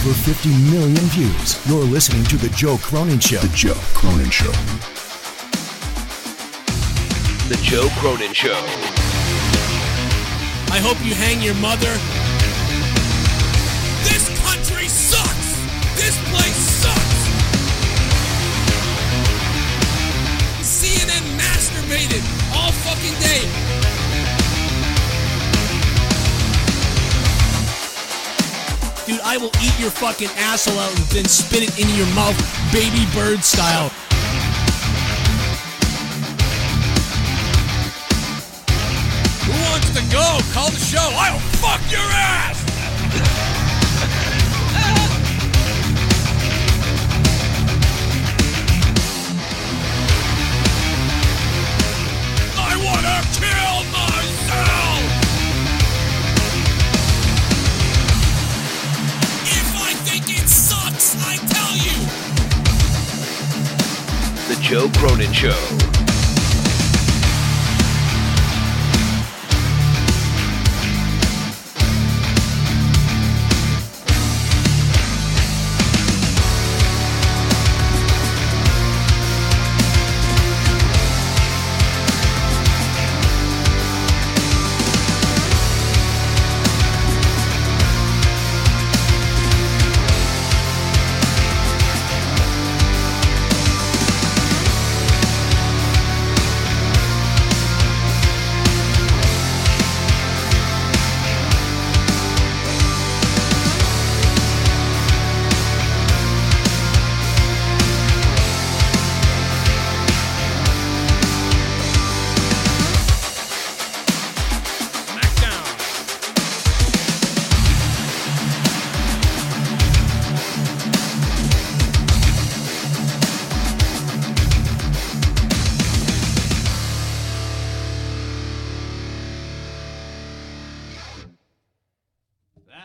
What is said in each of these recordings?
over 50 million views. You're listening to The Joe Cronin Show. The Joe Cronin Show. The Joe Cronin Show. I hope you hang your mother. This country sucks! This place sucks! CNN masturbated all fucking day. Dude, I will eat your fucking asshole out and then spit it into your mouth, baby bird style. Who wants to go? Call the show. I'll fuck your ass! I want to kill myself! If I think it sucks, I tell you! The Joe Cronin Show.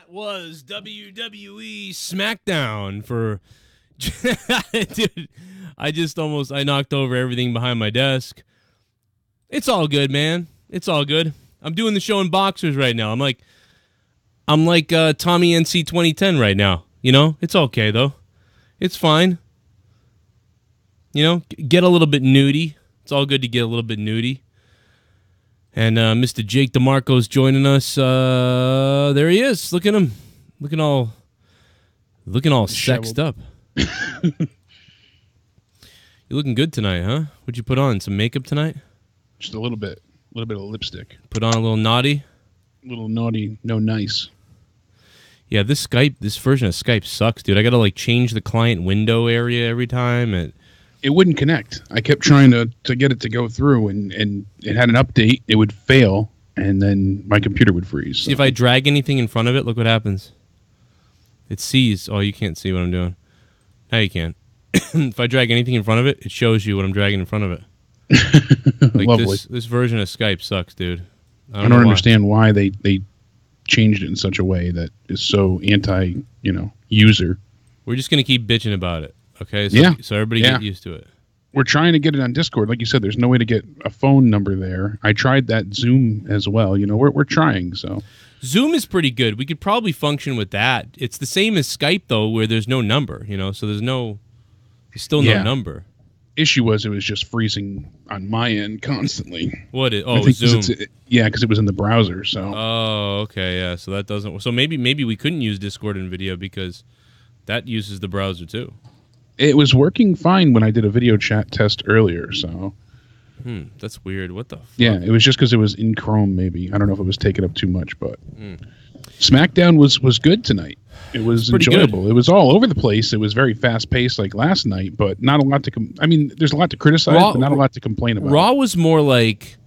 Was WWE Smackdown for dude, I knocked over everything behind my desk. It's all good, man. It's all good. I'm doing the show in boxers right now. I'm like Tommy NC 2010 right now. You know, it's okay though. It's fine. You know, get a little bit nudie. It's all good to get a little bit nudie. And Mr. Jake DeMarco's joining us. There he is. Look at him. Looking all sexed up. You're looking good tonight, huh? What'd you put on? Some makeup tonight? Just a little bit of lipstick. Put on a little naughty? A little naughty, no nice. Yeah, this version of Skype sucks, dude. I gotta change the client window area every time. It wouldn't connect. I kept trying to get it to go through, and it had an update. It would fail, and then my computer would freeze. See, if I drag anything in front of it, look what happens. It sees. Oh, you can't see what I'm doing. Now you can. If I drag anything in front of it, it shows you what I'm dragging in front of it. Lovely. This version of Skype sucks, dude. I don't understand why they changed it in such a way that is so user. We're just gonna keep bitching about it. Okay, so everybody get used to it. We're trying to get it on Discord. Like you said, there's no way to get a phone number there. I tried that Zoom as well. You know, we're trying. So Zoom is pretty good. We could probably function with that. It's the same as Skype, though, where there's no number, you know, so there's still no number. Issue was it was just freezing on my end constantly. What is? Oh, Zoom. Because it was in the browser. So. Oh, okay, yeah. So that doesn't. So maybe we couldn't use Discord and video because that uses the browser too. It was working fine when I did a video chat test earlier, so... That's weird. What the fuck? Yeah, it was just because it was in Chrome, maybe. I don't know if it was taking up too much, but... SmackDown was good tonight. It was enjoyable. Good. It was all over the place. It was very fast-paced like last night, but not a lot to... there's a lot to criticize, but not a lot to complain about. Raw was more like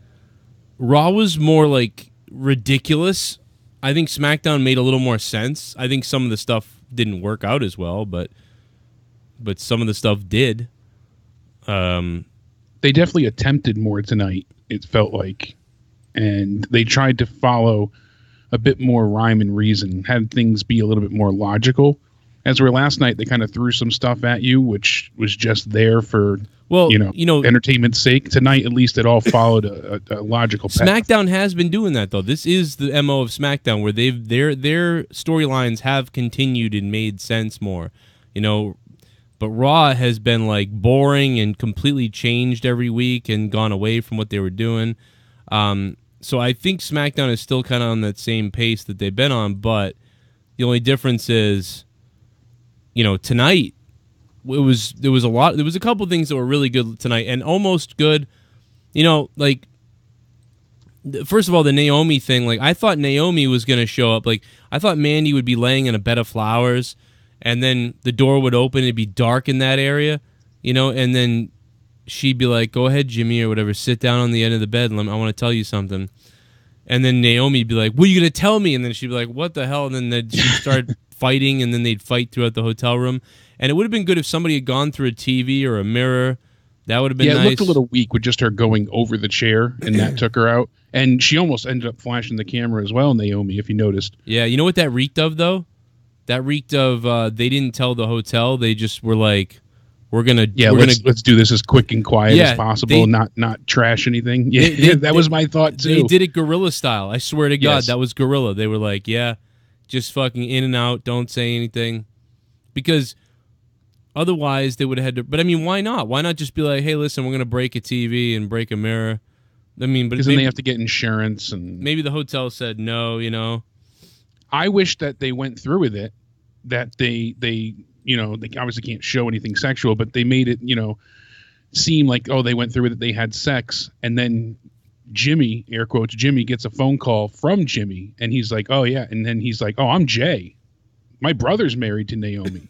ridiculous. I think SmackDown made a little more sense. I think some of the stuff didn't work out as well, but some of the stuff did. They definitely attempted more tonight, it felt like. And they tried to follow a bit more rhyme and reason, had things be a little bit more logical. As where last night they kind of threw some stuff at you, which was just there for entertainment's sake. Tonight, at least, it all followed a logical path. SmackDown has been doing that though. This is the MO of SmackDown, where their storylines have continued and made sense more. But Raw has been like boring and completely changed every week and gone away from what they were doing. So I think SmackDown is still kind of on that same pace that they've been on, but the only difference is, tonight there was a couple things that were really good tonight and almost good. First of all, the Naomi thing, like I thought Naomi was going to show up. Like I thought Mandy would be laying in a bed of flowers and then the door would open, it'd be dark in that area, and then she'd be like, "Go ahead, Jimmy," or whatever, "sit down on the end of the bed. I want to tell you something." And then Naomi'd be like, "What are you going to tell me?" And then she'd be like, "What the hell?" And then she'd start fighting, and then they'd fight throughout the hotel room. And it would have been good if somebody had gone through a TV or a mirror. That would have been nice. Yeah, it looked a little weak with just her going over the chair, and that took her out. And she almost ended up flashing the camera as well, Naomi, if you noticed. Yeah, you know what that reeked of, though? That reeked of they didn't tell the hotel. They just were like, let's do this as quick and quiet as possible, not trash anything. Yeah, that was my thought, too. They did it guerrilla style. I swear to God, Yes. that was guerrilla. They were like, yeah, just fucking in and out, don't say anything. Because otherwise they would have had to... But I mean, why not? Why not just be like, hey, listen, we're going to break a TV and break a mirror? I mean, but because then they have to get insurance. And maybe the hotel said no, I wish that they went through with it, that they obviously can't show anything sexual, but they made it, seem like, oh, they went through with it, they had sex, and then Jimmy, air quotes, Jimmy gets a phone call from Jimmy, and he's like, oh, yeah, and then he's like, oh, I'm Jay. My brother's married to Naomi.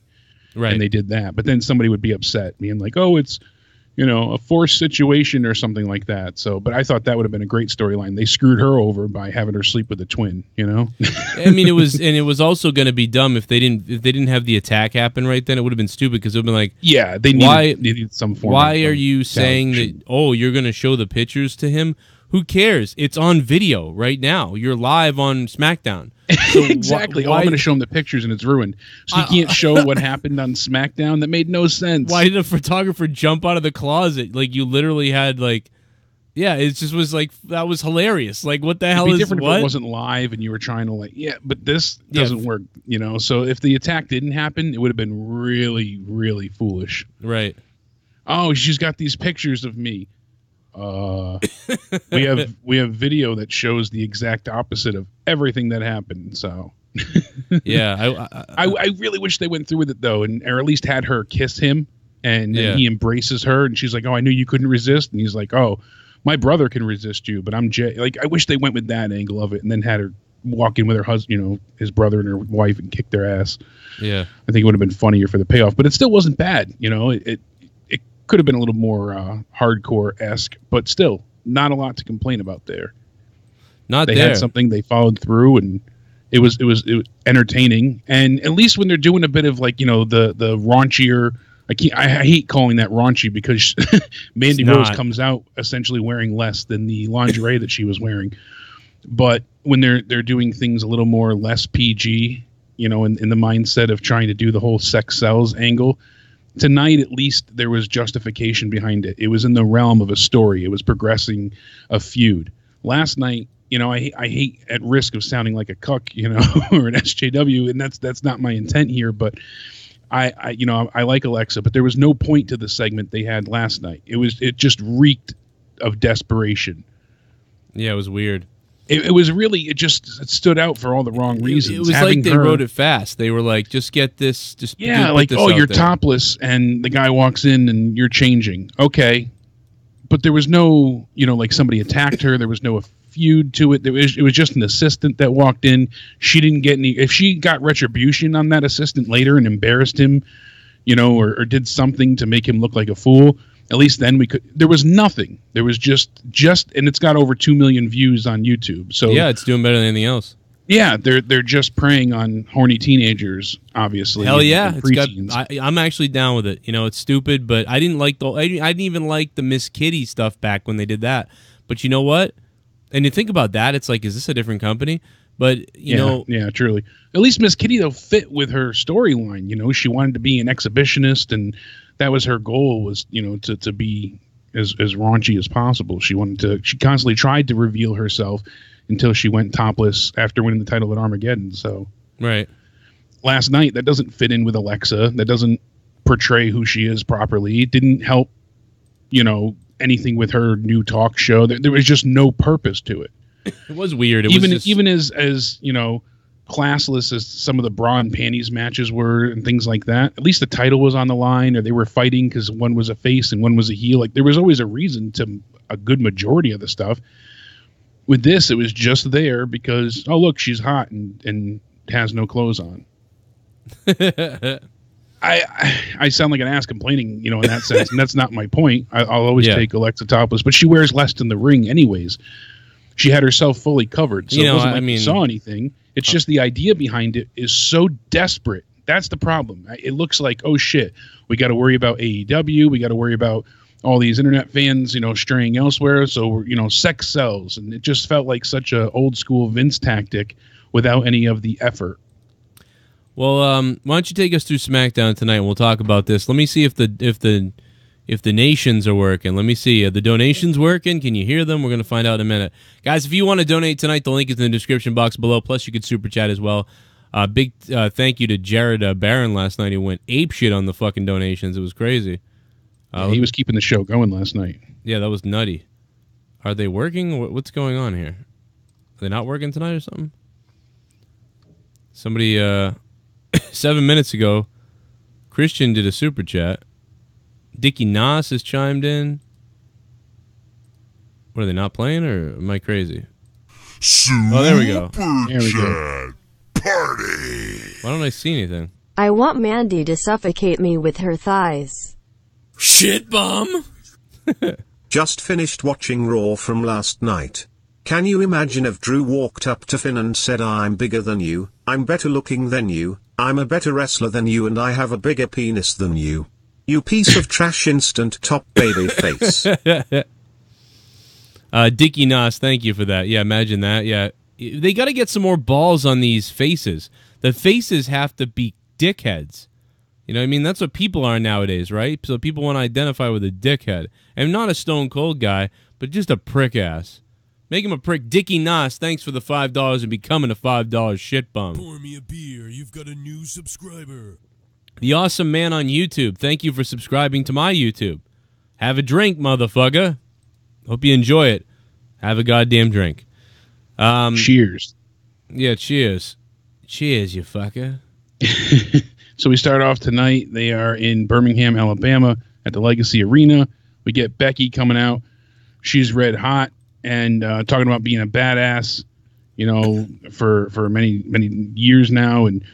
Right. And they did that, but then somebody would be upset, being like, oh, it's, a forced situation or something like that. So, but I thought that would have been a great storyline. They screwed her over by having her sleep with a twin, I mean, it was also going to be dumb if they didn't have the attack happen right then. It would have been stupid because it would have been like, yeah, they needed some form. Why are you saying that? Oh, you're going to show the pictures to him? Who cares? It's on video right now. You're live on SmackDown. So exactly. I'm going to show him the pictures and it's ruined. So you can't show what happened on SmackDown? That made no sense. Why did a photographer jump out of the closet? Like, you literally had, like... Yeah, it just was like, that was hilarious. Like, what the hell is... It'd be different what? if it wasn't live and you were trying to, like... Yeah, but this doesn't work, So if the attack didn't happen, it would have been really, really foolish. Right. Oh, she's got these pictures of me. We have video that shows the exact opposite of everything that happened. So yeah, I really wish they went through with it though, or at least had her kiss him, and he embraces her, and she's like, "Oh, I knew you couldn't resist," and he's like, "Oh, my brother can resist you, but I'm Jay." Like, I wish they went with that angle of it, and then had her walk in with her husband, his brother and her wife, and kick their ass. Yeah, I think it would have been funnier for the payoff, but it still wasn't bad. It could have been a little more hardcore-esque, but still not a lot to complain about there. They had something, they followed through, and it was entertaining. And at least when they're doing a bit of like, the raunchier, I hate calling that raunchy because Mandy Rose comes out essentially wearing less than the lingerie that she was wearing. But when they're doing things a little more less PG, in the mindset of trying to do the whole sex sells angle, tonight, at least, there was justification behind it. It was in the realm of a story. It was progressing a feud. Last night, I hate, at risk of sounding like a cuck, or an SJW, and that's not my intent here. But I like Alexa, but there was no point to the segment they had last night. It just reeked of desperation. Yeah, it was weird. It was really, it stood out for all the wrong reasons. It was like they wrote it fast. They were like, just get this. You're topless and the guy walks in and you're changing. Okay. But there was no, like somebody attacked her. There was no feud to it. It was just an assistant that walked in. She didn't get any, if she got retribution on that assistant later and embarrassed him, or did something to make him look like a fool, at least then there was nothing. There was just, and it's got over 2 million views on YouTube. So yeah, it's doing better than anything else. Yeah, they're just preying on horny teenagers, obviously. Hell yeah, I'm actually down with it. It's stupid, but I didn't even like the Miss Kitty stuff back when they did that. But you know what? And you think about that, it's like, is this a different company? But you know, yeah, truly. At least Miss Kitty though fit with her storyline. You know, she wanted to be an exhibitionist, and that was her goal. Was to be as raunchy as possible. She constantly tried to reveal herself until she went topless after winning the title at Armageddon. So right. Last night, that doesn't fit in with Alexa. That doesn't portray who she is properly. It didn't help, anything with her new talk show. There was just no purpose to it. It was weird. Even as classless as some of the bra and panties matches were and things like that, at least the title was on the line, or they were fighting because one was a face and one was a heel. Like, there was always a reason to a good majority of the stuff. With this, it was just there because, oh, look, she's hot and has no clothes on. I sound like an ass complaining, in that sense, and that's not my point. I'll always take Alexa topless, but she wears less in the ring anyways. She had herself fully covered, so it wasn't like you saw anything. It's just the idea behind it is so desperate. That's the problem. It looks like, oh shit, we got to worry about AEW, we got to worry about all these internet fans, straying elsewhere. So, sex sells, and it just felt like such a old school Vince tactic without any of the effort. Well, why don't you take us through SmackDown tonight, and we'll talk about this. Let me see if the nations are working. Let me see. Are the donations working? Can you hear them? We're going to find out in a minute. Guys, if you want to donate tonight, the link is in the description box below. Plus, you could super chat as well. Big thank you to Jared Barron last night. He went apeshit on the fucking donations. It was crazy. He was keeping the show going last night. Yeah, that was nutty. Are they working? What's going on here? Are they not working tonight or something? Somebody, 7 minutes ago, Christian did a super chat. Dickie Nas has chimed in. What, are they not playing, or am I crazy? Oh, there we go. There we go. Party. Why don't I see anything? I want Mandy to suffocate me with her thighs. Shit bomb. Just finished watching Raw from last night. Can you imagine if Drew walked up to Finn and said, I'm bigger than you, I'm better looking than you, I'm a better wrestler than you, and I have a bigger penis than you. You piece of trash, instant top baby face. Dickie Nas, thank you for that. Yeah, imagine that. Yeah, they got to get some more balls on these faces. The faces have to be dickheads. You know what I mean? That's what people are nowadays, right? So people want to identify with a dickhead. And not a stone cold guy, but just a prick ass. Make him a prick. Dickie Nas, thanks for the $5 and becoming a $5 shit bum. Pour me a beer. You've got a new subscriber. The Awesome Man on YouTube, thank you for subscribing to my YouTube. Have a drink, motherfucker. Hope you enjoy it. Have a goddamn drink. Cheers. Yeah, cheers. Cheers, you fucker. So we start off tonight. They are in Birmingham, Alabama at the Legacy Arena. We get Becky coming out. She's red hot and talking about being a badass, for many, many years now. And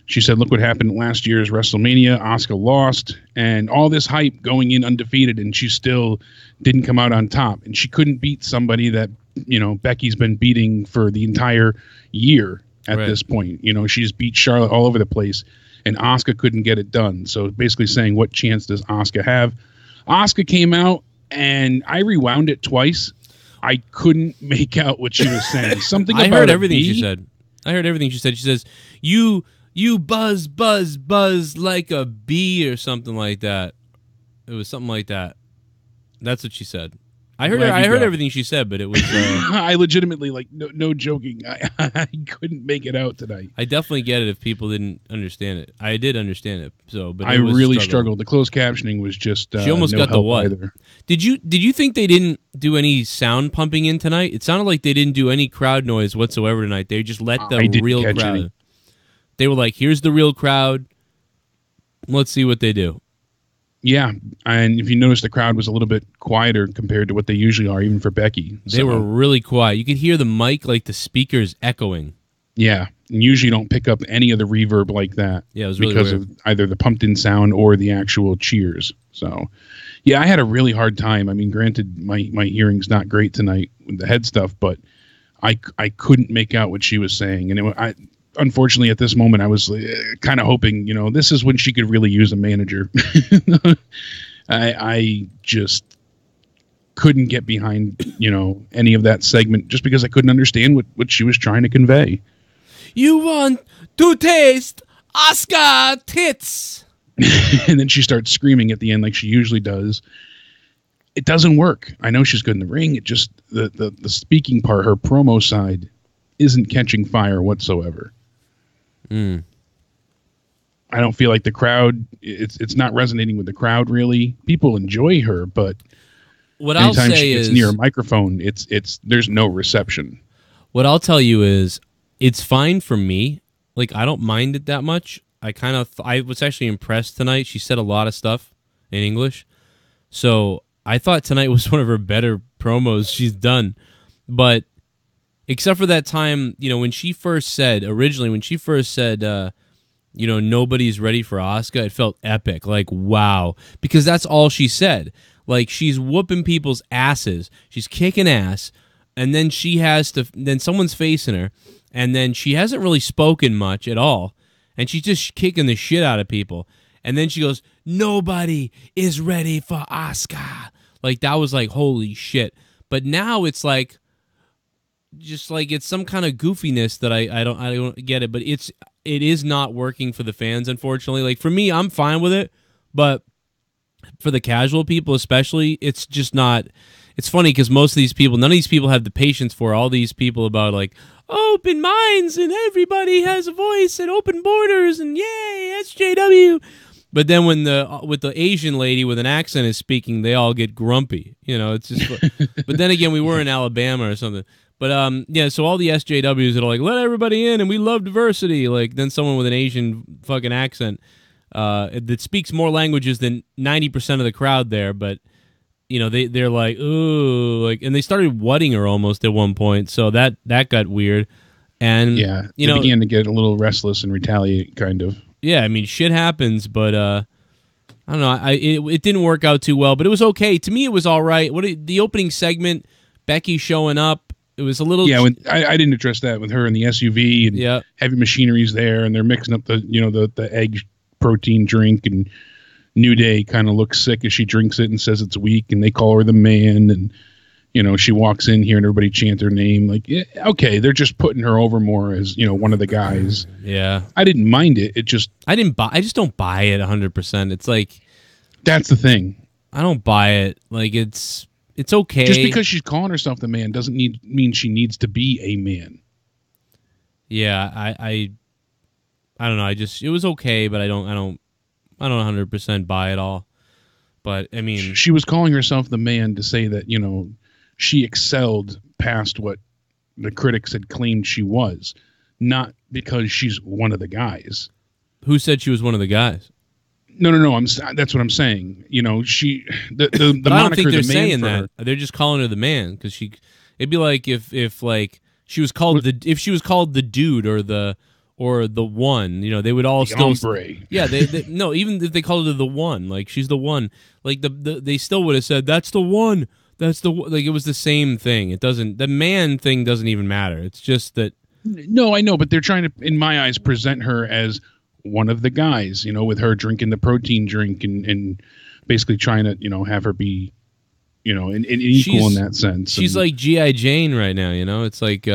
she said, look what happened last year's WrestleMania. Asuka lost, and all this hype going in undefeated, and she still didn't come out on top. And she couldn't beat somebody that, Becky's been beating for the entire year at this point. She's beat Charlotte all over the place, and Asuka couldn't get it done. So basically saying, what chance does Asuka have? Asuka came out, and I rewound it twice. I couldn't make out what she was saying. Something about I heard everything she said. I heard everything she said. She says, you buzz, buzz, buzz like a bee or something like that. It was something like that. That's what she said. I heard everything she said, but it was... I legitimately, no joking, I couldn't make it out tonight. I definitely get it if people didn't understand it. I did understand it, but I really struggled. The closed captioning was just she almost got the what? Either. Did you think they didn't do any sound pumping in tonight? It sounded like they didn't do any crowd noise whatsoever tonight. They just let the real crowd... Any. They were like, here's the real crowd. Let's see what they do. Yeah, and if you notice, the crowd was a little bit quieter compared to what they usually are, even for Becky. They were really quiet. You could hear the mic, like the speakers, echoing. Yeah, and usually you don't pick up any of the reverb like that. Yeah, it was really because weird. Of either the pumped-in sound or the actual cheers. So, yeah, I had a really hard time. I mean, granted, my hearing's not great tonight with the head stuff, but I couldn't make out what she was saying, and unfortunately, at this moment, I was kind of hoping, this is when she could really use a manager. I just couldn't get behind, any of that segment just because I couldn't understand what she was trying to convey. You want to taste Asuka tits. And then she starts screaming at the end like she usually does. It doesn't work. I know she's good in the ring. It just, the speaking part, her promo side, isn't catching fire whatsoever. I don't feel like the crowd, it's not resonating with the crowd really. People enjoy her, but what I'll say she gets is near a microphone, there's no reception. What I'll tell you is it's fine for me. Like, I don't mind it that much. I was actually impressed tonight. She said a lot of stuff in English. So I thought tonight was one of her better promos she's done. But except for that time, when she first said, nobody's ready for Asuka, it felt epic. Like, wow. Because that's all she said. Like, she's whooping people's asses. She's kicking ass. And then then someone's facing her. And then she hasn't really spoken much at all. And she's just kicking the shit out of people. And then she goes, nobody is ready for Asuka. Like, that was like, holy shit. But now it's like, just like it's some kind of goofiness that I don't get it. But it is not working for the fans, unfortunately. Like, for me, I'm fine with it. But for the casual people especially, it's just not. It's funny because most of these people, none of these people have the patience for all these people about like open minds and everybody has a voice and open borders and yay, SJW. But then when with the Asian lady with an accent is speaking, they all get grumpy. It's just. But then again, we were in Alabama or something. But yeah, so all the SJWs that are like, let everybody in and we love diversity. Like, then someone with an Asian fucking accent that speaks more languages than 90% of the crowd there, but they're like, ooh, like, and they started wutting her almost at one point, so that got weird. And yeah, they began to get a little restless and retaliate, kind of. Yeah, I mean, shit happens, but I don't know. It didn't work out too well, but it was okay. To me, it was all right. The opening segment, Becky showing up, it was a little. Yeah, I didn't address that with her in the SUV and heavy machinery's there, and they're mixing up the egg protein drink, and New Day kind of looks sick as she drinks it and says it's weak, and they call her the man, and she walks in here and everybody chant her name. Like, yeah, okay, they're just putting her over more as one of the guys. Yeah, I didn't mind it. I just don't buy it 100%. It's like, that's the thing. I don't buy it. Like, it's okay. Just because she's calling herself the man doesn't mean she needs to be a man. Yeah, I don't know. It was okay, but I don't 100% buy it all. But I mean, she was calling herself the man to say that she excelled past what the critics had claimed she was, not because she's one of the guys. Who said she was one of the guys? No. That's what I'm saying. The but I don't think they're saying that. They're just calling her the man because it'd be like if like she was called if she was called the dude or the one, they would all still. Hombre. Yeah, no. Even if they called her the one, like she's the one, like they still would have said that's the one. That's like it was the same thing. It doesn't. The man thing doesn't even matter. It's just that. No, I know, but they're trying to, in my eyes, present her as one of the guys. With her drinking the protein drink and basically trying to have her be, an equal in that sense. She's like G.I. Jane right now. It's like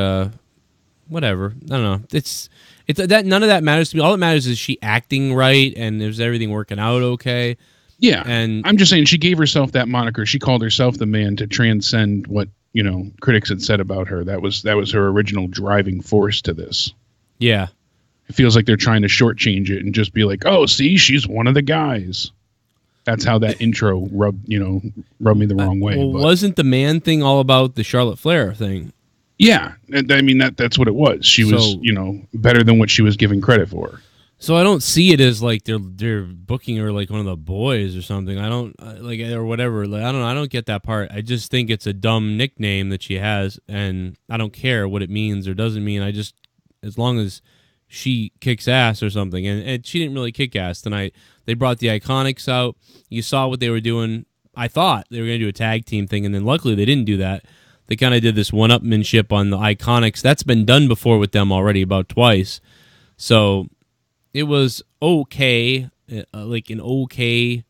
whatever. I don't know. It's that none of that matters to me. All that matters is she acting right and is everything working out okay. Yeah, and I'm just saying she gave herself that moniker. She called herself the man to transcend what critics had said about her. That was her original driving force to this. Yeah, it feels like they're trying to shortchange it and just be like, oh, see, she's one of the guys. That's how that intro rubbed me the wrong way. Well, wasn't the man thing all about the Charlotte Flair thing? Yeah, I mean that's what it was. She was better than what she was given credit for. So I don't see it as like they're booking her like one of the boys or something. I don't like or whatever. Like, I don't know. I don't get that part. I just think it's a dumb nickname that she has, and I don't care what it means or doesn't mean. As long as she kicks ass or something, and she didn't really kick ass tonight. They brought the Iconics out. You saw what they were doing. I thought they were going to do a tag team thing, and then luckily they didn't do that. They kind of did this one-upmanship on the Iconics. That's been done before with them already about twice. So it was okay, like an okay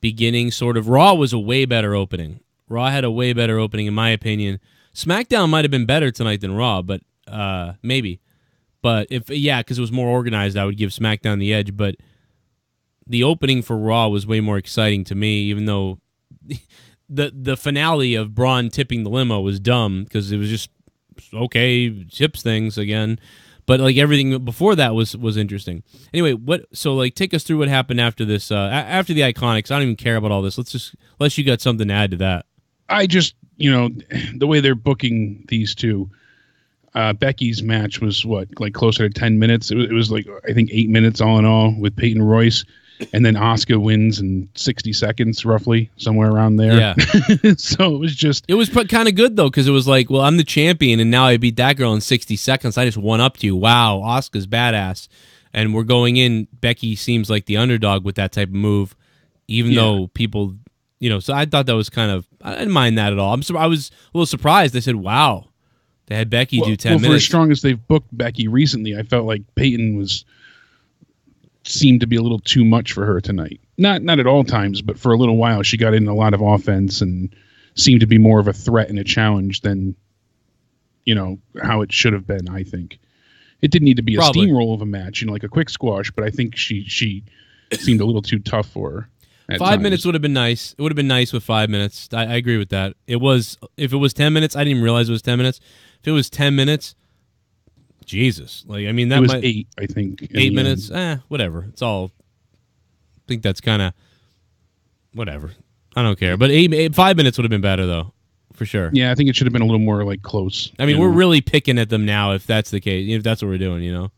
beginning, sort of. Raw was a way better opening. Raw had a way better opening, in my opinion. SmackDown might have been better tonight than Raw, but maybe. But because it was more organized, I would give SmackDown the edge. But the opening for Raw was way more exciting to me, even though the finale of Braun tipping the limo was dumb because it was just okay, tips things again. But like everything before that was interesting. Anyway, take us through what happened after this, after the Iconics. I don't even care about all this. Unless you got something to add to that. I just, the way they're booking these two, Becky's match was closer to 10 minutes. It was like, I think 8 minutes all in all with Peyton Royce. And then Asuka wins in 60 seconds, roughly, somewhere around there. Yeah. So it was just... It was kind of good, though, because it was like, well, I'm the champion, and now I beat that girl in 60 seconds. I just won up to you. Wow, Asuka's badass. And we're going in. Becky seems like the underdog with that type of move, even though people... so I thought that was kind of... I didn't mind that at all. I was a little surprised. I said, wow, they had Becky do 10 minutes. For as strong as they've booked Becky recently, I felt like Peyton seemed to be a little too much for her tonight. Not at all times, but for a little while she got in a lot of offense and seemed to be more of a threat and a challenge than how it should have been. I think it didn't need to be a steamroll of a match, like a quick squash, but I think she seemed a little too tough for her. 5 minutes would have been nice. It would have been nice with 5 minutes. I agree with that. If it was 10 minutes, I didn't even realize it was 10 minutes. If it was 10 minutes, Jesus, that it was 8. I think 8 minutes. Whatever. It's all. I think that's kind of whatever. I don't care. But 5 minutes would have been better though, for sure. Yeah, I think it should have been a little more close. I mean, we're really picking at them now if that's the case. If that's what we're doing, Well,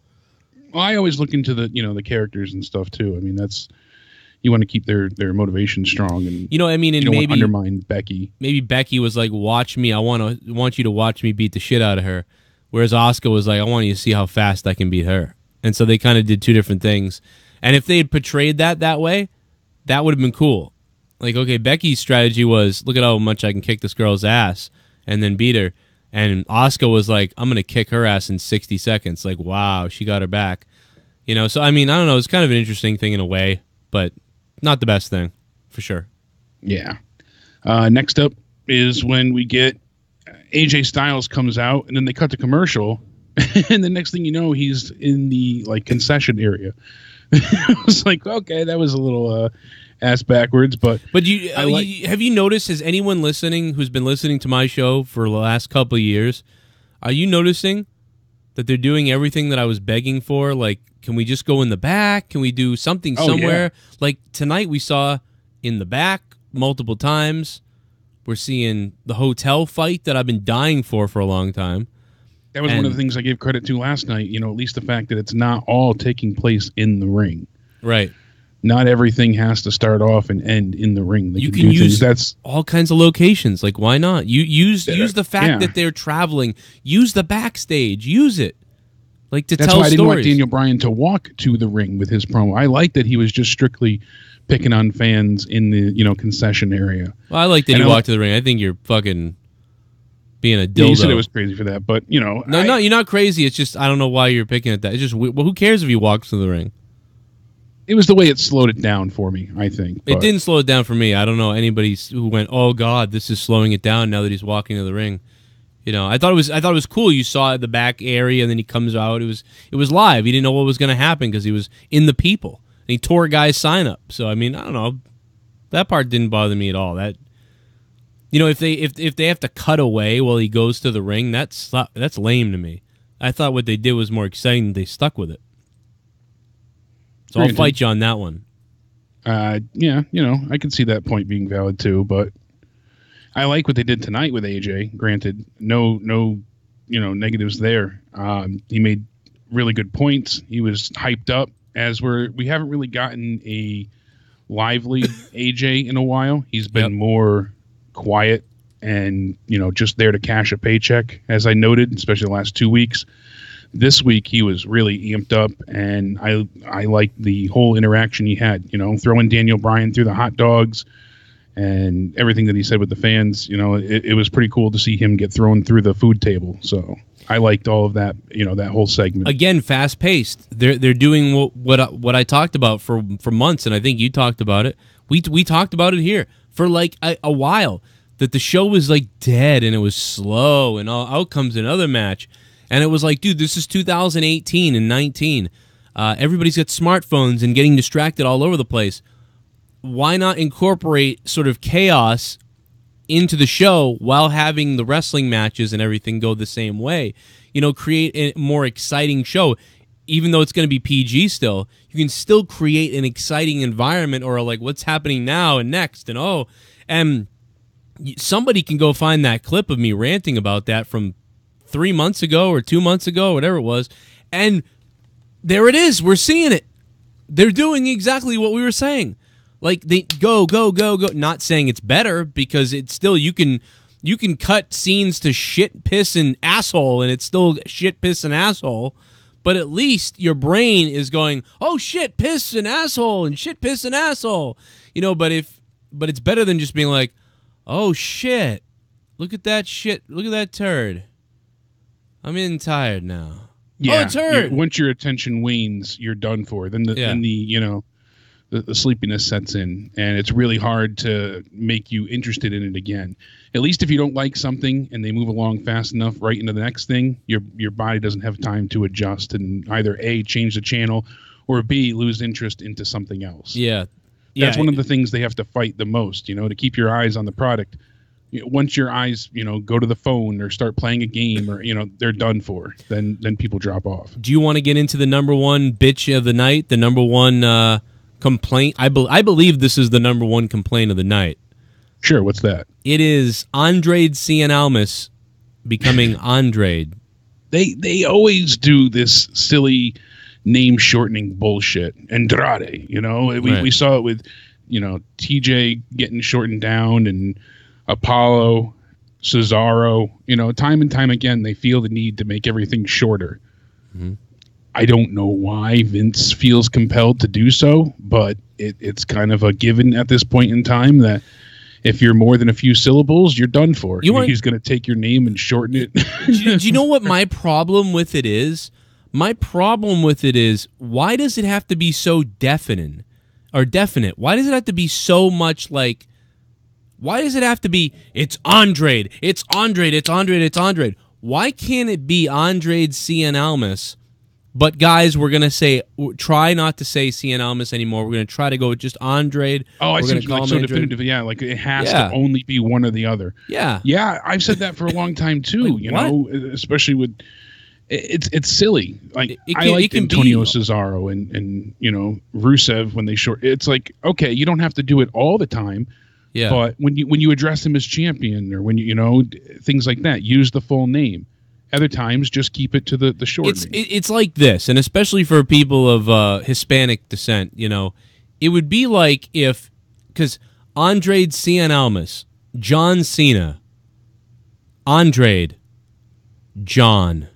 I always look into the the characters and stuff too. I mean, that's you want to keep their motivation strong and and you don't maybe want to undermine Becky. Maybe Becky was like, "Watch me. I want you to watch me beat the shit out of her." Whereas Asuka was like, I want you to see how fast I can beat her. And so they kind of did two different things. And if they had portrayed that way, that would have been cool. Like, okay, Becky's strategy was, look at how much I can kick this girl's ass and then beat her. And Asuka was like, I'm going to kick her ass in 60 seconds. Like, wow, she got her back. So, I mean, I don't know. It's kind of an interesting thing in a way, but not the best thing, for sure. Yeah. Next up is when we get AJ Styles comes out, and then they cut the commercial, and the next thing you know, he's in the concession area. I was like, okay, that was a little ass backwards, but have you noticed? Has anyone listening who's been listening to my show for the last couple of years, are you noticing that they're doing everything that I was begging for? Like, can we just go in the back? Can we do something somewhere? Yeah. Like tonight, we saw in the back multiple times. We're seeing the hotel fight that I've been dying for a long time. That was one of the things I gave credit to last night. At least the fact that it's not all taking place in the ring. Right. Not everything has to start off and end in the ring. You can use all kinds of locations. Like, why not? Use the fact that they're traveling. Use the backstage. Use it. Like to tell stories. That's why I didn't want Daniel Bryan to walk to the ring with his promo. I like that he was just strictly picking on fans in the concession area. Well, I like that he walked to the ring. I think you're fucking being a dildo. Yeah, you said it was crazy for that, but no, you're not crazy. It's just I don't know why you're picking at that. It's just who cares if he walks to the ring? It was the way it slowed it down for me. I think it didn't slow it down for me. I don't know anybody who went, "Oh God, this is slowing it down now that he's walking to the ring." I thought it was cool. You saw the back area, and then he comes out. It was live. He didn't know what was going to happen because he was in the people. And he tore a guy's sign up. So I mean, I don't know. That part didn't bother me at all. That if they have to cut away while he goes to the ring, that's lame to me. I thought what they did was more exciting. They stuck with it. So I'll fight you on that one. Yeah, I can see that point being valid too, but I like what they did tonight with AJ. Granted, no negatives there. He made really good points. He was hyped up. We haven't really gotten a lively AJ in a while. He's been more quiet and just there to cash a paycheck, as I noted, especially the last 2 weeks. This week he was really amped up, and I liked the whole interaction he had. Throwing Daniel Bryan through the hot dogs and everything that he said with the fans. It was pretty cool to see him get thrown through the food table. So I liked all of that. That whole segment. Again, fast paced. They're doing what I talked about for months, and I think you talked about it. We talked about it here for like a while, that the show was like dead and it was slow, and out comes another match. And it was like, dude, this is 2018 and 19. Everybody's got smartphones and getting distracted all over the place. Why not incorporate sort of chaos into the show while having the wrestling matches and everything go the same way? You know, create a more exciting show. Even though it's going to be PG still, you can still create an exciting environment, or like what's happening now and next. And somebody can go find that clip of me ranting about that from 3 months ago or 2 months ago, whatever it was. And there it is. We're seeing it. They're doing exactly what we were saying. Like, they go. Not saying it's better, because it's still, you can cut scenes to shit, piss, and asshole, and it's still shit, piss, and asshole. But at least your brain is going, oh shit, piss, and asshole, and shit, piss, and asshole. You know, but it's better than just being like, oh shit, look at that shit, look at that turd. I'm getting tired now. Yeah, oh, a turd. Once your attention wanes, you're done for. Then the sleepiness sets in, and it's really hard to make you interested in it again. At least if you don't like something and they move along fast enough right into the next thing, your body doesn't have time to adjust and either A, change the channel, or B, lose interest into something else. Yeah. That's one of the things they have to fight the most, to keep your eyes on the product. Once your eyes, go to the phone or start playing a game, or, they're done for, then people drop off. Do you want to get into the number one bitch of the night, the number one complaint? I believe this is the number one complaint of the night. Sure, what's that? It is Andrade Cien Almas becoming Andrade. They always do this silly name shortening bullshit. Andrade, we saw it with, TJ getting shortened down, and Apollo, Cesaro, time and time again, they feel the need to make everything shorter. Mm-hmm. I don't know why Vince feels compelled to do so, but it's kind of a given at this point in time that if you're more than a few syllables, you're done for. He's going to take your name and shorten it. Do you know what my problem with it is? My problem with it is, why does it have to be so definite? Why does it have to be so much like, why does it have to be, it's Andrade, it's Andrade, it's Andrade, it's Andrade? Why can't it be Andrade Cien Almas? But guys, we're going to try not to say Cien Almas anymore. We're going to try to go with just Andrade. Oh, I see. Like so definitive. Yeah, like it has to only be one or the other. Yeah. Yeah, I've said that for a long time too, especially with, it's silly. Like, I like Antonio Cesaro and Rusev when they short. It's like, okay, you don't have to do it all the time. Yeah. But when you address him as champion, or when you things like that, use the full name. Other times, just keep it to the short name. It's like this, and especially for people of Hispanic descent, it would be like if, because Andrade Cien Almas, John Cena, Andrade, John.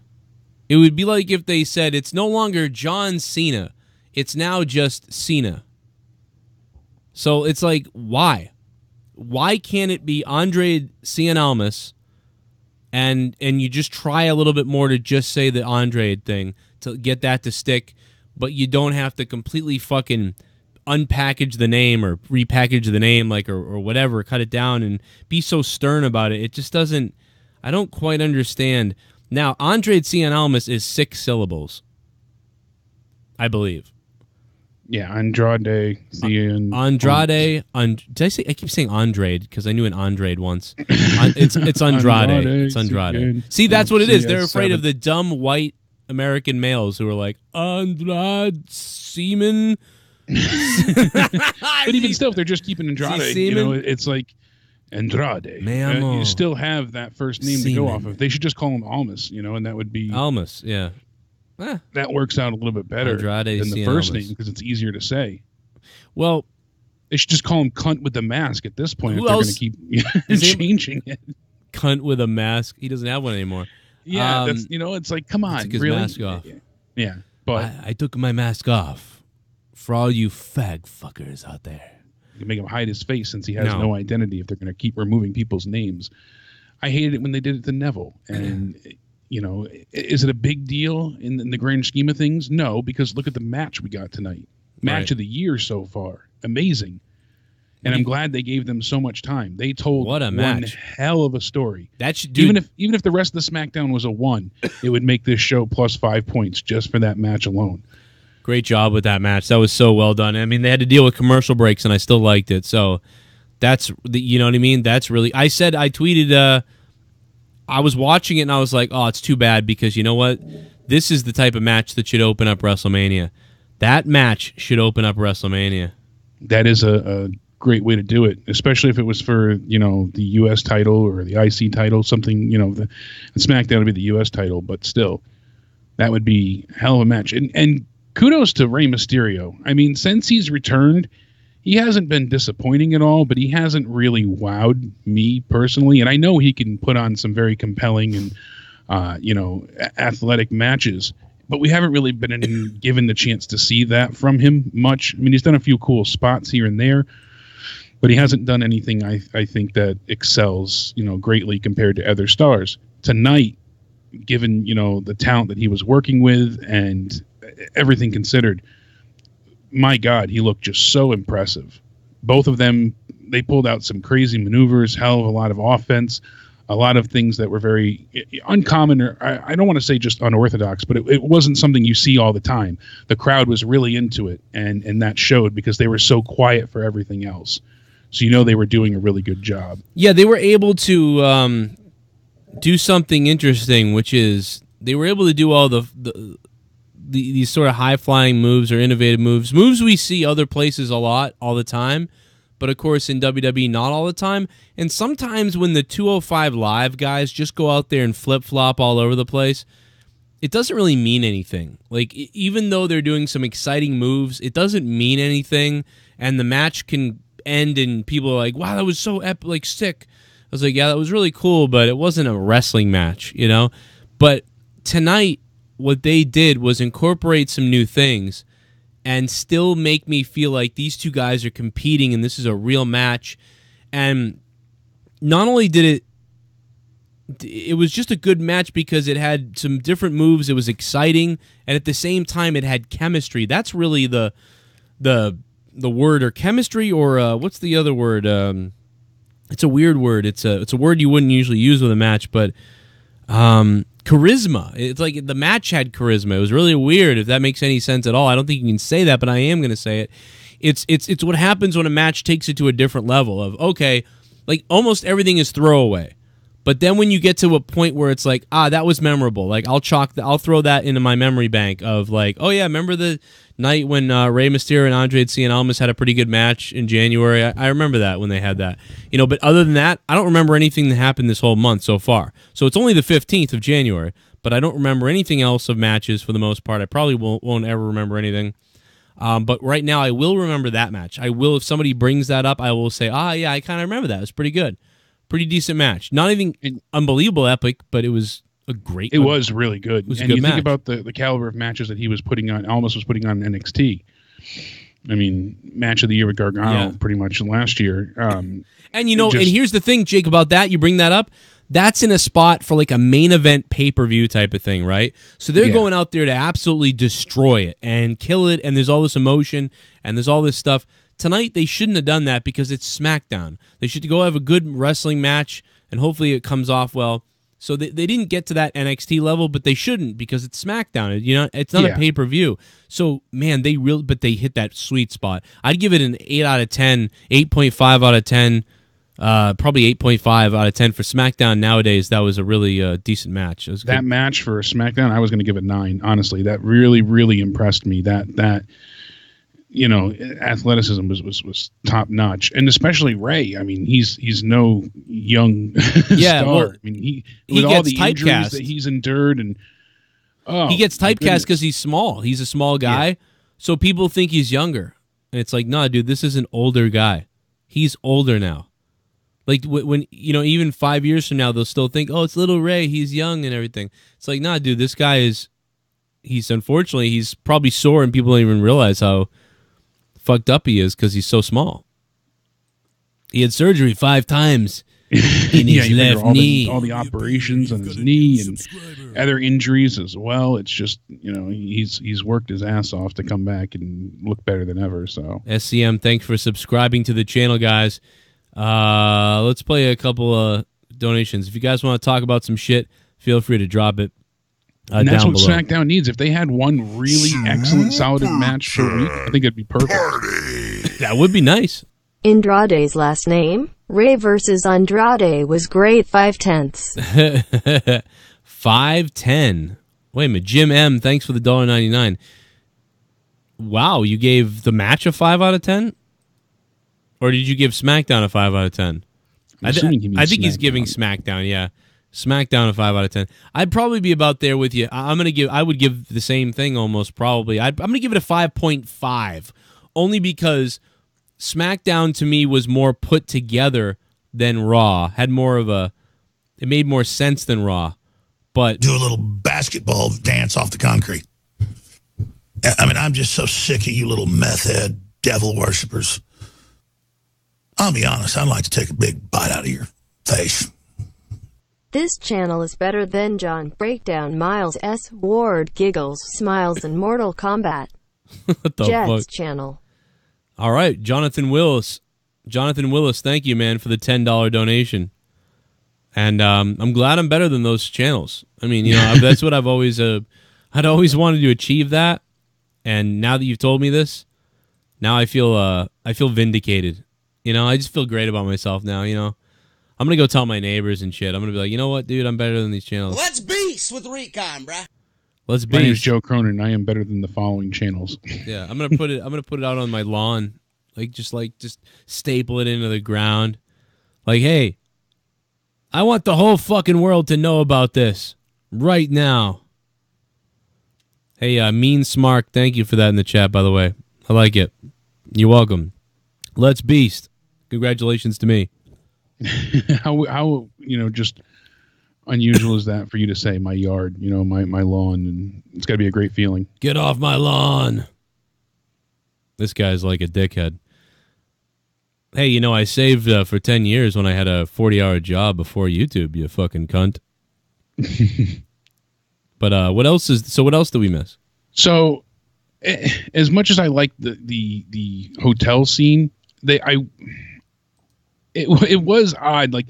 It would be like if they said it's no longer John Cena, it's now just Cena. So it's like, why? Why can't it be Andrade Cien Almas, and you just try a little bit more to just say the Andrade thing to get that to stick, but you don't have to completely fucking unpackage the name or repackage the name, like, or whatever, cut it down and be so stern about it. It just doesn't, I don't quite understand. Now, Andrade Cien Almas is 6 syllables, I believe. Yeah, Andrade Cien. Andrade. Did I say? I keep saying Andrade because I knew an Andrade once. It's Andrade. It's Andrade. See, that's what it is. They're afraid of the dumb white American males who are like, Andrade Seaman. But even still, if they're just keeping Andrade, it's like Andrade. You still have that first name to go off of. They should just call him Almas, and that would be Almas. Yeah. That works out a little bit better Andrade than the first name because it's easier to say. Well, they should just call him Cunt with the Mask at this point if they're going to keep changing it. Cunt with a mask. He doesn't have one anymore. Yeah, that's it's like, come on, took his really? mask off. Yeah, but I took my mask off for all you fag fuckers out there. You can make him hide his face since he has no identity if they're going to keep removing people's names. I hated it when they did it to Neville, and is it a big deal in the grand scheme of things? No, because look at the match we got tonight. Match of the year so far. Amazing. And I'm glad they gave them so much time. They told what a one match. hell of a story. That should, dude, even if the rest of the SmackDown was a 1, it would make this show plus 5 points just for that match alone. Great job with that match. That was so well done. I mean, they had to deal with commercial breaks, and I still liked it. So that's, you know what I mean? That's really, I tweeted, I was watching it, and I was like, oh, it's too bad, because you know what? This is the type of match that should open up WrestleMania. That match should open up WrestleMania. That is a great way to do it, especially if it was for, the U.S. title or the IC title, something, the SmackDown would be the U.S. title, but still, that would be a hell of a match. And kudos to Rey Mysterio. I mean, since he's returned, he hasn't been disappointing at all, but he hasn't really wowed me personally. And I know he can put on some very compelling and, athletic matches, but we haven't really been given the chance to see that from him much. I mean, he's done a few cool spots here and there, but he hasn't done anything I think that excels, greatly compared to other stars. Tonight, given, the talent that he was working with and everything considered, my God, he looked just so impressive. Both of them, they pulled out some crazy maneuvers, hell of a lot of offense, a lot of things that were very uncommon, or I don't want to say just unorthodox, but it wasn't something you see all the time. The crowd was really into it, and that showed because they were so quiet for everything else. So they were doing a really good job. Yeah, they were able to do something interesting, which is they were able to do all these sort of high-flying moves or innovative moves we see other places a lot, all the time, but of course in WWE not all the time. And sometimes when the 205 Live guys just go out there and flip-flop all over the place, it doesn't really mean anything. Like, even though they're doing some exciting moves, it doesn't mean anything, and the match can end and people are like, wow, that was so sick. I was like, yeah, that was really cool, but it wasn't a wrestling match, But tonight, what they did was incorporate some new things and still make me feel like these two guys are competing and this is a real match. And not only did it was just a good match because it had some different moves, it was exciting, and at the same time it had chemistry. That's really the word, or chemistry, or what's the other word? It's a weird word. It's a word you wouldn't usually use with a match, but charisma. It's like the match had charisma. It was really weird, if that makes any sense at all. I don't think you can say that, but I am going to say it. It's what happens when a match takes it to a different level of, okay, like almost everything is throwaway. But then when you get to a point where it's like, that was memorable. Like I'll throw that into my memory bank of like, oh yeah, remember the night when Rey Mysterio and Andrade Cien Almas had a pretty good match in January? I remember that when they had that. But other than that, I don't remember anything that happened this whole month so far. So it's only the 15th of January, but I don't remember anything else of matches for the most part. I probably won't ever remember anything. But right now I will remember that match. I will, if somebody brings that up, I will say, yeah, I kind of remember that. It was pretty good. Pretty decent match. Not even unbelievable epic, but it was a great match. It was really good. It was and a good you match. Think about the caliber of matches that he was putting on, almost was putting on NXT. I mean, match of the year with Gargano pretty much last year. And here's the thing, Jake, about that, you bring that up, that's in a spot for like a main event pay-per-view type of thing, right? So they're going out there to absolutely destroy it and kill it, and there's all this emotion, and there's all this stuff. Tonight, they shouldn't have done that because it's SmackDown. They should go have a good wrestling match, and hopefully it comes off well. So they didn't get to that NXT level, but they shouldn't because it's SmackDown. It's not a pay-per-view. So, man, they hit that sweet spot. I'd give it an 8 out of 10, 8.5 out of 10, probably 8.5 out of 10 for SmackDown nowadays. That was a really decent match. It was that match for SmackDown, I was going to give it 9, honestly. That really, really impressed me. That athleticism was top notch, and especially Rey. I mean, he's no young star. Well, I mean, he with all gets the injuries typecast. that he's endured, and he gets typecast because he's small. He's a small guy, so people think he's younger, and it's like, nah, dude, this is an older guy. He's older now. Like when even 5 years from now, they'll still think, oh, it's little Rey. He's young and everything. It's like, nah, dude, this guy he's probably sore, and people don't even realize how fucked up he is because he's so small. He had surgery 5 times. in his left knee. All the operations on his knee and other injuries as well. It's just, he's worked his ass off to come back and look better than ever. So SCM, thanks for subscribing to the channel, guys. Let's play a couple of donations. If you guys want to talk about some shit, feel free to drop it. And that's down what below. SmackDown needs. If they had one really excellent, solid match per week, I think it'd be perfect. That would be nice. Andrade's last name, Rey versus Andrade, was great. 5/10. 5/10. Wait a minute. Jim M, thanks for the $1.99. Wow, you gave the match a 5 out of 10? Or did you give SmackDown a 5 out of 10? I think he's giving SmackDown, yeah. SmackDown a 5 out of 10. I'd probably be about there with you. I would give the same thing almost, probably. I'm going to give it a 5.5, only because SmackDown to me was more put together than Raw. It made more sense than Raw. But do a little basketball dance off the concrete. I mean, I'm just so sick of you little meth head devil worshippers. I'll be honest, I'd like to take a big bite out of your face. This channel is better than John Breakdown, Miles S. Ward, Giggles, Smiles, and Mortal Kombat. what the Jets fuck? channel. All right, Jonathan Willis. Jonathan Willis, thank you, man, for the $10 donation. And I'm glad I'm better than those channels. I mean, that's what I'd always wanted to achieve that. And now that you've told me this, now I feel vindicated. I just feel great about myself now, I'm going to go tell my neighbors and shit. I'm going to be like, you know what, dude? I'm better than these channels. Let's beast with Recon, bruh. Let's beast. My name is Joe Cronin. I am better than the following channels. Yeah, I'm going to put it out on my lawn. Just staple it into the ground. Like, hey, I want the whole fucking world to know about this right now. Hey, Mean Smark, thank you for that in the chat, by the way. I like it. You're welcome. Let's beast. Congratulations to me. How just unusual is that for you to say my yard, my lawn, and it's got to be a great feeling. Get off my lawn. This guy's like a dickhead. Hey, I saved for 10 years when I had a 40-hour job before YouTube, you fucking cunt. But what else do we miss? So, as much as I like the hotel scene, it was odd. Like,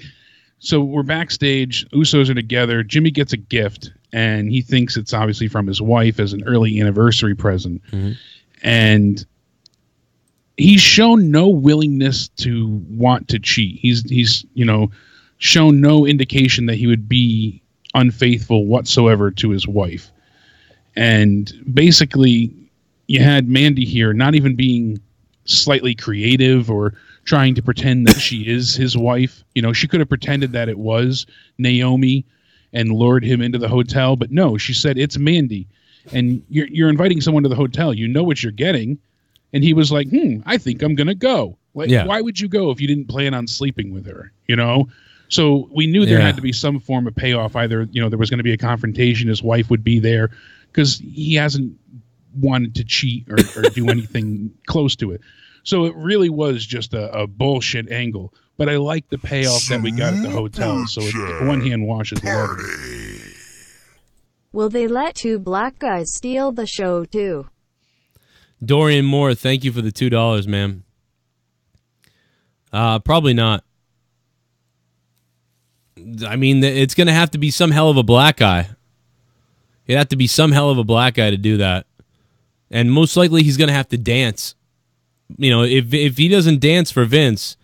so we're backstage, Usos are together, Jimmy gets a gift, and he thinks it's obviously from his wife as an early anniversary present. Mm-hmm. And he's shown no willingness to want to cheat. He's shown no indication that he would be unfaithful whatsoever to his wife. And basically, you had Mandy here not even being slightly creative or trying to pretend that she is his wife. She could have pretended that it was Naomi and lured him into the hotel, but no, she said it's Mandy. And you're inviting someone to the hotel. You know what you're getting. And he was like, I think I'm going to go. Why would you go if you didn't plan on sleeping with her? So we knew there had to be some form of payoff. Either, there was going to be a confrontation. His wife would be there because he hasn't wanted to cheat or do anything close to it. So it really was just a bullshit angle. But I like the payoff that we got at the hotel. So it one hand washes the other. Will they let two black guys steal the show too? Dorian Moore, thank you for the $2, man. Probably not. I mean, it's going to have to be some hell of a black guy. It'd have to be some hell of a black guy to do that. And most likely he's going to have to dance. If he doesn't dance for Vince,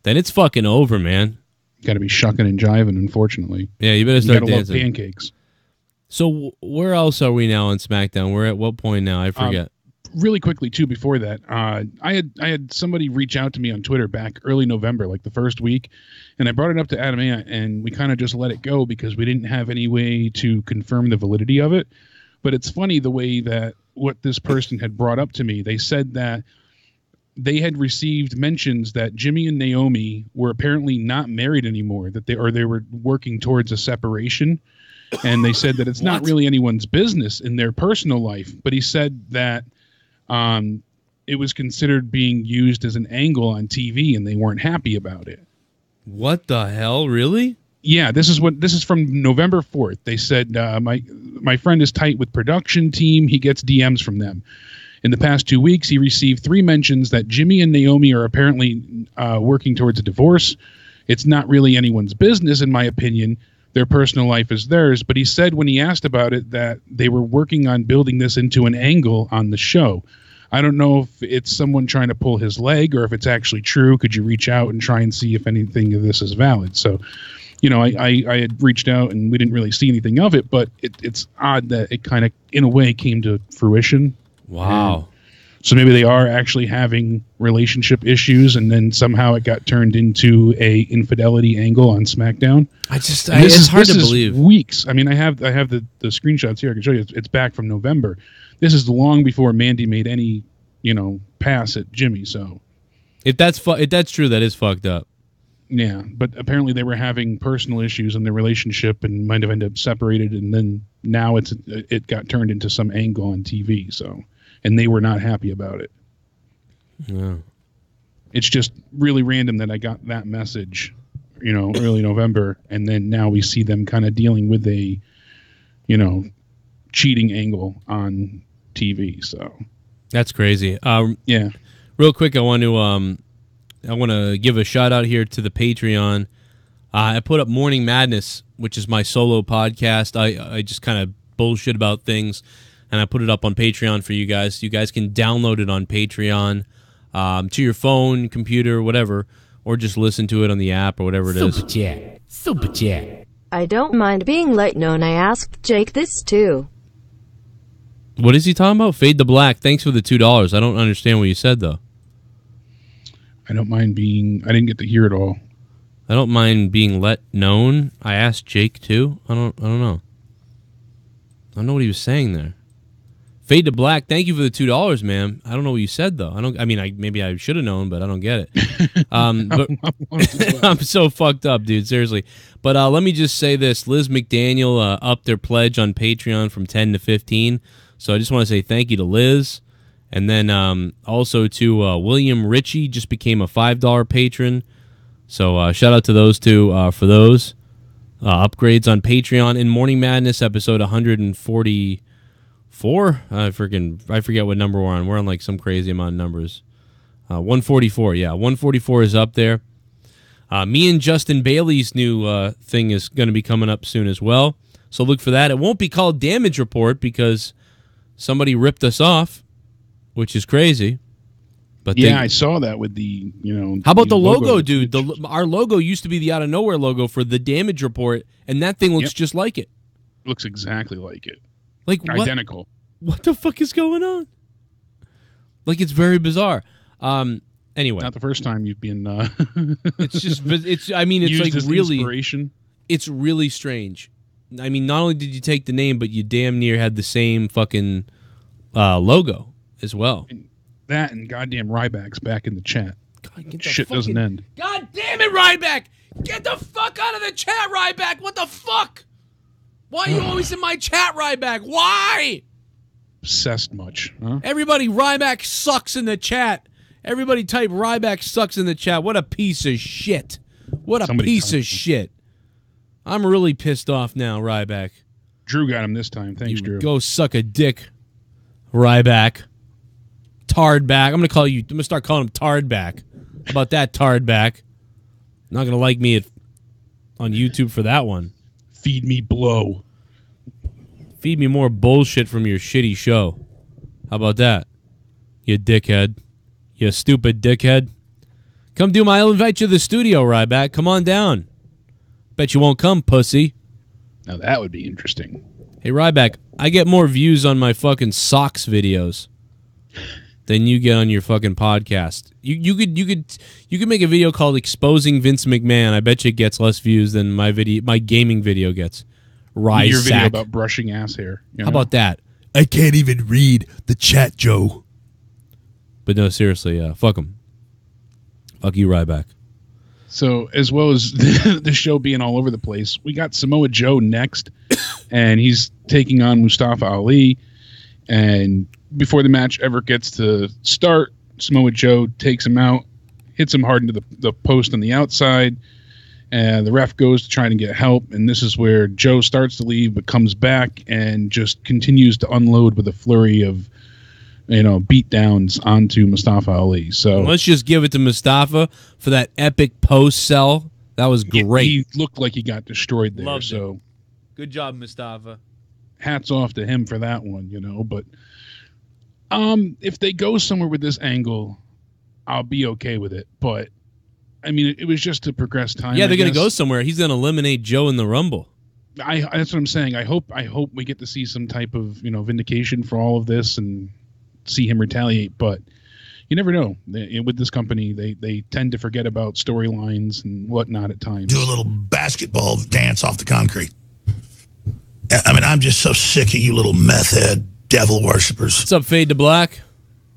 then it's fucking over, man. Got to be shucking and jiving, unfortunately. Yeah, you better start dancing. Love pancakes. So where else are we now on SmackDown? We're at what point now? I forget. Really quickly, too, before that, I had somebody reach out to me on Twitter back early November, like the first week, and I brought it up to Adam Ant, and we kind of just let it go because we didn't have any way to confirm the validity of it. But it's funny the way that what this person had brought up to me. They said that they had received mentions that Jimmy and Naomi were apparently not married anymore, that they were working towards a separation. And they said that it's not really anyone's business in their personal life. But he said that it was considered being used as an angle on TV and they weren't happy about it. What the hell? Really? Yeah, this is from November 4th. They said my friend is tight with production team. He gets DMs from them. In the past 2 weeks, he received 3 mentions that Jimmy and Naomi are apparently working towards a divorce. It's not really anyone's business, in my opinion. Their personal life is theirs. But he said when he asked about it that they were working on building this into an angle on the show. I don't know if it's someone trying to pull his leg or if it's actually true. Could you reach out and try and see if anything of this is valid? So, you know, I had reached out and we didn't really see anything of it, but it's odd that it kind of, in a way, came to fruition. Wow. And so maybe they are actually having relationship issues, and then somehow it got turned into a infidelity angle on SmackDown. It's hard to believe. Weeks. I mean, I have the screenshots here. I can show you. It's back from November. This is long before Mandy made any, pass at Jimmy. So if that's true, that is fucked up. Yeah, but apparently they were having personal issues in their relationship and might have ended up separated, and then now it got turned into some angle on TV. So, and they were not happy about it. Yeah, it's just really random that I got that message, early November, and then now we see them kind of dealing with a, cheating angle on TV. So that's crazy. Yeah. Real quick, I want to give a shout out here to the Patreon. I put up Morning Madness, which is my solo podcast. I just kind of bullshit about things, and I put it up on Patreon for you guys. You guys can download it on Patreon to your phone, computer, whatever, or just listen to it on the app or whatever it is. Super chat. I don't mind being let known. I asked Jake this too. What is he talking about? Fade to Black. Thanks for the $2. I don't understand what you said, though. I don't mind being... I didn't get to hear it all. I don't mind being let known. I asked Jake, too. I don't know. I don't know what he was saying there. Fade to Black. Thank you for the $2, man. I don't know what you said, though. Maybe I should have known, but I don't get it. But I'm so fucked up, dude. Seriously. But let me just say this. Liz McDaniel upped their pledge on Patreon from 10 to 15. So I just want to say thank you to Liz. And then also to William Ritchie, just became a $5 patron. So shout out to those two for those upgrades on Patreon. In Morning Madness episode 144, I forget what number we're on. We're on like some crazy amount of numbers. 144, yeah, 144 is up there. Me and Justin Bailey's new thing is going to be coming up soon as well. So look for that. It won't be called Damage Report because somebody ripped us off, which is crazy. But yeah, I saw that with the, How about the logo, dude? Our logo used to be the Out of Nowhere logo for the Damage Report, and that thing looks just like it. Looks exactly like it. Like identical. What the fuck is going on? Like, it's very bizarre. Anyway, not the first time you've been. It's just. I mean, it's like really. Inspiration. It's really strange. I mean, not only did you take the name, but you damn near had the same fucking logo as well. And that and goddamn Ryback's back in the chat. God, shit doesn't end. God damn it, Ryback! Get the fuck out of the chat, Ryback! What the fuck? Why are you always in my chat, Ryback? Why? Obsessed much, huh? Everybody, Ryback sucks in the chat. Everybody type Ryback sucks in the chat. What a piece of shit. What a piece of shit. I'm really pissed off now, Ryback. Drew got him this time. Thanks, Drew. Go suck a dick, Ryback. Tardback. I'm gonna start calling him Tardback. How about that, Tardback? Not gonna like me on YouTube for that one. Feed me blow. Feed me more bullshit from your shitty show. How about that? You dickhead. You stupid dickhead. I'll invite you to the studio, Ryback. Come on down. Bet you won't come, pussy. Now that would be interesting. Hey, Ryback, I get more views on my fucking socks videos than you get on your fucking podcast. You could make a video called Exposing Vince McMahon. I bet you it gets less views than my gaming video gets. Your video about brushing ass hair. How about that? I can't even read the chat, Joe. But no, seriously, fuck him. Fuck you, Ryback. So, as well as the show being all over the place, we got Samoa Joe next, and he's taking on Mustafa Ali. And before the match ever gets to start, Samoa Joe takes him out, hits him hard into the post on the outside, And the ref goes to try to get help, and this is where Joe starts to leave but comes back and just continues to unload with a flurry of, beat downs onto Mustafa Ali. So let's just give it to Mustafa for that epic post sell. That was great. He looked like he got destroyed there. Loved so it. Good job, Mustafa. Hats off to him for that one, But if they go somewhere with this angle, I'll be okay with it. But I mean, it was just to progress time. Yeah, they're going to go somewhere. He's going to eliminate Joe in the Rumble. That's what I'm saying. I hope we get to see some type of vindication for all of this and see him retaliate. But you never know. With this company, they tend to forget about storylines and whatnot at times. Do a little basketball dance off the concrete. I mean, I'm just so sick of you little meth head devil worshippers. What's up, Fade to Black?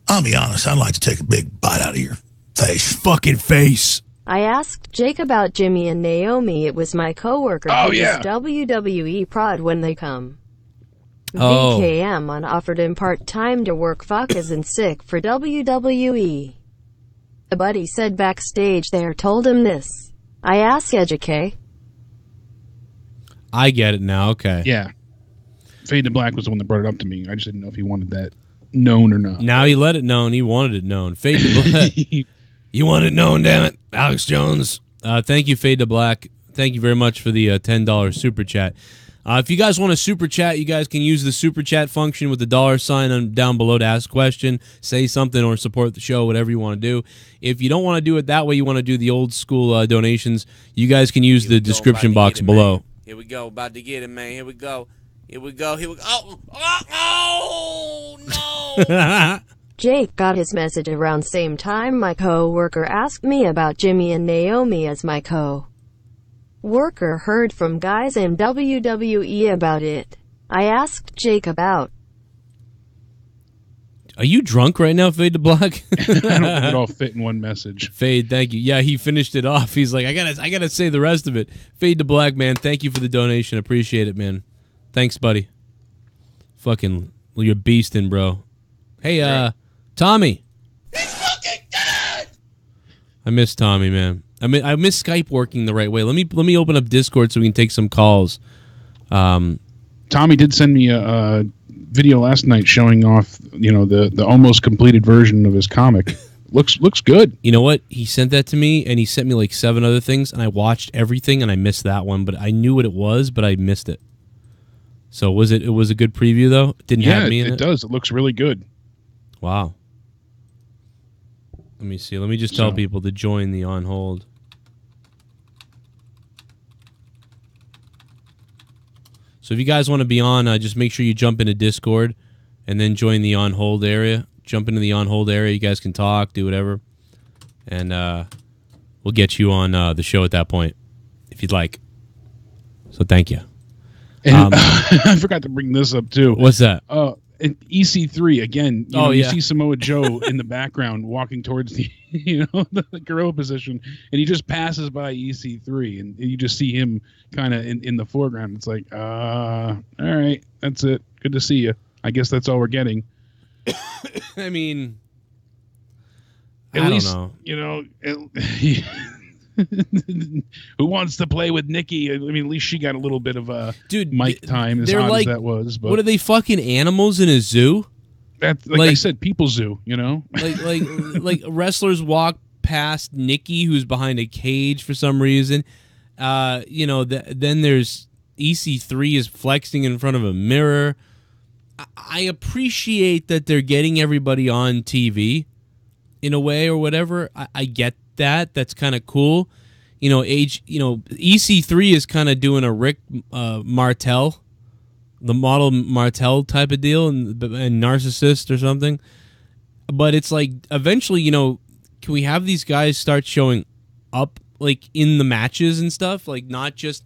I'll be honest. I'd like to take a big bite out of your face. Fucking face. I asked Jake about Jimmy and Naomi. It was my coworker who is WWE prod when they come. VKM on offered him part-time to work. Fuck isn't sick for WWE. A buddy said backstage there told him this. I asked Educate. I get it now. Okay. Yeah. Fade to Black was the one that brought it up to me. I just didn't know if he wanted that known or not. Now he let it known. He wanted it known. Fade to Black. You want it known, damn it. Alex Jones. Thank you, Fade to Black. Thank you very much for the $10 super chat. If you guys want to super chat, you guys can use the super chat function with the $sign down below to ask a question, say something, or support the show, whatever you want to do. If you don't want to do it that way, you want to do the old school donations, you guys can use the description box below. Man. Here we go. About to get it, man. Here we go. Here we go. Here we go. Oh no. Jake got his message around same time my co-worker asked me about Jimmy and Naomi as my co-worker heard from guys in WWE about it. I asked Jake about. Are you drunk right now, Fade to Black? I don't think it all fit in one message. Fade, thank you. Yeah, he finished it off. He's like, I gotta say the rest of it. Fade to Black, man. Thank you for the donation. Appreciate it, man. Thanks, buddy. Fucking, you're beasting, bro. Hey, Tommy. He's fucking dead. I miss Tommy, man. I miss Skype working the right way. Let me open up Discord so we can take some calls. Tommy did send me a video last night showing off, the almost completed version of his comic. Looks good. You know what? He sent that to me, and he sent me like 7 other things, and I watched everything, and I missed that one, but I knew what it was, but I missed it. So it was a good preview though? It didn't have me in it? It does. It looks really good. Wow. Let me see. Let me just tell people to join the on hold. So if you guys want to be on, just make sure you jump into Discord and then join the on hold area. Jump into the on hold area. You guys can talk, do whatever. And we'll get you on the show at that point if you'd like. So thank you. And I forgot to bring this up too. What's that? EC3 again. You see Samoa Joe in the background walking towards the the gorilla position, and he just passes by EC3, and you just see him kind of in the foreground. It's like, all right, that's it. Good to see you. I guess that's all we're getting. I mean, at least, who wants to play with Nikki? I mean, at least she got a little bit of a mic time, as odd as that was. But what are they, fucking animals in a zoo? That's like I said, people zoo. Like wrestlers walk past Nikki, who's behind a cage for some reason. Then there's EC3 is flexing in front of a mirror. I appreciate that they're getting everybody on TV in a way or whatever. I get that. That's kind of cool. EC3 is kind of doing a Rick Martel, the model Martel type of deal, and narcissist or something. But it's like eventually, can we have these guys start showing up like in the matches and stuff, like not just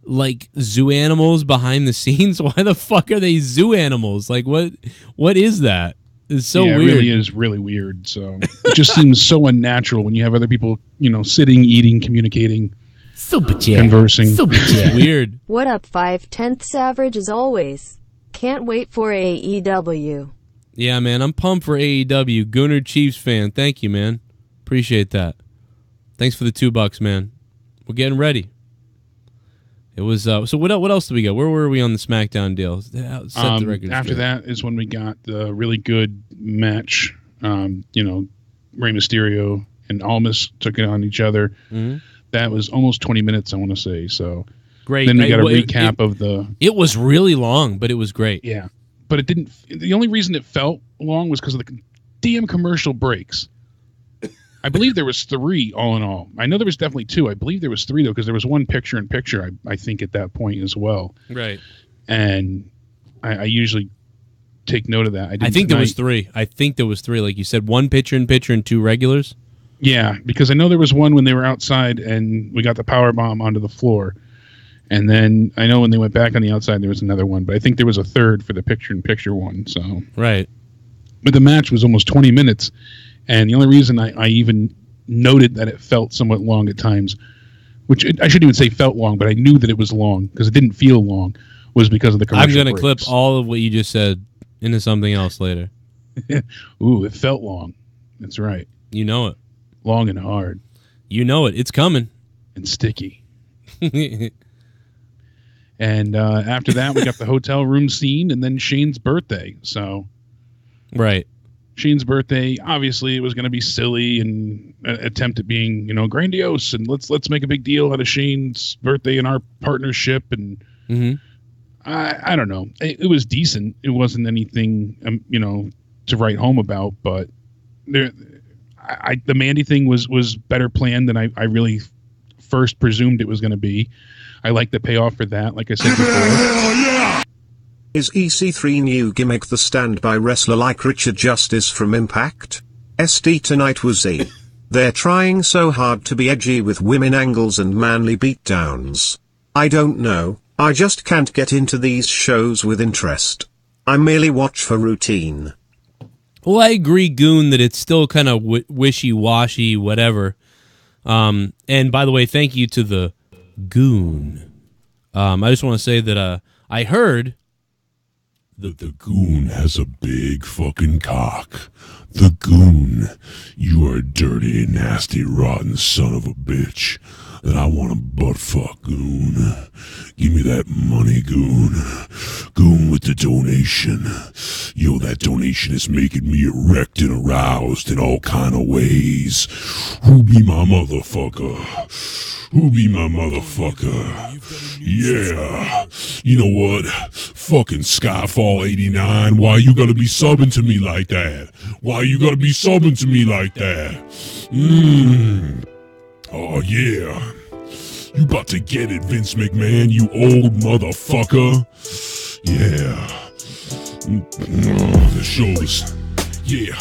like zoo animals behind the scenes? Why the fuck are they zoo animals? Like what is that? It's so weird. It really is really weird. So it just seems so unnatural when you have other people, sitting, eating, communicating, conversing. Weird. What up, 5/10 average as always. Can't wait for AEW. Yeah, man, I'm pumped for AEW. Gunner Chiefs fan. Thank you, man. Appreciate that. Thanks for the $2, man. We're getting ready. It was so. What else did we get? Where were we on the SmackDown deal? Set the record after straight. that is when we got the really good match. Rey Mysterio and Almas took it on each other. Mm-hmm. That was almost 20 minutes, I want to say. So great. Then we got a recap of the. It was really long, but it was great. Yeah, but it didn't. The only reason it felt long was because of the damn commercial breaks. I believe there was 3 all in all. I know there was definitely 2. I believe there was 3 though, because there was one picture-in-picture. I think at that point as well. Right. And I usually take note of that. I think there was 3. I think there was 3, like you said, 1 picture-in-picture and 2 regulars. Yeah, because I know there was one when they were outside and we got the power bomb onto the floor, and then I know when they went back on the outside there was another one, but I think there was a third for the picture-in-picture one. So right. But the match was almost 20 minutes. And the only reason I even noted that it felt somewhat long at times, which I shouldn't even say felt long, but I knew that it was long because it didn't feel long, was because of the commercial I'm going to breaks. clip all of what you just said into something else later. Ooh, it felt long. That's right. You know it. Long and hard. You know it. It's coming. And sticky. And after that, we got the hotel room scene and then Shane's birthday. So, right. Shane's birthday, obviously it was going to be silly and attempt at being, grandiose and let's make a big deal out of Shane's birthday and our partnership. And I don't know. It was decent. It wasn't anything, to write home about, but the Mandy thing was better planned than I really first presumed it was going to be. I like the payoff for that, like I said before. Hell yeah! Is EC3 new gimmick the standby wrestler like Richard Justice from Impact? SD tonight was Z. They're trying so hard to be edgy with women angles and manly beatdowns. I don't know, I just can't get into these shows with interest. I merely watch for routine. Well, I agree, Goon, that it's still kind of wishy-washy, whatever. And by the way, thank you to the Goon. I just want to say that I heard that the Goon has a big fucking cock. The Goon, you are a dirty, nasty, rotten son of a bitch that I want to butt fuck, Goon. Give me that money, Goon. Goon with the donation. Yo, that donation is making me erect and aroused in all kind of ways. Who be my motherfucker? Who be my motherfucker? Yeah. You know what? Fucking Skyfall 89. Why you gotta be subbing to me like that? Why you gotta be subbing to me like that? Oh yeah. You about to get it, Vince McMahon, you old motherfucker. Yeah. The shows. Yeah.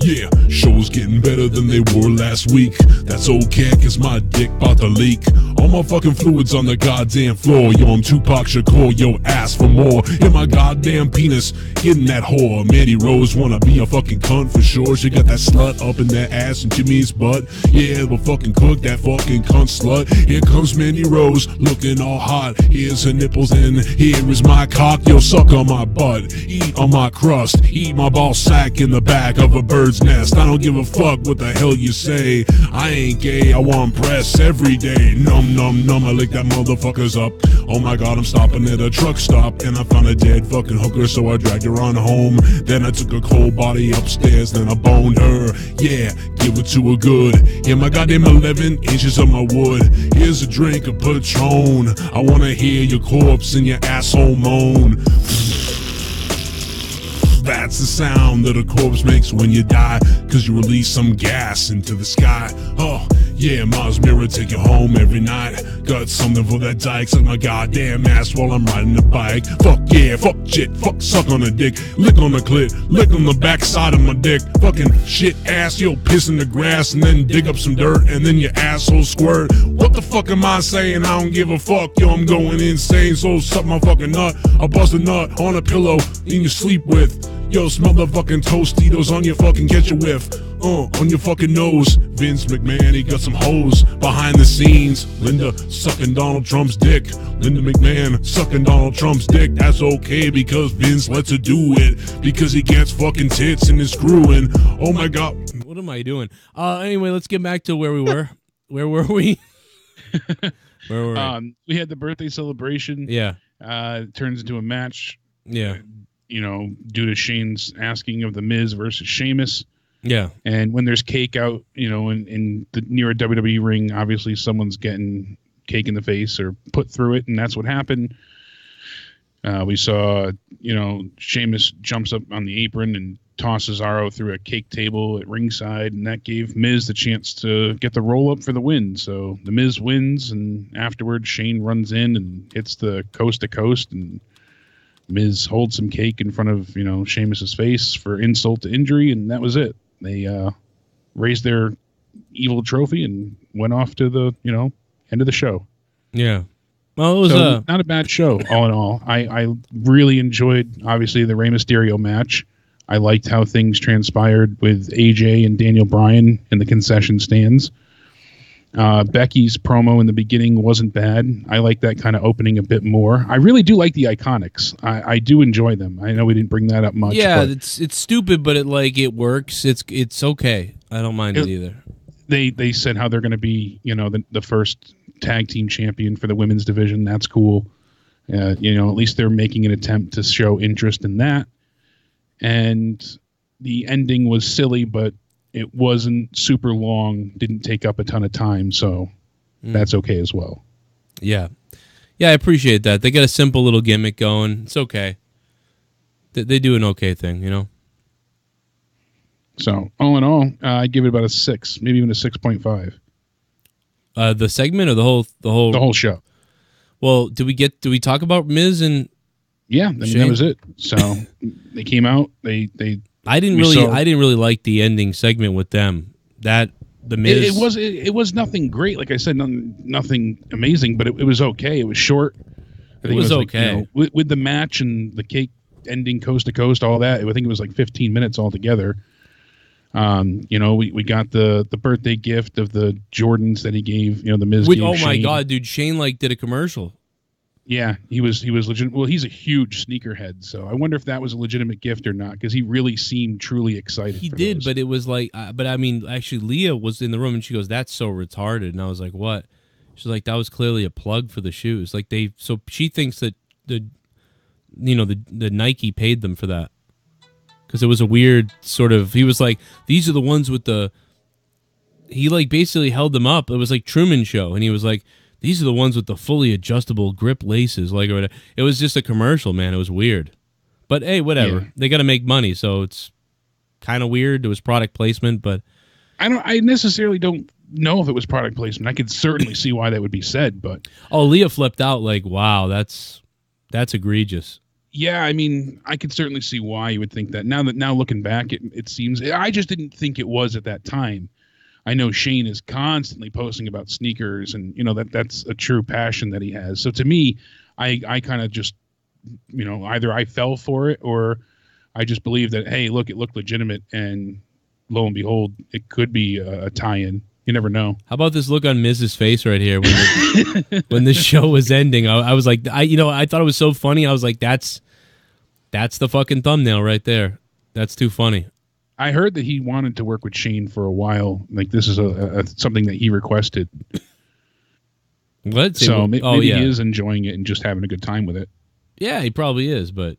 Yeah, shows getting better than they were last week. That's okay, cause my dick bout to leak. All my fucking fluids on the goddamn floor. Yo, I'm Tupac Shakur, yo, ask for more. In my goddamn penis, hitting that whore. Mandy Rose wanna be a fucking cunt for sure. She got that slut up in that ass and Jimmy's butt. Yeah, but fucking cook that fucking cunt slut. Here comes Mandy Rose, looking all hot. Here's her nipples and here is my cock. Yo, suck on my butt, eat on my crust. Eat my ball sack in the back of a bird's nest. I don't give a fuck what the hell you say. I ain't gay, I want press every day. Num num num, I lick that motherfuckers up. Oh my god, I'm stopping at a truck stop and I found a dead fucking hooker, so I dragged her on home. Then I took her cold body upstairs, then I boned her. Yeah, give it to her good. Here my goddamn 11 inches of my wood. Here's a drink of Patron. I wanna hear your corpse and your asshole moan. That's the sound that a corpse makes when you die, cause you release some gas into the sky. Oh, yeah, Mars Mirror, take you home every night. Got something for that dyke, suck my goddamn ass while I'm riding the bike. Fuck yeah, fuck shit, fuck suck on the dick. Lick on the clit, lick on the backside of my dick. Fucking shit ass, yo, piss in the grass and then dig up some dirt and then your asshole squirt. What the fuck am I saying? I don't give a fuck, yo, I'm going insane. So suck my fucking nut, I'll bust a nut on a pillow in your sleep with. Yo, smell the fucking Tostitos on your fucking get your whiff. On your fucking nose. Vince McMahon, he got some hoes behind the scenes. Linda sucking Donald Trump's dick. Linda McMahon sucking Donald Trump's dick. That's okay because Vince lets her do it. Because he gets fucking tits and is screwing. Oh my god. What am I doing? Anyway, let's get back to where we were. Where were we? Where were we? We had the birthday celebration. Yeah. It turns into a match. Yeah. Due to Shane's asking of The Miz versus Sheamus. Yeah. And when there's cake out, near a WWE ring, obviously someone's getting cake in the face or put through it, and that's what happened. We saw, Sheamus jumps up on the apron and tosses Aro through a cake table at ringside, and that gave Miz the chance to get the roll up for the win. So the Miz wins, and afterwards Shane runs in and hits the coast to coast, and Miz holds some cake in front of Sheamus's face for insult to injury, and that was it. They raised their evil trophy and went off to the end of the show. Yeah. Well, it was not a bad show, all in all. I really enjoyed, obviously, the Rey Mysterio match. I liked how things transpired with AJ and Daniel Bryan in the concession stands. Becky's promo in the beginning wasn't bad. I like that kind of opening a bit more. I really do like the Iconics. I do enjoy them. I know we didn't bring that up much. Yeah, but it's stupid, but it works. It's okay. I don't mind it either. They said how they're going to be, the first tag team champion for the women's division. That's cool. At least they're making an attempt to show interest in that. And the ending was silly, but it wasn't super long, didn't take up a ton of time, so that's okay as well. Yeah. Yeah, I appreciate that. They got a simple little gimmick going. It's okay. They do an okay thing, So, all in all, I give it about a 6, maybe even a 6.5. The segment or the whole show. Well, do we talk about Miz and Yeah, that was it. So they came out. I didn't really like the ending segment with them. That the Miz. It was nothing great. Like I said, nothing amazing, but it was okay. It was short. I think it was okay. With the match and the cake ending coast to coast, all that. I think it was like 15 minutes altogether. We got the birthday gift of the Jordans that he gave. The Miz. Oh my Shane. God, dude! Shane did a commercial. Yeah, he was legit. Well, he's a huge sneakerhead, so I wonder if that was a legitimate gift or not, because he really seemed truly excited. He did, those. But it was like, actually, Leah was in the room and she goes, "That's so retarded," and I was like, "What?" She's like, "That was clearly a plug for the shoes." So she thinks that the Nike paid them for that, because it was a weird sort of. He was like, "These are the ones with the." He basically held them up. It was like Truman Show, and he was like, "These are the ones with the fully adjustable grip laces." Or whatever. It was just a commercial, man. It was weird. But hey, whatever. Yeah. They got to make money, so it's kind of weird. It was product placement, but I necessarily don't know if it was product placement. I could certainly see why that would be said, but Leah flipped out like, "Wow, that's egregious." Yeah, I mean, I could certainly see why you would think that. Now looking back, it seems I just didn't think it was at that time. I know Shane is constantly posting about sneakers, and that's a true passion that he has. So to me, I kind of just either I fell for it or I just believe that, hey, look, it looked legitimate, and lo and behold, it could be a tie-in. You never know. How about this look on Miz's face right here when the show was ending? I was like, I thought it was so funny. I was like, that's the fucking thumbnail right there. That's too funny. I heard that he wanted to work with Shane for a while. Like, this is something that he requested. What? So maybe he is enjoying it and just having a good time with it. Yeah, he probably is, but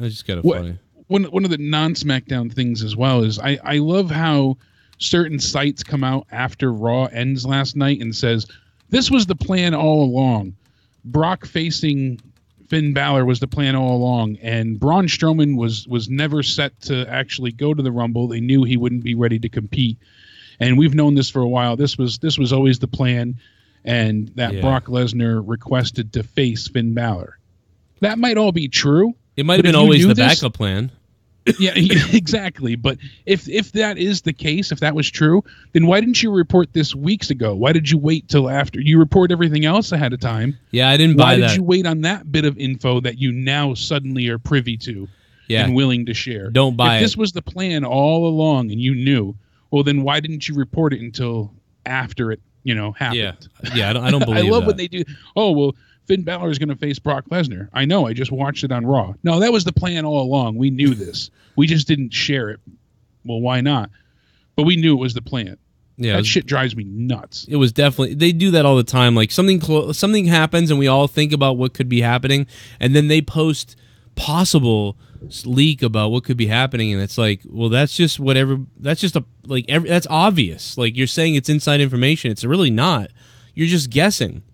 I just got funny. One of the non-SmackDown things as well is I love how certain sites come out after Raw ends last night and says, this was the plan all along. Brock facing Finn Balor was the plan all along, and Braun Strowman was never set to actually go to the Rumble. They knew he wouldn't be ready to compete, and we've known this for a while. This was always the plan, and that Brock Lesnar requested to face Finn Balor. That might all be true. It might have been always the backup plan. Yeah, exactly. But if that is the case, if that was true, then why didn't you report this weeks ago? Why did you wait till after? You report everything else ahead of time. Yeah, I didn't buy that. Why did you wait on that bit of info that you now suddenly are privy to and willing to share? Don't buy it. If this was the plan all along and you knew, well, then why didn't you report it until after it, happened? Yeah, I don't believe I love that. when they do. Oh, well, Finn Balor is going to face Brock Lesnar. I know. I just watched it on Raw. No, that was the plan all along. We knew this. We just didn't share it. Well, why not? But we knew it was the plan. Yeah, that shit drives me nuts. It was definitely, they do that all the time. Like something happens and we all think about what could be happening, and then they post possible leak about what could be happening, and it's like, well, that's just whatever. That's just that's obvious. Like, you're saying it's inside information. It's really not. You're just guessing.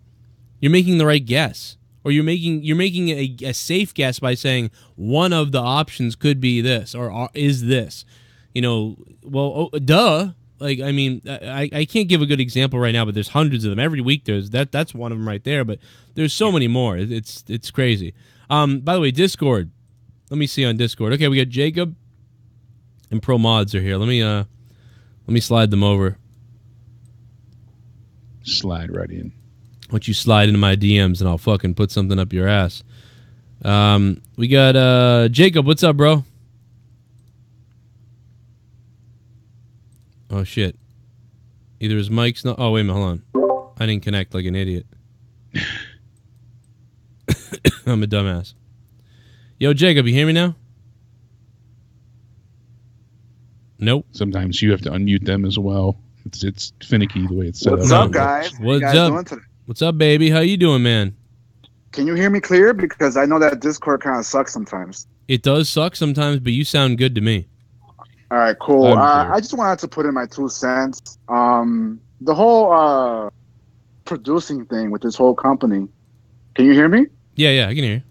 You're making the right guess, or you're making a safe guess by saying one of the options could be this or is this. Well, duh. Like, I mean, I can't give a good example right now, but there's hundreds of them every week. That's one of them right there. But there's so many more. It's crazy. By the way, Discord. Let me see on Discord. Okay, we got Jacob and Pro Mods are here. Let me slide them over. Slide right in. Why don't you slide into my DMs and I'll fucking put something up your ass. We got Jacob. What's up, bro? Oh, shit. Either his mic's not... Oh, wait a minute, hold on. I didn't connect like an idiot. I'm a dumbass. Yo, Jacob, you hear me now? Nope. Sometimes you have to unmute them as well. It's finicky the way it's set up. What's up, guys? What's you guys up? Doing today? What's up, baby? How you doing, man? Can you hear me clear? Because I know that Discord kind of sucks sometimes. It does suck sometimes, but you sound good to me. All right, cool. I just wanted to put in my 2 cents. The whole producing thing with this whole company. Can you hear me? Yeah, I can hear you.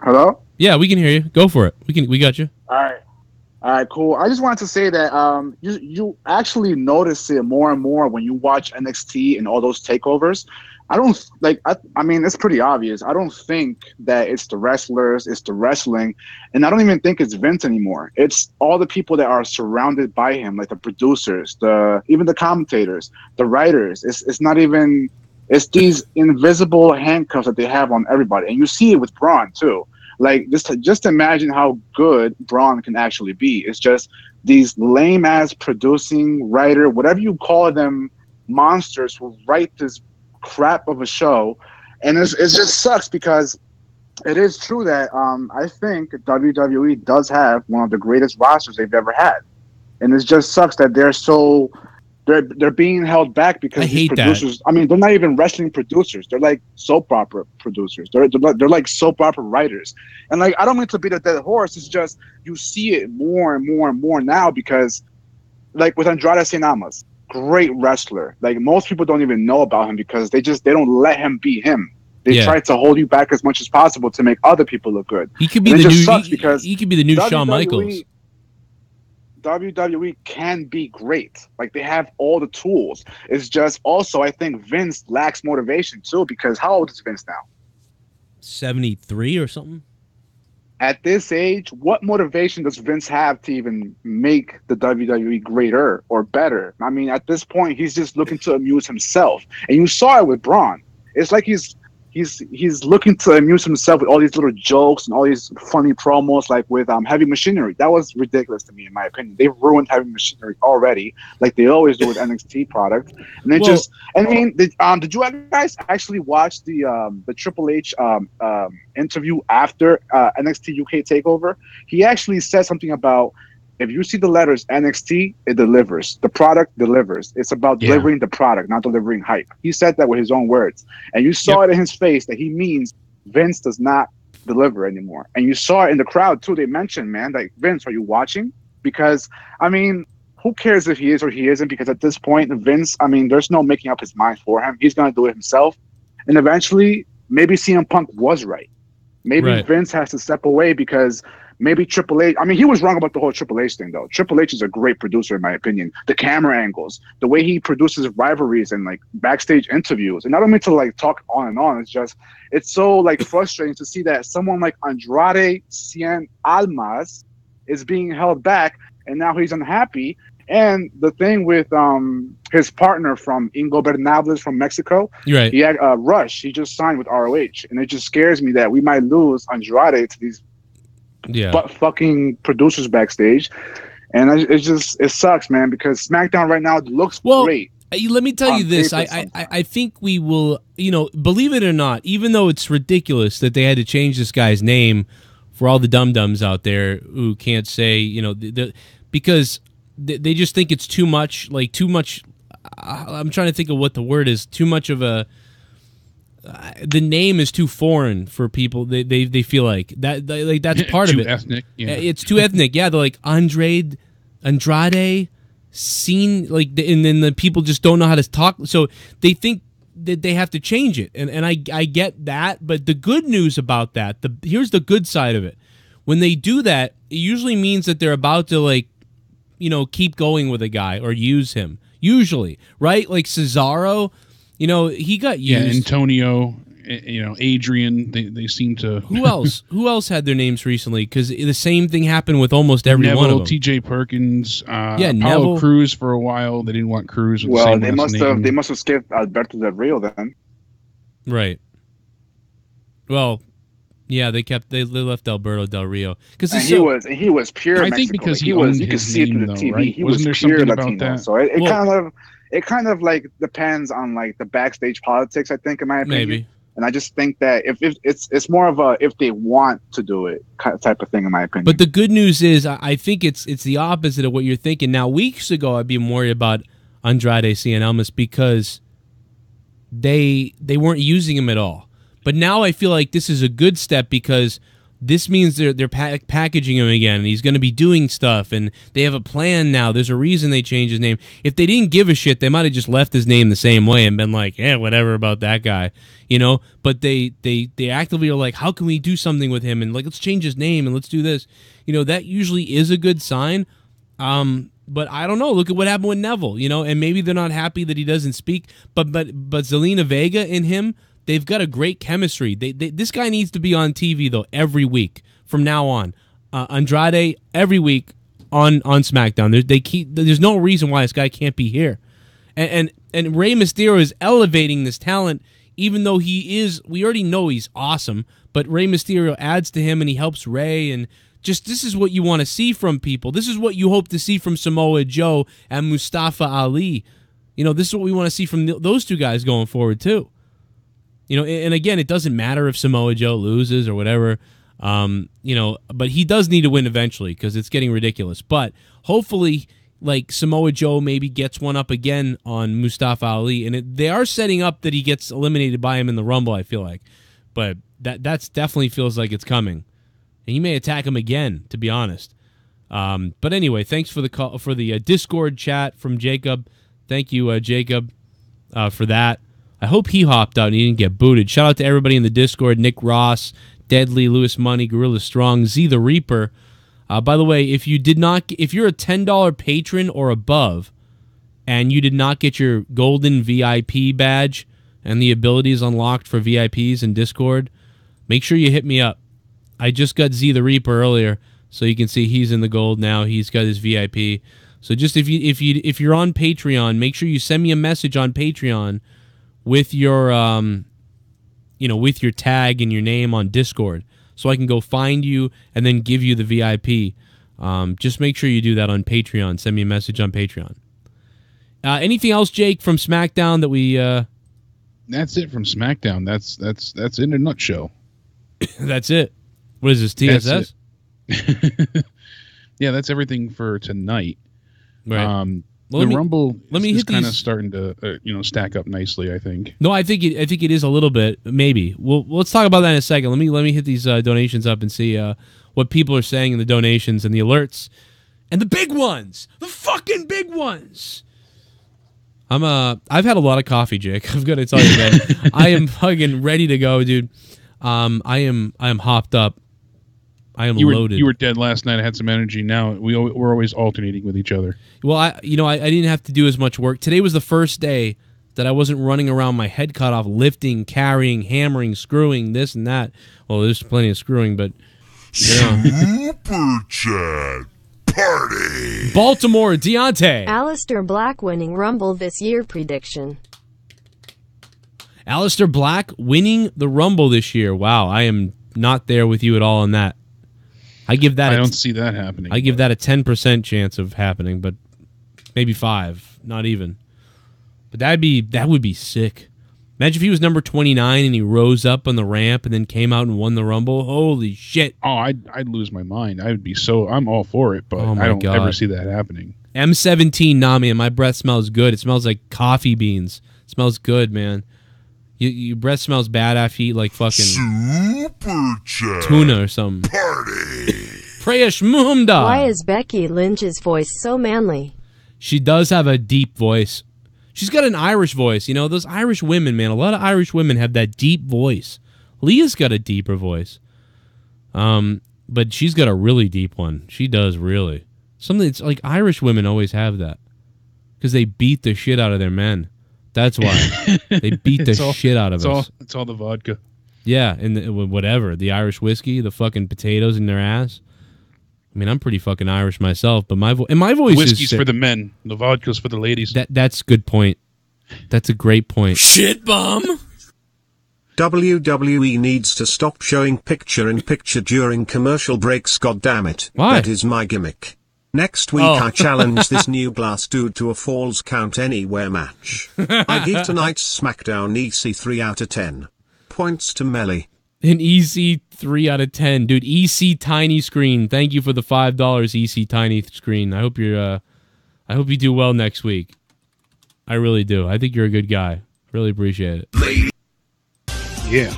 Hello? Yeah, we can hear you. Go for it. We got you. All right, cool. I just wanted to say that you actually notice it more and more when you watch NXT and all those takeovers. I mean, it's pretty obvious. I don't think that it's the wrestlers, it's the wrestling, and I don't even think it's Vince anymore. It's all the people that are surrounded by him, like the producers, even the commentators, the writers. It's not even. It's these invisible handcuffs that they have on everybody, and you see it with Braun too. Like, just imagine how good Braun can actually be. It's just these lame ass producing, writer, whatever you call them, monsters who write this crap of a show, and it just sucks because it is true that I think WWE does have one of the greatest rosters they've ever had, and it just sucks that they're being held back because these producers. I mean, they're not even wrestling producers; they're like soap opera producers. They're like soap opera writers, and like, I don't mean to beat a dead horse. It's just you see it more and more and more now because, like with Andrade Cien Almas. Great wrestler. Like, most people don't even know about him because they don't let him be him. They try to hold you back as much as possible to make other people look good. He could be the new. He could be the new Shawn Michaels. WWE can be great. Like, they have all the tools. It's just also, I think Vince lacks motivation too, because how old is Vince now? 73 or something. At this age, what motivation does Vince have to even make the WWE greater or better? I mean, at this point, he's just looking to amuse himself. And you saw it with Braun. It's like he's looking to amuse himself with all these little jokes and all these funny promos, like with Heavy Machinery. That was ridiculous to me, in my opinion. They ruined Heavy Machinery already, like they always do with NXT product. And they did you guys actually watch the Triple H interview after NXT UK Takeover? He actually said something about, if you see the letters NXT, it delivers. The product delivers. It's about delivering the product, not delivering hype. He said that with his own words. And you saw it in his face that he means Vince does not deliver anymore. And you saw it in the crowd, too. They mentioned, man, like, Vince, are you watching? Because, I mean, who cares if he is or he isn't? Because at this point, Vince, I mean, there's no making up his mind for him. He's going to do it himself. And eventually, maybe CM Punk was right. Maybe Vince has to step away because maybe Triple H. I mean, he was wrong about the whole Triple H thing, though. Triple H is a great producer, in my opinion. The camera angles, the way he produces rivalries and like backstage interviews. And I don't mean to like talk on and on. It's just, it's so like frustrating to see that someone like Andrade Cien Almas is being held back, and now he's unhappy. And the thing with his partner from Ingo Bernables from Mexico, he had Rush. He just signed with ROH, and it just scares me that we might lose Andrade to these butt fucking producers backstage. And it sucks, man, because SmackDown right now looks great. Let me tell you this. I think we will, believe it or not, even though it's ridiculous that they had to change this guy's name for all the dum-dums out there who can't say, because they just think it's too much, like too much. I'm trying to think of what the word is. Too much of a. The name is too foreign for people. They feel like that's part of it. Too ethnic. Yeah. It's too ethnic. Yeah, they're like Andrade, scene like, and then the people just don't know how to talk. So they think that they have to change it, and I get that. But the good news about that, here's the good side of it. When they do that, it usually means that they're about to, like, you know, keep going with a guy or use him. Usually, right? Like Cesaro. You know, he got used. Yeah, Antonio, you know, Adrian, they seem to... Who else? Who else had their names recently? Because the same thing happened with almost every one of them. T.J. Perkins, Apollo Neville. Cruz for a while. They didn't want Cruz with the same last name. They must have skipped Alberto Del Rio then. Right. Well, yeah, they left Alberto Del Rio because he was pure. I think Mexico. because he was, you could see it through the TV. Right? He Wasn't there was pure something Latino. about that? So it kind of like depends on like the backstage politics, I think, in my opinion. Maybe. And I just think that if it's more of a if they want to do it type of thing, in my opinion. But the good news is, I think it's the opposite of what you're thinking. Now, weeks ago, I'd be worried about Andrade Cien Almas because they weren't using him at all. But now I feel like this is a good step because this means they're packaging him again, and he's going to be doing stuff, and they have a plan now. There's a reason they changed his name. If they didn't give a shit, they might have just left his name the same way and been like, yeah, whatever about that guy, you know? But they actively are like, how can we do something with him? And like, let's change his name and let's do this. You know, that usually is a good sign. But I don't know. Look at what happened with Neville, you know, and maybe they're not happy that he doesn't speak, but Zelina Vega and him, they've got a great chemistry. This guy needs to be on TV, though, every week from now on. Andrade, every week on SmackDown. There's no reason why this guy can't be here. And Rey Mysterio is elevating this talent, even though we already know he's awesome, but Rey Mysterio adds to him and he helps Rey, and just this is what you want to see from people. This is what you hope to see from Samoa Joe and Mustafa Ali. You know, this is what we want to see from those two guys going forward, too. You know, and again, it doesn't matter if Samoa Joe loses or whatever, you know, but he does need to win eventually because it's getting ridiculous. But hopefully, like, Samoa Joe maybe gets one up again on Mustafa Ali, and they are setting up that he gets eliminated by him in the Rumble, I feel like. But that's definitely feels like it's coming. And he may attack him again, to be honest. But anyway, thanks for the call, for the Discord chat from Jacob. Thank you, Jacob, for that. I hope he hopped out and he didn't get booted. Shout out to everybody in the Discord: Nick Ross, Deadly, Lewis Money, Gorilla Strong, Z the Reaper. By the way, if you're a $10 patron or above, and you did not get your golden VIP badge and the abilities unlocked for VIPs in Discord, make sure you hit me up. I just got Z the Reaper earlier, so you can see he's in the gold now. He's got his VIP. So just if you're on Patreon, make sure you send me a message on Patreon with your with your tag and your name on Discord, so I can go find you and then give you the VIP. Just make sure you do that on Patreon. Send me a message on Patreon. Anything else, Jake, from SmackDown that we? That's it from SmackDown. That's in a nutshell. That's it. What is this, TSS? Yeah, that's everything for tonight. Right. Well, the Rumble is kind of starting to stack up nicely, I think. No, I think it is a little bit, maybe. Let's talk about that in a second. Let me hit these donations up and see what people are saying in the donations and the alerts and the big ones, the fucking big ones. I've had a lot of coffee, Jake. I've got to tell you, man. I am fucking ready to go, dude. I am hopped up. I am loaded. You were dead last night. I had some energy. Now we're always alternating with each other. Well, I didn't have to do as much work. Today was the first day that I wasn't running around my head cut off, lifting, carrying, hammering, screwing, this and that. Well, there's plenty of screwing, but Super Chat Party. Baltimore, Deontay. AllSTAR Black winning Rumble this year prediction. AllSTAR Black winning the Rumble this year. Wow, I am not there with you at all on that. I don't see that happening. I give that a 10% chance of happening, but maybe 5, not even. But that would be sick. Imagine if he was number 29 and he rose up on the ramp and then came out and won the Rumble. Holy shit! Oh, I'd lose my mind. I'm all for it, but I don't ever see that happening. M17, nah, man, my breath smells good. It smells like coffee beans. It smells good, man. Your breath smells bad after you eat like fucking Super chat tuna or something. Party. Preyash Mumda. Why is Becky Lynch's voice so manly? She does have a deep voice. She's got an Irish voice. You know, those Irish women, man. A lot of Irish women have that deep voice. Leah's got a deeper voice. But she's got a really deep one. She does, really. Something it's like Irish women always have that. Because they beat the shit out of their men. That's why. They beat the shit out of us. It's all the vodka. Yeah, and whatever. The Irish whiskey, the fucking potatoes in their ass. I mean, I'm pretty fucking Irish myself, but my voice Whiskey's for the men. The vodka's for the ladies. That's a good point. That's a great point. Shit bomb. WWE needs to stop showing picture-in-picture during commercial breaks, goddammit. Why? That is my gimmick. Next week I challenge this new glass dude to a Falls Count Anywhere match. I give tonight's SmackDown EC 3 out of 10. Points to Melly. An EC 3 out of 10. Dude, EC Tiny Screen. Thank you for the $5 EC Tiny Screen. I hope you do well next week. I really do. I think you're a good guy. Really appreciate it. Yeah.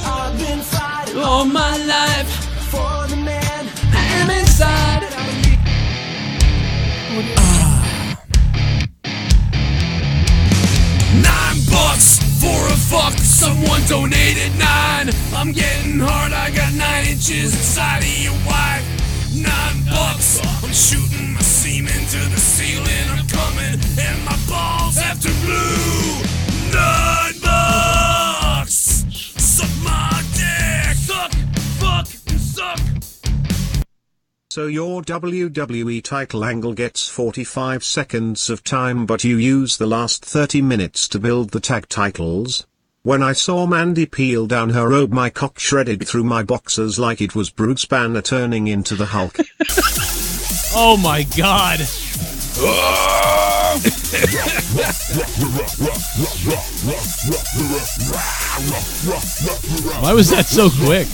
I've been fighting all my life for the man I am inside. $9 for a fuck. Someone donated 9. I'm getting hard. I got 9 inches inside of your wife. $9. I'm shooting my semen to the ceiling. I'm coming and my balls after blue. $9. Suck my dick. Suck, fuck, and suck. So your WWE title angle gets 45 seconds of time, but you use the last 30 minutes to build the tag titles? When I saw Mandy peel down her robe, my cock shredded through my boxers like it was Bruce Banner turning into the Hulk. Oh my god. Why was that so quick?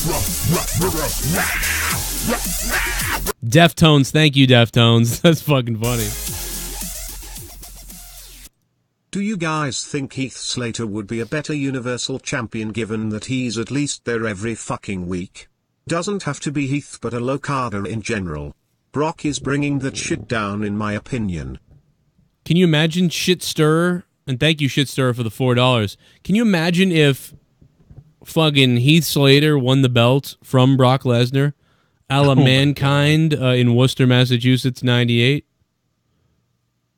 Deftones, thank you, Deftones. That's fucking funny. Do you guys think Heath Slater would be a better Universal Champion given that he's at least there every fucking week? Doesn't have to be Heath, but a low-carder in general. Brock is bringing that shit down in my opinion. Can you imagine Shit Stirrer? And thank you, Shit Stirrer, for the $4. Can you imagine if fucking Heath Slater won the belt from Brock Lesnar a la Mankind in Worcester, Massachusetts, 98?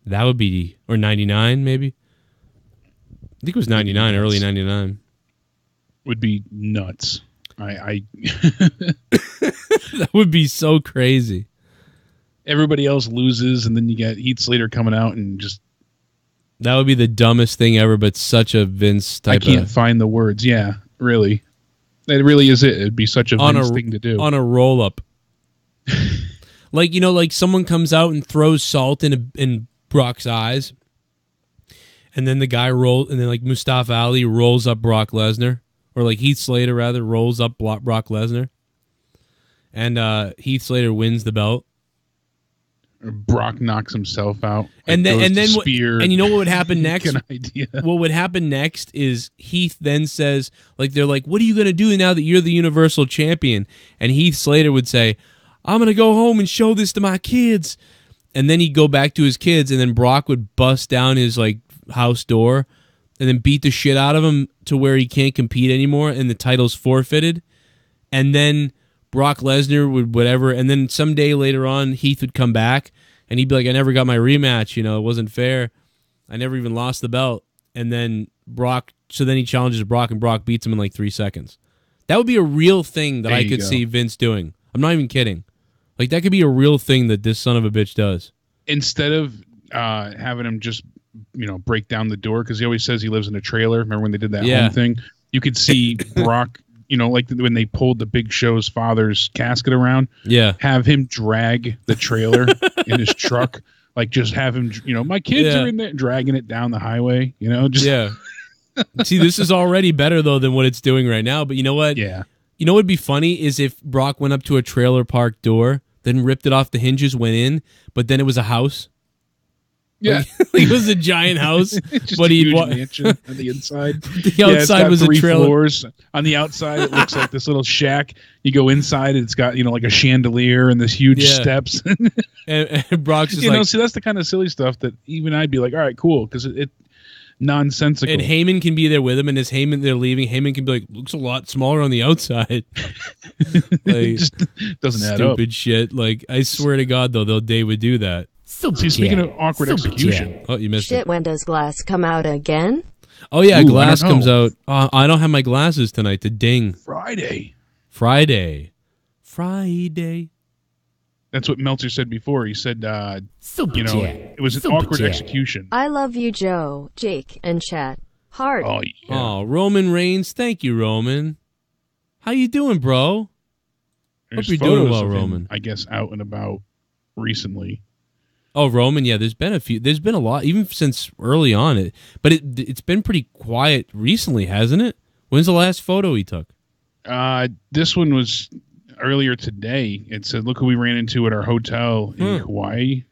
That would be, or 99 maybe? I think it was 99, early 99. Would be nuts. I That would be so crazy. Everybody else loses, and then you get Heath Slater coming out and just... That would be the dumbest thing ever, but such a Vince type of... I can't find the words. Yeah, really. It really is it. It'd be such a Vince thing to do. On a roll-up. Like, you know, like someone comes out and throws salt in Brock's eyes, and then the guy rolls, and then like Mustafa Ali rolls up Brock Lesnar, or like Heath Slater rather rolls up Brock Lesnar, and Heath Slater wins the belt. Or Brock knocks himself out, and then spear. And you know what would happen next? An idea. What would happen next is Heath then says, like, they're like, "What are you going to do now that you're the Universal Champion?" And Heath Slater would say, "I'm going to go home and show this to my kids." And then he'd go back to his kids, and then Brock would bust down his like house door and then beat the shit out of him to where he can't compete anymore, and the title's forfeited. And then Brock Lesnar would whatever, and then someday later on, Heath would come back, and he'd be like, "I never got my rematch, you know, it wasn't fair. I never even lost the belt." And then so then he challenges Brock, and Brock beats him in like 3 seconds. That would be a real thing that I could see Vince doing. I'm not even kidding. Like, that could be a real thing that this son of a bitch does. Instead of having him just, you know, break down the door, because he always says he lives in a trailer. Remember when they did that home thing? You could see Brock, you know, like when they pulled the Big Show's father's casket around. Yeah. Have him drag the trailer in his truck. Like, just have him, you know, my kids are in there, dragging it down the highway, you know? Just See, this is already better, though, than what it's doing right now. But you know what? Yeah. You know what would be funny is if Brock went up to a trailer park door then ripped it off the hinges, went in, but then it was a house. Yeah, like it was a giant house, but he mansion on the inside. The outside was three a trailer. Floors. On the outside, it looks like this little shack. You go inside, it's got like a chandelier and this huge steps. and Brock's just see, that's the kind of silly stuff that even I'd be like, all right, cool, because it nonsensical. And Heyman can be there with him, and as they're leaving, Heyman can be like, looks a lot smaller on the outside. It just doesn't add up. Stupid shit. Like, I swear to God, though, they would do that. See, speaking of awkward execution. Oh, you missed Shit, it. when does Glass come out again? Oh, yeah, Glass comes out. I don't have my glasses tonight. The ding. Friday. That's what Meltzer said before. He said, it was an awkward execution. I love you, Joe, Jake, and Chat. Heart. Oh, yeah. Oh, Roman Reigns. Thank you, Roman. How you doing, bro? There's Hope you're doing well, photos of him, Roman. I guess out and about recently. Oh, Roman, yeah, there's been a lot, even since early on. But it's been pretty quiet recently, hasn't it? When's the last photo he took? This one was earlier today. It said, look who we ran into at our hotel in Hawaii.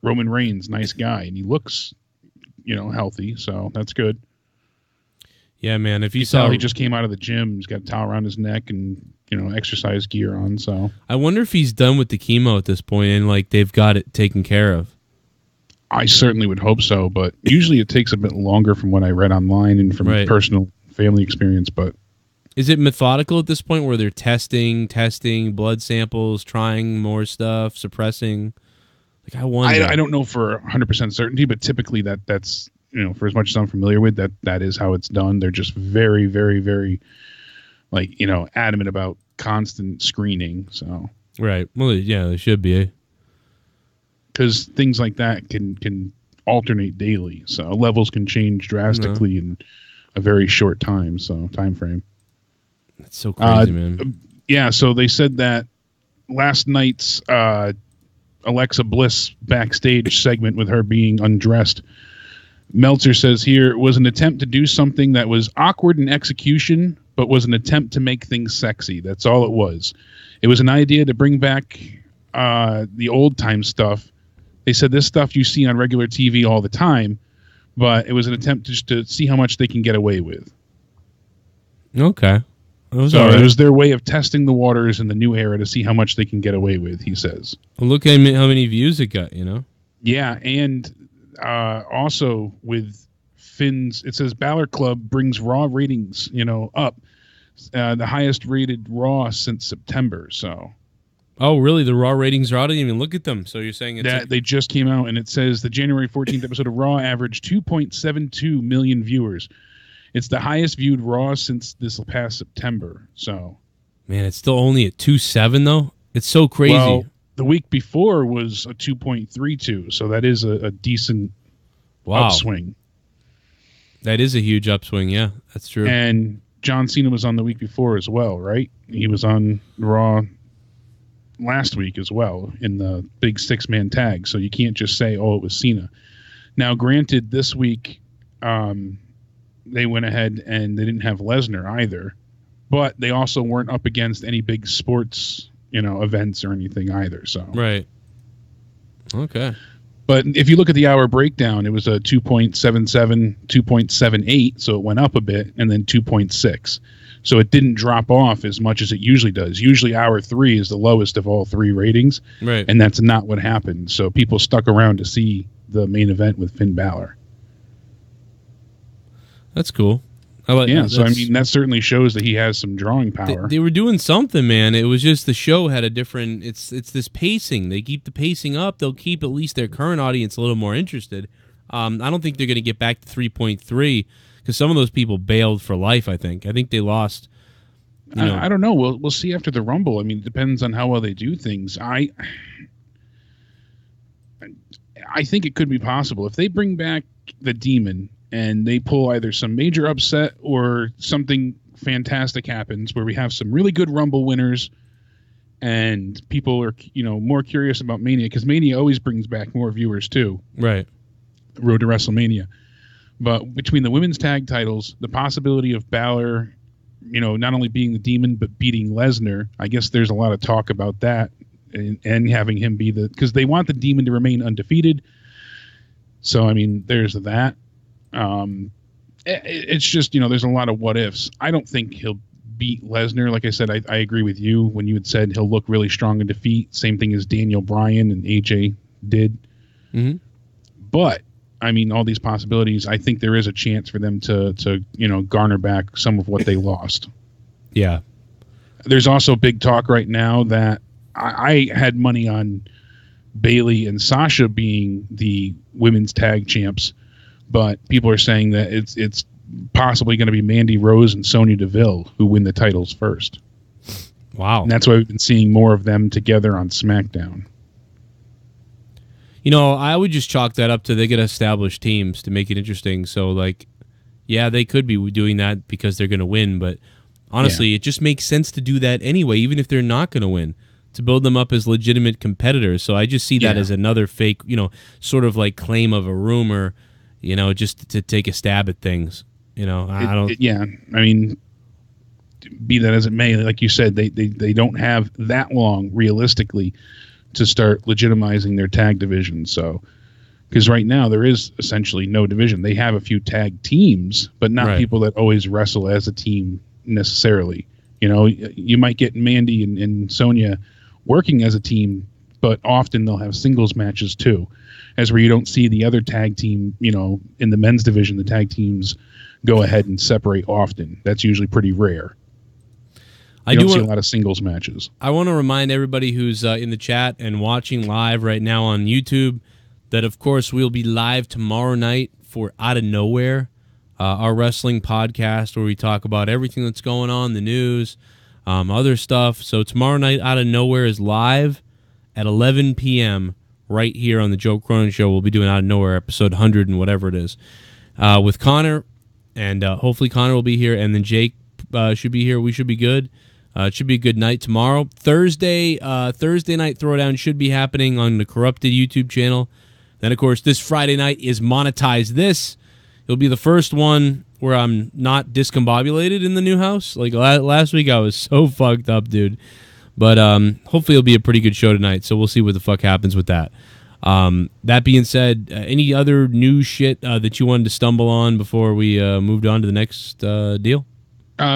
Roman Reigns, nice guy. And he looks, healthy, so that's good. Yeah, man, if you saw... He just came out of the gym. He's got a towel around his neck and... exercise gear on, so... I wonder if he's done with the chemo at this point and, they've got it taken care of. I certainly would hope so, but usually it takes a bit longer from what I read online and from personal family experience, but... Is it methodical at this point where they're testing blood samples, trying more stuff, suppressing? I wonder. I don't know for 100% certainty, but typically that's, for as much as I'm familiar with, that is how it's done. They're just very, very, very... adamant about constant screening. So right, well, yeah, they should be, because things like that can alternate daily. So levels can change drastically in a very short time. So time frame. That's so crazy, man. Yeah. So they said that last night's Alexa Bliss backstage segment with her being undressed. Meltzer says here was an attempt to do something that was awkward in execution, but was an attempt to make things sexy. That's all it was. It was an idea to bring back the old time stuff. They said this stuff you see on regular TV all the time, but it was an attempt just to see how much they can get away with. Okay. So it was their way of testing the waters in the new era to see how much they can get away with, he says. Well, look at how many views it got, Yeah, and also with Finn's, it says Balor Club brings Raw ratings, up. The highest rated Raw since September, so. Oh, really? The Raw ratings are out? I didn't even look at them. So you're saying it's... They just came out, and it says the January 14th episode of Raw averaged 2.72 million viewers. It's the highest viewed Raw since this past September, so. Man, it's still only at 2.7, though? It's so crazy. Well, the week before was a 2.32, so that is a decent upswing. That is a huge upswing, yeah. That's true. And John Cena was on the week before as well, right? He was on Raw last week as well in the big 6-man tag, so you can't just say, oh, it was Cena. Now, granted, this week they went ahead and they didn't have Lesnar either, but they also weren't up against any big sports, events or anything either. So right. Okay. But if you look at the hour breakdown, it was a 2.77, 2.78, so it went up a bit, and then 2.6. So it didn't drop off as much as it usually does. Usually hour 3 is the lowest of all 3 ratings, right? And that's not what happened. So people stuck around to see the main event with Finn Balor. That's cool. So I mean, that certainly shows that he has some drawing power. They were doing something, man. It was just the show had a different... It's this pacing. They keep the pacing up. They'll keep at least their current audience a little more interested. I don't think they're going to get back to 3.3 because some of those people bailed for life, I think. I think they lost... I don't know. We'll see after the Rumble. I mean, it depends on how well they do things. I think it could be possible. If they bring back the Demon... and they pull either some major upset or something fantastic happens where we have some really good Rumble winners and people are, more curious about Mania, because Mania always brings back more viewers too. Right. Road to WrestleMania. But between the women's tag titles, the possibility of Balor, not only being the Demon, but beating Lesnar, I guess there's a lot of talk about that, and having him be because they want the Demon to remain undefeated. So, I mean, there's that. It's just, there's a lot of what ifs. I don't think he'll beat Lesnar. Like I said, I agree with you when you had said he'll look really strong in defeat. Same thing as Daniel Bryan and AJ did. Mm-hmm. But, I mean, all these possibilities, I think there is a chance for them to garner back some of what they lost. Yeah. There's also big talk right now that I had money on Bayley and Sasha being the women's tag champs, but people are saying that it's possibly going to be Mandy Rose and Sonya Deville who win the titles first. Wow. And that's why we've been seeing more of them together on SmackDown. I would just chalk that up to they get established teams to make it interesting. So, they could be doing that because they're going to win, but honestly, it just makes sense to do that anyway, even if they're not going to win, to build them up as legitimate competitors. So I just see that as another fake, sort of like claim of a rumor, just to take a stab at things. I mean, be that as it may, like you said, they don't have that long realistically to start legitimizing their tag division. So, because right now there is essentially no division. They have a few tag teams, but not people that always wrestle as a team necessarily. You might get Mandy and Sonya working as a team, but often they'll have singles matches too, as where you don't see the other tag team, in the men's division, the tag teams go ahead and separate often. That's usually pretty rare. You don't see a lot of singles matches. I want to remind everybody who's in the chat and watching live right now on YouTube that, of course, we'll be live tomorrow night for Out of Nowhere, our wrestling podcast where we talk about everything that's going on, the news, other stuff. So tomorrow night, Out of Nowhere is live at 11 p.m. right here on the Joe Cronin Show. We'll be doing Out of Nowhere, episode 100 and whatever it is, with Connor, and hopefully Connor will be here, and then Jake should be here. We should be good. It should be a good night tomorrow. Thursday night Throwdown should be happening on the Corrupted YouTube channel. Then, of course, this Friday night is Monetize This. It'll be the first one where I'm not discombobulated in the new house. Like last week, I was so fucked up, dude. But hopefully it'll be a pretty good show tonight, so we'll see what the fuck happens with that. That being said, any other new shit that you wanted to stumble on before we moved on to the next deal?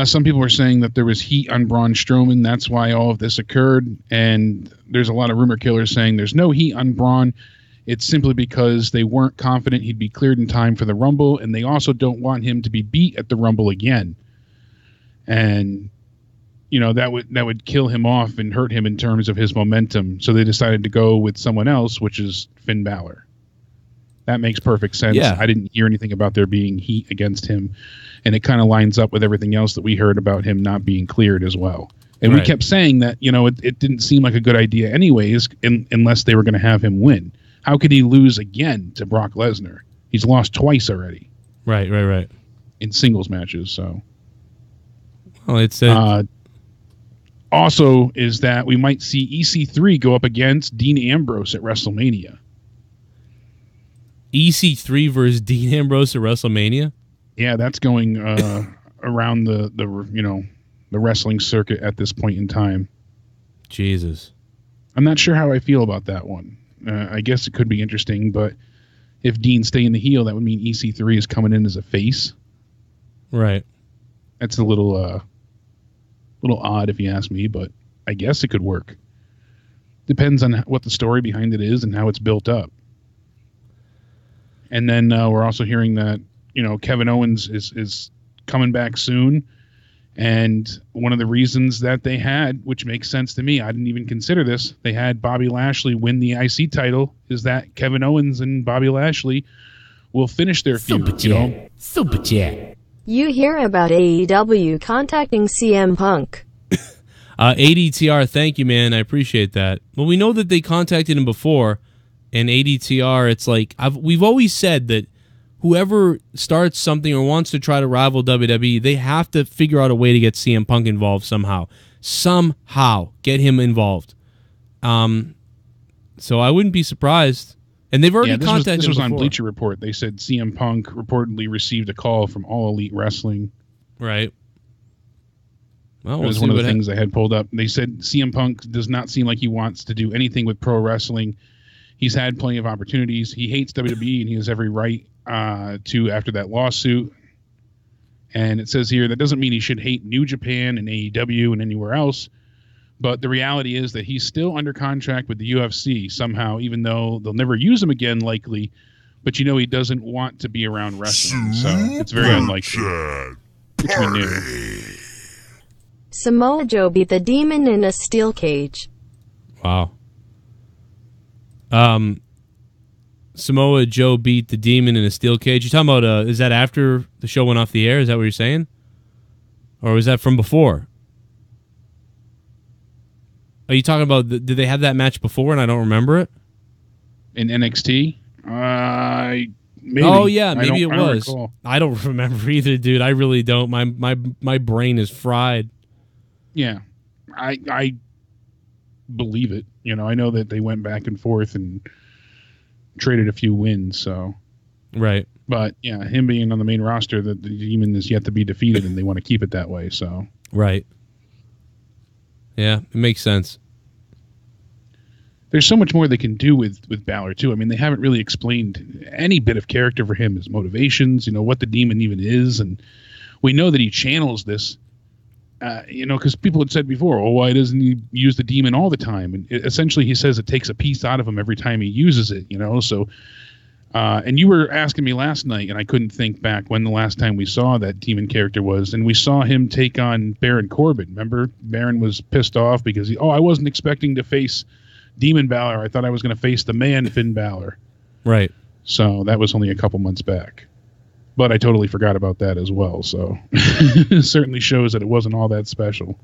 Some people were saying that there was heat on Braun Strowman. That's why all of this occurred. And there's a lot of rumor killers saying there's no heat on Braun. It's simply because they weren't confident he'd be cleared in time for the Rumble, and they also don't want him to be beat at the Rumble again. And, that would kill him off and hurt him in terms of his momentum. So they decided to go with someone else, which is Finn Balor. That makes perfect sense. Yeah. I didn't hear anything about there being heat against him. And it kind of lines up with everything else that we heard about him not being cleared as well. And we kept saying that, it didn't seem like a good idea anyways, unless they were going to have him win. How could he lose again to Brock Lesnar? He's lost twice already. Right. In singles matches, so. Well, it's also is that we might see EC3 go up against Dean Ambrose at WrestleMania. EC3 versus Dean Ambrose at WrestleMania? Yeah, that's going around the wrestling circuit at this point in time. Jesus. I'm not sure how I feel about that one. I guess it could be interesting, but if Dean's staying the heel, that would mean EC3 is coming in as a face. Right. That's a little odd if you ask me, but I guess it could work. Depends on what the story behind it is and how it's built up. And then we're also hearing that Kevin Owens is coming back soon. And one of the reasons that they had, which makes sense to me, I didn't even consider this, they had Bobby Lashley win the IC title, is that Kevin Owens and Bobby Lashley will finish their feud. Super chat. You hear about AEW contacting CM Punk. ADTR, thank you, man. I appreciate that. Well, we know that they contacted him before, and ADTR, it's like, we've always said that whoever starts something or wants to try to rival WWE, they have to figure out a way to get CM Punk involved somehow. Somehow get him involved. So I wouldn't be surprised. And they've already contacted him. This was on before. Bleacher Report. They said CM Punk reportedly received a call from All Elite Wrestling. Right. Well, it was one of the things I had pulled up. They said CM Punk does not seem like he wants to do anything with pro wrestling. He's had plenty of opportunities. He hates WWE, and he has every right to after that lawsuit. And it says here that doesn't mean he should hate New Japan and AEW and anywhere else. But the reality is that he's still under contract with the UFC somehow, even though they'll never use him again, likely. But you know he doesn't want to be around wrestling, so it's very unlikely. Which we knew. Samoa Joe beat the Demon in a steel cage. Wow. Samoa Joe beat the Demon in a steel cage. You talking about, is that after the show went off the air? Is that what you're saying? Or was that from before? Are you talking about, did they have that match before and I don't remember it? In NXT? Maybe. Oh, yeah, maybe it was. I don't remember either, dude. I really don't. My brain is fried. Yeah. I believe it. You know, I know that they went back and forth and traded a few wins, so. Right. But, yeah, him being on the main roster, the Demon is yet to be defeated, and they want to keep it that way, so. Right. Yeah, it makes sense. There's so much more they can do with Balor, too. I mean, they haven't really explained any bit of character for him, his motivations, you know, what the Demon even is, and we know that he channels this, you know, because people had said before, oh, why doesn't he use the Demon all the time? And essentially he says it takes a piece out of him every time he uses it, you know, so... and you were asking me last night, and I couldn't think back when the last time we saw that Demon character was, and we saw him take on Baron Corbin. Remember? Baron was pissed off because I wasn't expecting to face Demon Balor. I thought I was going to face the man Finn Balor. Right. So that was only a couple months back. But I totally forgot about that as well, so it certainly shows that it wasn't all that special.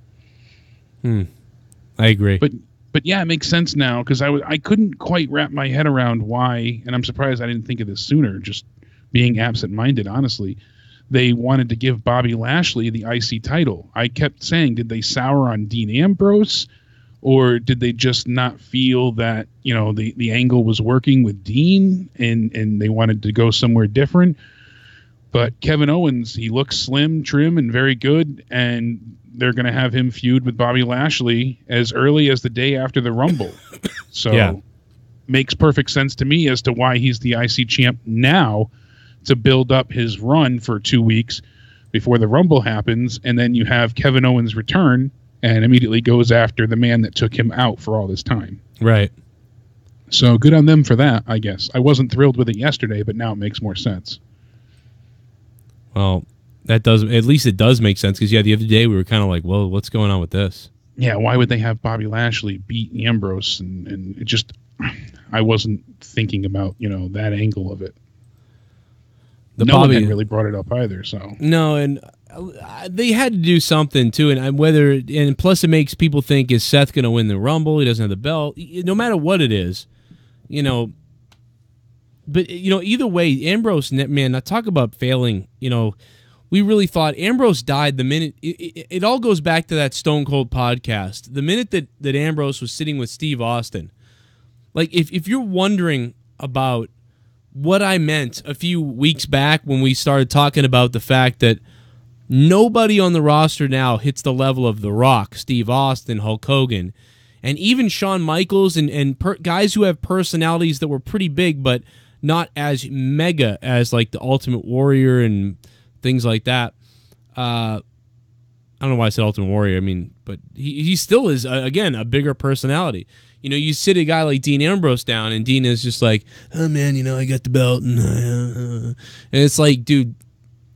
I agree. But yeah, it makes sense now because I couldn't quite wrap my head around why, and I'm surprised I didn't think of this sooner, just being absent-minded, honestly. They wanted to give Bobby Lashley the IC title. I kept saying, did they sour on Dean Ambrose, or did they just not feel that, you know, the angle was working with Dean and they wanted to go somewhere different? But Kevin Owens, he looks slim, trim, and very good, and they're going to have him feud with Bobby Lashley as early as the day after the Rumble. So makes perfect sense to me as to why he's the IC champ now, to build up his run for 2 weeks before the Rumble happens, and then you have Kevin Owens return and immediately goes after the man that took him out for all this time. Right. So good on them for that, I guess. I wasn't thrilled with it yesterday, but now it makes more sense. Well, that does, at least it does make sense, because, yeah, the other day we were kind of like, well, what's going on with this? Yeah, why would they have Bobby Lashley beat Ambrose? And it just, I wasn't thinking about, you know, that angle of it. No one had really brought it up either, so. No, and they had to do something, too, and plus it makes people think, is Seth going to win the Rumble? He doesn't have the belt. No matter what it is, you know. But, you know, either way, Ambrose, man, now talk about failing. You know, we really thought Ambrose died the minute, it all goes back to that Stone Cold podcast. The minute that Ambrose was sitting with Steve Austin. Like, if you're wondering about what I meant a few weeks back when we started talking about the fact that nobody on the roster now hits the level of The Rock, Steve Austin, Hulk Hogan, and even Shawn Michaels and guys who have personalities that were pretty big, but not as mega as like the Ultimate Warrior and things like that. I don't know why I said Ultimate Warrior. I mean, but he still is, again, a bigger personality. You know, you sit a guy like Dean Ambrose down, and Dean is just like, oh, man, you know, I got the belt. And it's like, dude,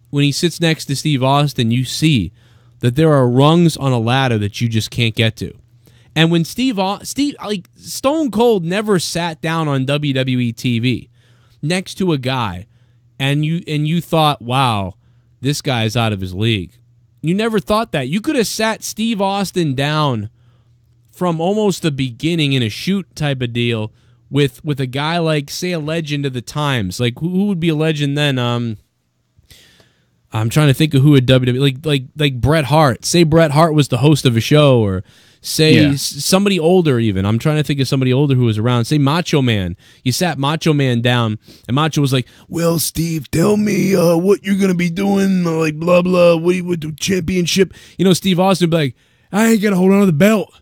when he sits next to Steve Austin, you see that there are rungs on a ladder that you just can't get to. And when Steve, like, Stone Cold never sat down on WWE TV next to a guy, and you thought, wow, this guy's out of his league. You never thought that. You could have sat Steve Austin down from almost the beginning in a shoot type of deal with a guy like, say, a legend of the times. Like, who would be a legend then? I'm trying to think of who at WWE, like Bret Hart. Say Bret Hart was the host of a show, or Say somebody older even. I'm trying to think of somebody older who was around. Say Macho Man. You sat Macho Man down, and Macho was like, well, Steve, tell me what you're going to be doing, like blah, blah, what with the championship. You know, Steve Austin would be like, I ain't going to hold on to the belt.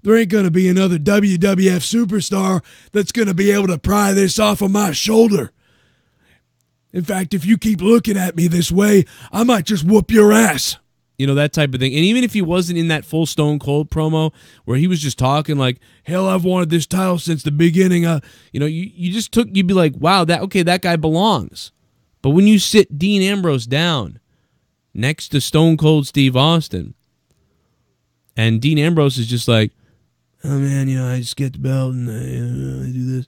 There ain't going to be another WWF superstar that's going to be able to pry this off of my shoulder. In fact, if you keep looking at me this way, I might just whoop your ass. You know, that type of thing. And even if he wasn't in that full Stone Cold promo where he was just talking like, hell, I've wanted this title since the beginning. You know, you'd be like, wow, that guy belongs. But when you sit Dean Ambrose down next to Stone Cold Steve Austin, and Dean Ambrose is just like, oh man, you know, I just get the belt and I do this.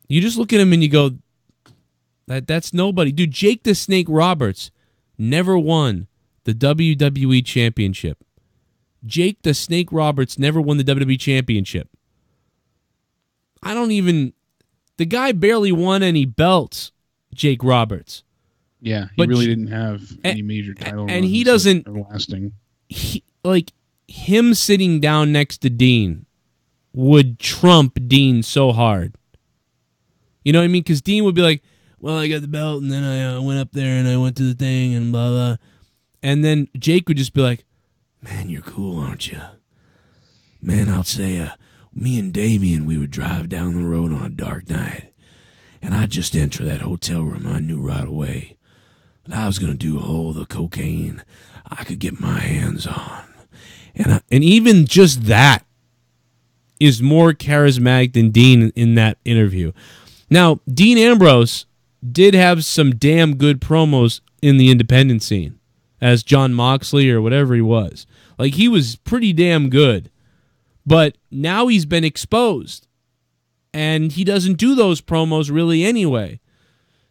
You just look at him and you go, that's nobody. Dude, Jake the Snake Roberts never won the WWE Championship. Jake the Snake Roberts never won the WWE Championship. The guy barely won any belts, Jake Roberts. Yeah, he really didn't have any major title runs. And he doesn't, lasting. Him sitting down next to Dean would trump Dean so hard. You know what I mean? Because Dean would be like, well, I got the belt, and then I went up there, and I went to the thing, and blah, blah. And then Jake would just be like, man, you're cool, aren't you? Man, I'll say, me and Damien, we would drive down the road on a dark night, and I'd just enter that hotel room. I knew right away that I was going to do all the cocaine I could get my hands on. And even just that is more charismatic than Dean in that interview. Now, Dean Ambrose did have some damn good promos in the independent scene as John Moxley or whatever he was. Like, he was pretty damn good. But now he's been exposed. And he doesn't do those promos really anyway.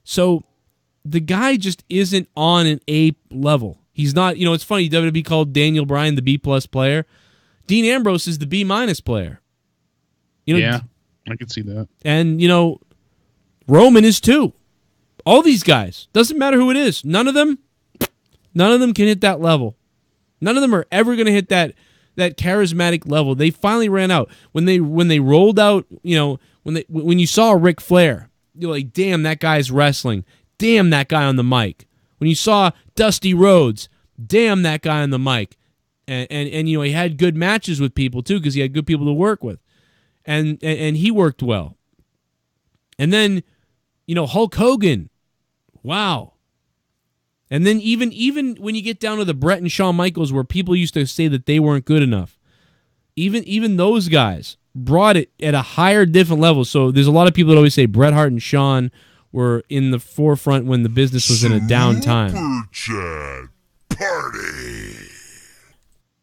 So the guy just isn't on an A level. He's not, it's funny, WWE called Daniel Bryan the B+ player. Dean Ambrose is the B- player. Yeah, I could see that. And, Roman is too. All these guys. Doesn't matter who it is. None of them can hit that level. None of them are ever going to hit that charismatic level. They finally ran out. When they rolled out, when you saw Ric Flair, you're like, damn, that guy's wrestling. Damn, that guy on the mic. When you saw Dusty Rhodes, damn, that guy on the mic. And he had good matches with people too, because he had good people to work with. And he worked well. And then, Hulk Hogan. Wow. And then even when you get down to the Bret and Shawn Michaels, where people used to say that they weren't good enough, even those guys brought it at a higher, different level. So there's a lot of people that always say Bret Hart and Shawn were in the forefront when the business was in a down time. Super Chat Party.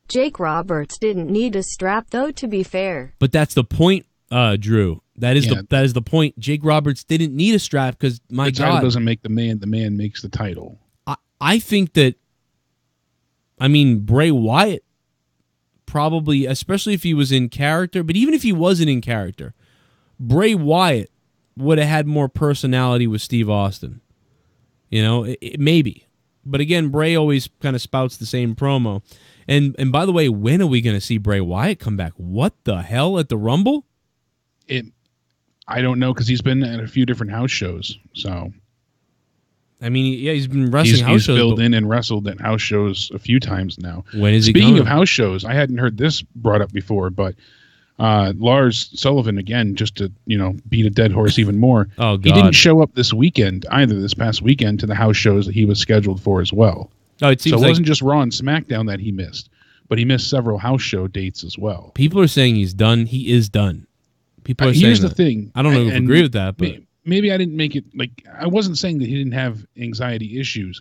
Jake Roberts didn't need a strap, though, to be fair. But that's the point, Drew. That is the point. Jake Roberts didn't need a strap because, my God. The title doesn't make the man makes the title. I think that, Bray Wyatt probably, especially if he was in character, but even if he wasn't in character, Bray Wyatt would have had more personality with Steve Austin. Maybe. But again, Bray always kind of spouts the same promo. And by the way, when are we going to see Bray Wyatt come back? What the hell, at the Rumble? I don't know, because he's been at a few different house shows, so... he's been wrestling house shows. He's filled in and wrestled at house shows a few times now. When is he Speaking of house shows, I hadn't heard this brought up before, but Lars Sullivan, again, just to beat a dead horse even more. Oh, God. He didn't show up this weekend, either this past weekend, to the house shows that he was scheduled for as well. Oh, it seems so it wasn't just Raw and SmackDown that he missed, but he missed several house show dates as well. People are saying he's done. He is done. People are saying here's the thing. I don't know if I agree with that, but... Maybe I didn't make it, I wasn't saying that he didn't have anxiety issues.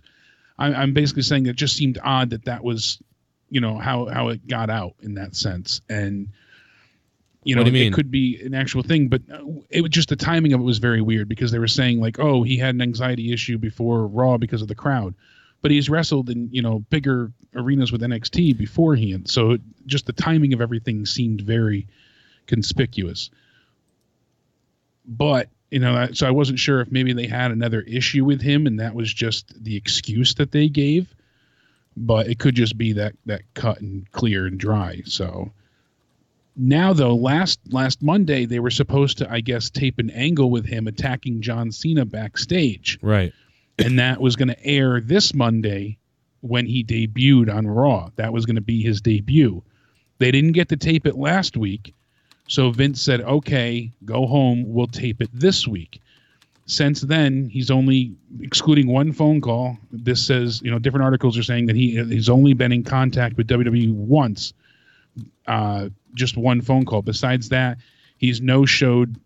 I'm basically saying that it just seemed odd that was, how it got out in that sense. And, what do you mean? It could be an actual thing, but it was just the timing of it was very weird, because they were saying he had an anxiety issue before Raw because of the crowd. But he's wrestled in, bigger arenas with NXT beforehand. So just the timing of everything seemed very conspicuous. But, so I wasn't sure if maybe they had another issue with him and that was just the excuse that they gave. But it could just be that cut and clear and dry. So Now, though, last Monday, they were supposed to, I guess, tape an angle with him attacking John Cena backstage. Right. And that was going to air this Monday when he debuted on Raw. That was going to be his debut. They didn't get to tape it last week, so Vince said, okay, go home, we'll tape it this week. Since then, he's only, excluding one phone call, this says, different articles are saying that he's only been in contact with WWE once, just one phone call. Besides that, he's no-showed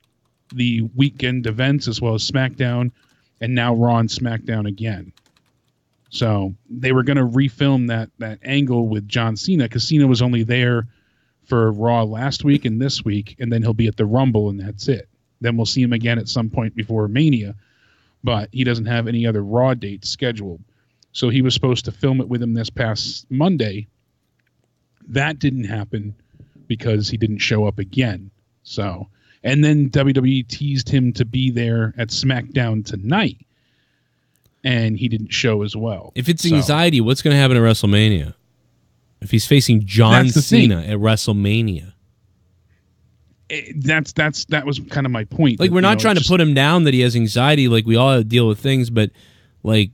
the weekend events as well as SmackDown, and now Raw and SmackDown again. So they were going to refilm that angle with John Cena because Cena was only there for Raw last week and this week, and then he'll be at the Rumble, and that's it. Then we'll see him again at some point before Mania, but he doesn't have any other Raw dates scheduled. So he was supposed to film it with him this past Monday. That didn't happen because he didn't show up again. So, and then WWE teased him to be there at SmackDown tonight, and he didn't show as well. If it's anxiety, what's going to happen at WrestleMania? If he's facing John Cena at WrestleMania? That was kind of my point. Like, we're not trying to put him down that he has anxiety. Like, we all deal with things, but like,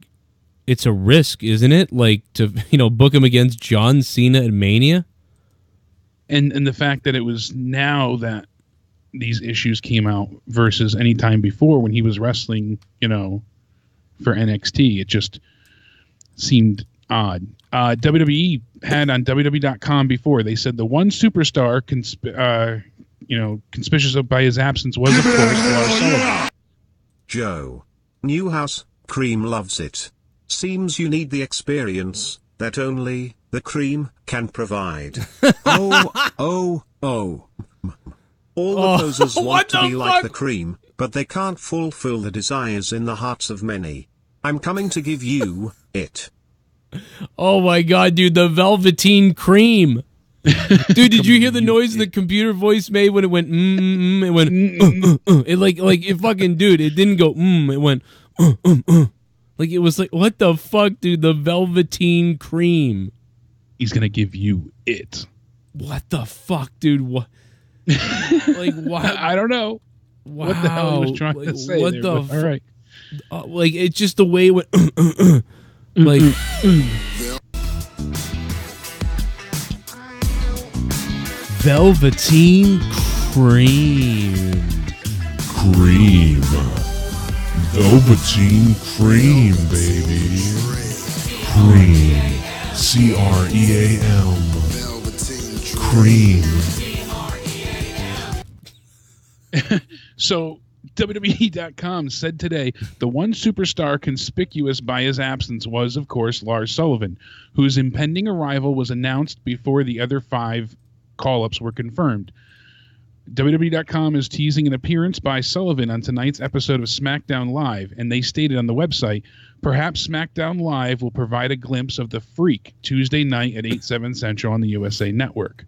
it's a risk, isn't it? Like, to book him against John Cena at Mania. And the fact that it was now that these issues came out versus any time before when he was wrestling, for NXT, it just seemed odd. WWE had on WWE.com before, they said the one superstar conspicuous by his absence was, of course, Lars Sullivan. Joe. Newhouse, Cream loves it. Seems you need the experience that only the Cream can provide. All the posers want to be like the Cream, but they can't fulfill the desires in the hearts of many. I'm coming to give you it. Oh my god, dude, the Velveteen Cream. Dude, did you hear the noise the computer voice made when it went it went it like it fucking, dude, it didn't go it went like, it was like, what the fuck, dude? The Velveteen Cream. He's gonna give you it. What the fuck, dude? What? Like, what? I don't know. Wow. What the hell he was trying to say. What there, the? All right. Like, it's just the way it went. Like. Velveteen Cream. Velveteen Cream, baby. Cream. CREAM. Cream. So WWE.com said today the one superstar conspicuous by his absence was, of course, Lars Sullivan, whose impending arrival was announced before the other 5 call-ups were confirmed. WWE.com is teasing an appearance by Sullivan on tonight's episode of SmackDown Live, and they stated on the website, perhaps SmackDown Live will provide a glimpse of the Freak Tuesday night at 8/7 Central on the USA Network.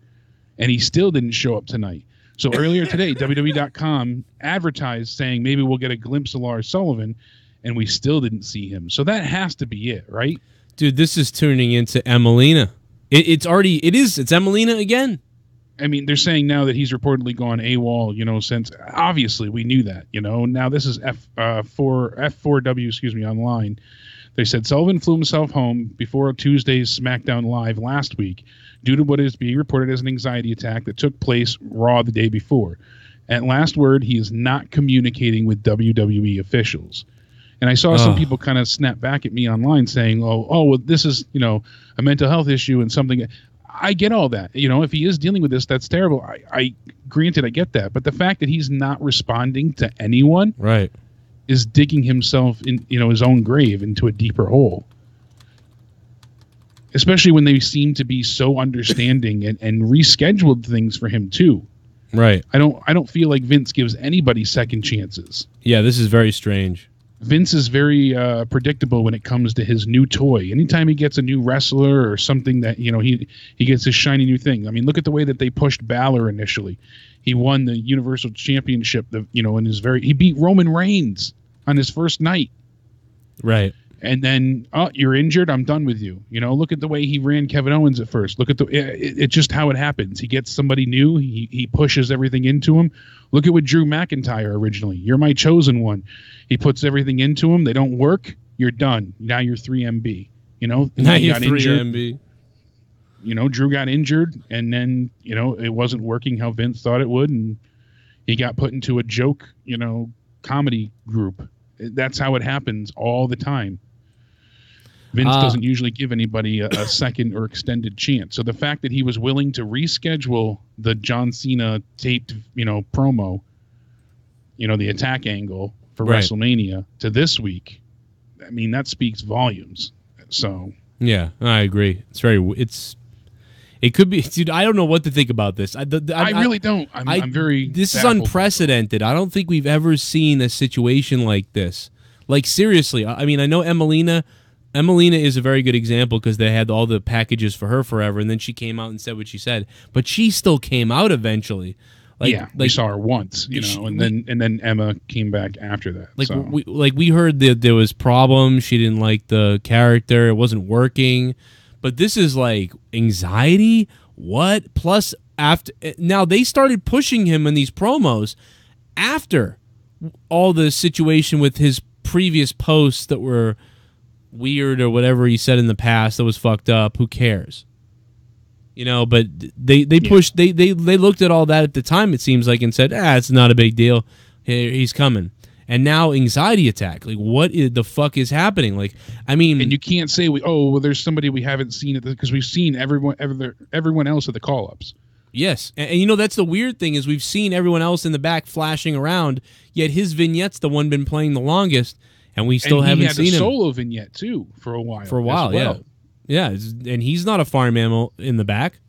And he still didn't show up tonight. So earlier today, WWE.com advertised saying maybe we'll get a glimpse of Lars Sullivan, and we still didn't see him. So that has to be it, right? Dude, this is turning into Emelina. It's Emelina again. I mean, they're saying now that he's reportedly gone AWOL, since obviously we knew that, Now this is F4W, online. They said Sullivan flew himself home before Tuesday's SmackDown Live last week due to what is being reported as an anxiety attack that took place Raw the day before. At last word, he is not communicating with WWE officials. And I saw some people kind of snap back at me online saying, well, this is, a mental health issue and something. I get all that. If he is dealing with this, that's terrible. Granted, I get that. But the fact that he's not responding to anyone right, is digging himself in, his own grave into a deeper hole. Especially when they seem to be so understanding and rescheduled things for him too. Right. I don't feel like Vince gives anybody second chances. Yeah, this is very strange. Vince is very predictable when it comes to his new toy. Anytime he gets a new wrestler or something that, he gets his shiny new thing. I mean, look at the way that they pushed Balor initially. He won the Universal Championship, he beat Roman Reigns on his first night. Right. And then, oh, you're injured. I'm done with you. You know, look at the way he ran Kevin Owens at first. Look at it's just how it happens. He gets somebody new. He pushes everything into him. Look at what Drew McIntyre originally. You're my chosen one. He puts everything into him. They don't work. You're done. Now you're 3MB. You know, now you're 3MB. You know, Drew got injured, and then, you know, it wasn't working how Vince thought it would, and he got put into a joke, you know, comedy group. That's how it happens all the time. Vince doesn't usually give anybody a second or extended chance. So the fact that he was willing to reschedule the John Cena taped, you know, promo, you know, the attack angle for WrestleMania to this week, I mean, that speaks volumes. So yeah, I agree. It could be, dude. I don't know what to think about this. I really don't. I'm very. This is unprecedented. I don't think we've ever seen a situation like this. Like, seriously. I mean, I know Emelina is a very good example because they had all the packages for her forever, and then she came out and said what she said. But she still came out eventually. We saw her once, you know, and then Emma came back after that. We heard that there was problems. She didn't like the character. It wasn't working. But this is like anxiety. What? Plus, now they started pushing him in these promos after all the situation with his previous posts that were weird or whatever he said in the past that was fucked up. Who cares? You know, but they pushed, they looked at all that at the time, it seems like, and said, it's not a big deal. He's coming. And now anxiety attack. Like, what the fuck is happening? Like, I mean, and you can't say there's somebody we haven't seen because we've seen everyone else at the call-ups. Yes, and you know that's the weird thing is we've seen everyone else in the back flashing around, yet his vignette's the one been playing the longest, and we still haven't seen him. He had a solo vignette too for a while. Yeah, and he's not a farm animal in the back.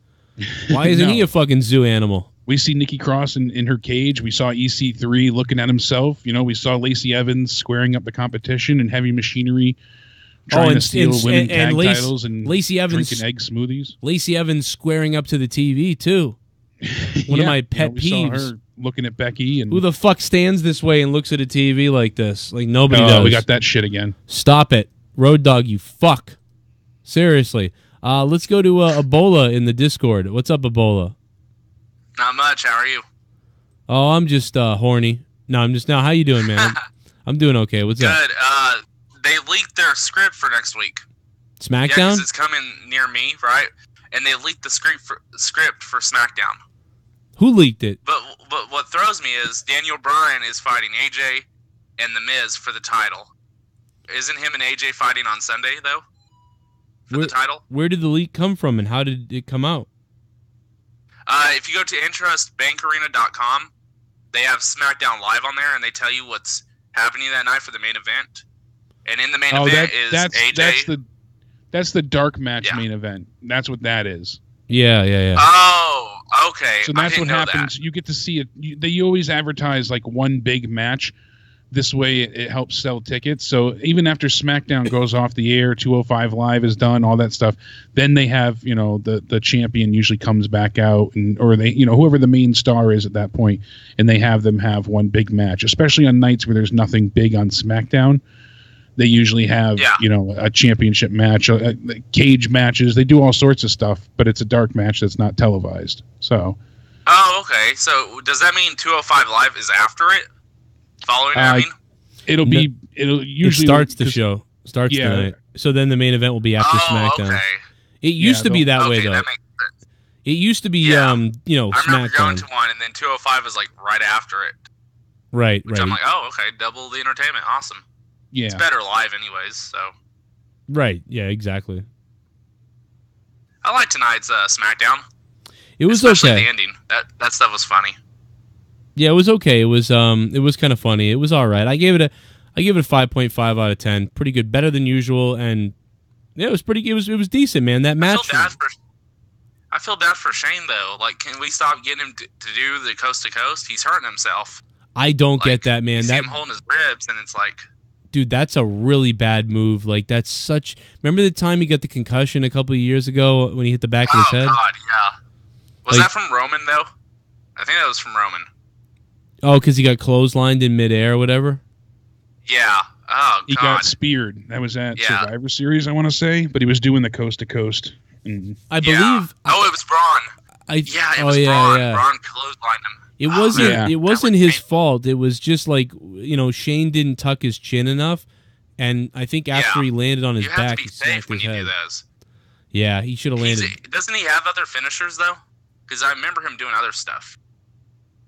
Why isn't he a fucking zoo animal? We see Nikki Cross in her cage. We saw EC3 looking at himself. You know, we saw Lacey Evans squaring up the competition and Heavy Machinery trying to steal women tag titles and Lacey Evans drinking egg smoothies. Lacey Evans squaring up to the TV too. One of my pet peeves. Saw her looking at Becky. And who the fuck stands this way and looks at a TV like this? Like nobody does. We got that shit again. Stop it, Road Dogg. You fuck. Seriously. Let's go to Ebola in the Discord. What's up, Ebola? Not much. How are you? Oh, I'm just horny. No, I'm just now. How you doing, man? I'm doing okay. What's up? Good. They leaked their script for next week. SmackDown? Yeah, 'cause it's coming near me, right? And they leaked the script for SmackDown. Who leaked it? But what throws me is Daniel Bryan is fighting AJ and The Miz for the title. Isn't him and AJ fighting on Sunday, though? For the title? Where did the leak come from, and how did it come out? If you go to interestbankarena.com, they have SmackDown Live on there, and they tell you what's happening that night for the main event. And in the main event is AJ. That's the dark match main event. That's what that is. Yeah. Oh, okay. So that's what happens. You get to see it. They always advertise like one big match. This way it helps sell tickets. So even after SmackDown goes off the air, 205 Live is done, all that stuff, then they have, you know, the champion usually comes back out, or they, you know, whoever the main star is at that point, and they have them have one big match, especially on nights where there's nothing big on SmackDown. They usually have, you know, a championship match, cage matches. They do all sorts of stuff, but it's a dark match that's not televised. So. Oh, okay. So does that mean 205 Live is after it? Following it, I mean? It'll usually starts the show. Starts tonight. So then the main event will be after SmackDown. Okay. It used to be that way, though. That makes sense. It used to be, you know, SmackDown. I remember going to one, and then 205 was like right after it. Right. I'm like, oh, okay, double the entertainment. Awesome. Yeah. It's better live anyways, so. Right, yeah, exactly. I like tonight's SmackDown. It was especially okay. The ending. That stuff was funny. Yeah, it was okay. It was kind of funny. It was all right. I gave it a 5.5 out of 10. Pretty good, better than usual, and yeah, it was pretty. It was decent, man. That match. I feel bad for Shane though. Like, can we stop getting him to do the coast to coast? He's hurting himself. I don't get that, man. You see him holding his ribs, and it's like, dude, that's a really bad move. Like, that's such. Remember the time he got the concussion a couple of years ago when he hit the back of his head? Oh God, yeah. Was that from Roman though? I think that was from Roman. Oh, because he got clotheslined in midair or whatever? Yeah. Oh, he got speared. That was at Survivor Series, I want to say, but he was doing the coast to coast. I believe. Oh, it was Braun. It was Braun. Braun clotheslined him. It wasn't his fault. It was just like, Shane didn't tuck his chin enough, and I think after he landed on his back, he smacked his head. Yeah, he should have landed. Doesn't he have other finishers though? Because I remember him doing other stuff.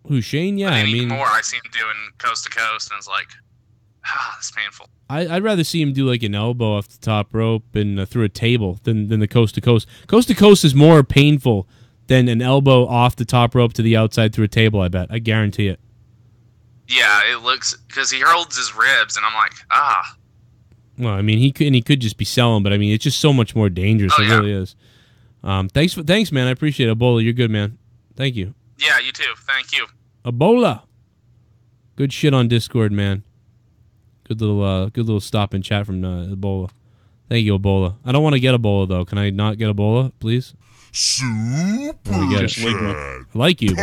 Who, Shane? Yeah, I mean, more. I see him doing coast to coast, and it's like, it's painful. I'd rather see him do like an elbow off the top rope and through a table than the coast to coast. Coast to coast is more painful than an elbow off the top rope to the outside through a table. I bet. I guarantee it. Yeah, it looks because he holds his ribs, and I'm like, Well, I mean, he could just be selling, but I mean, it's just so much more dangerous. It really is. Thanks, man. I appreciate it. Ebola, you're good, man. Thank you. Yeah, you too. Thank you. Ebola. Good shit on Discord, man. Good little stop and chat from Ebola. Thank you, Ebola. I don't want to get Ebola though. Can I not get Ebola, please? Super chat. I like you.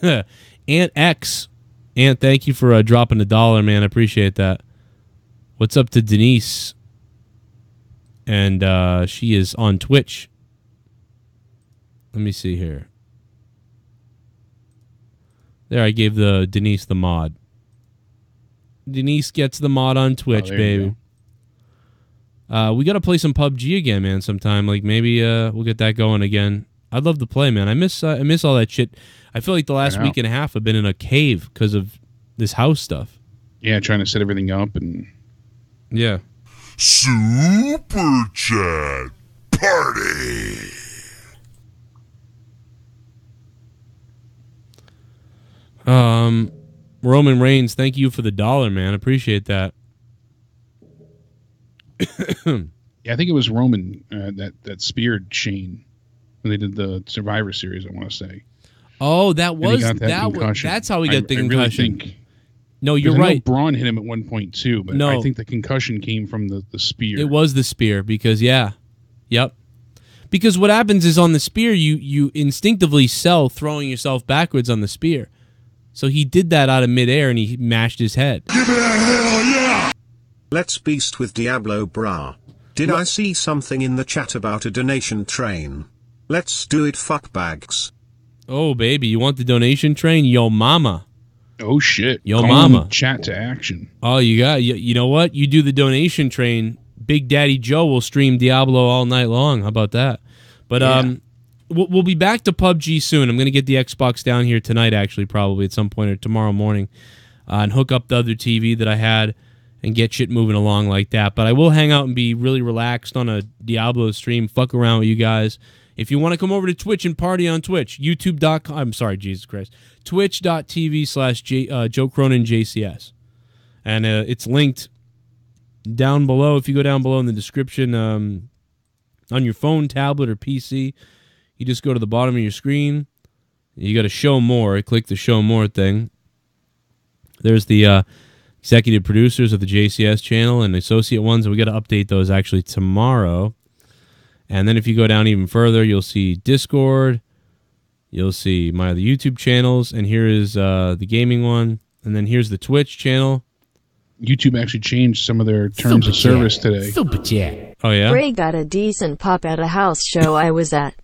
Aunt X. Aunt, thank you for dropping $1, man. I appreciate that. What's up to Denise? And she is on Twitch. Let me see here. There, I gave Denise the mod. Denise gets the mod on Twitch, baby. We got to play some PUBG again, man, sometime. Like, maybe we'll get that going again. I'd love to play, man. I miss all that shit. I feel like the last week and a half I've been in a cave because of this house stuff. Yeah, trying to set everything up and... Yeah. Super chat party. Roman Reigns, thank you for the $1, man. Appreciate that. Yeah, I think it was Roman that speared Shane when they did the Survivor Series, I want to say. Oh, that's how he got the concussion. Really think, no, you're right. I know Braun hit him at one point too, but I think the concussion came from the spear. It was the spear because because what happens is on the spear you instinctively sell throwing yourself backwards on the spear. So he did that out of midair and he mashed his head. Give it a hell yeah! Let's beast with Diablo Bra. Did I see something in the chat about a donation train? Let's do it, fuckbags. Oh, baby, you want the donation train? Yo, mama. Oh, shit. Yo, mama. Chat to action. Oh, you know what? You do the donation train, Big Daddy Joe will stream Diablo all night long. How about that? But we'll be back to PUBG soon. I'm going to get the Xbox down here tonight, actually, probably at some point or tomorrow morning, and hook up the other TV that I had and get shit moving along like that. But I will hang out and be really relaxed on a Diablo stream, fuck around with you guys. If you want to come over to Twitch and party on Twitch, youtube.com, I'm sorry, Jesus Christ, twitch.tv/Joe Cronin JCS. And it's linked down below. If you go down below in the description on your phone, tablet, or PC, you just go to the bottom of your screen. You got to show more. Click the show more thing. There's the executive producers of the JCS channel and associate ones, and we got to update those actually tomorrow. And then if you go down even further, you'll see Discord, you'll see my other YouTube channels, and here is the gaming one, and then here's the Twitch channel. YouTube actually changed some of their terms of service today. Super chat. Oh, yeah? Ray got a decent pop at a house show I was at.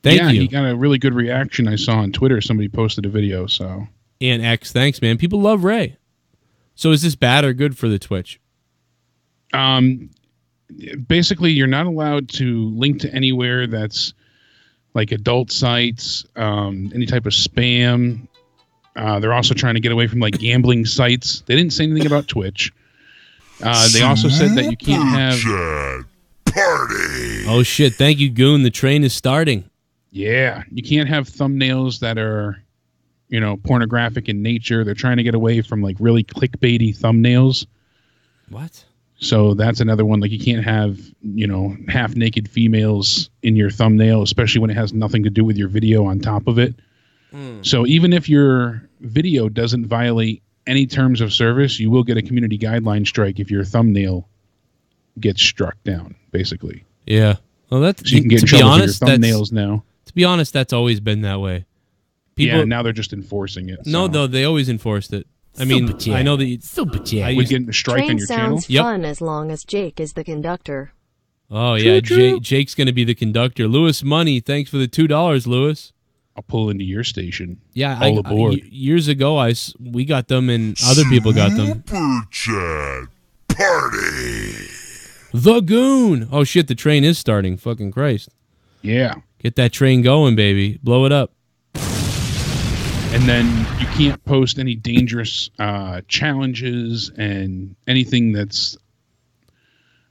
Thank you. He got a really good reaction I saw on Twitter. Somebody posted a video, so... And X, thanks, man. People love Ray. So is this bad or good for the Twitch? Basically, you're not allowed to link to anywhere that's like adult sites, any type of spam. They're also trying to get away from like gambling sites. They didn't say anything about Twitch. They also said that you can't have party. Oh shit! Thank you, Goon. The train is starting. Yeah, you can't have thumbnails that are, pornographic in nature. They're trying to get away from like really clickbaity thumbnails. What? So that's another one. Like you can't have, half naked females in your thumbnail, especially when it has nothing to do with your video on top of it. So even if your video doesn't violate any terms of service, you will get a community guideline strike if your thumbnail gets struck down, basically. Yeah. Well, that's, so you can get in trouble with your thumbnails now. To be honest, that's always been that way. Now they're just enforcing it. No, they always enforced it. I mean, I know that you... Super chat. We getting a strike on your channel? Train sounds fun as long as Jake is the conductor. Oh, yeah, Jake's going to be the conductor. Lewis Money, thanks for the $2, Lewis. I'll pull into your station. Yeah, all aboard. Years ago, we got them and other people got them. Super chat party. The Goon. Oh, shit, the train is starting. Fucking Christ. Yeah. Get that train going, baby. Blow it up. And then you can't post any dangerous challenges and anything that's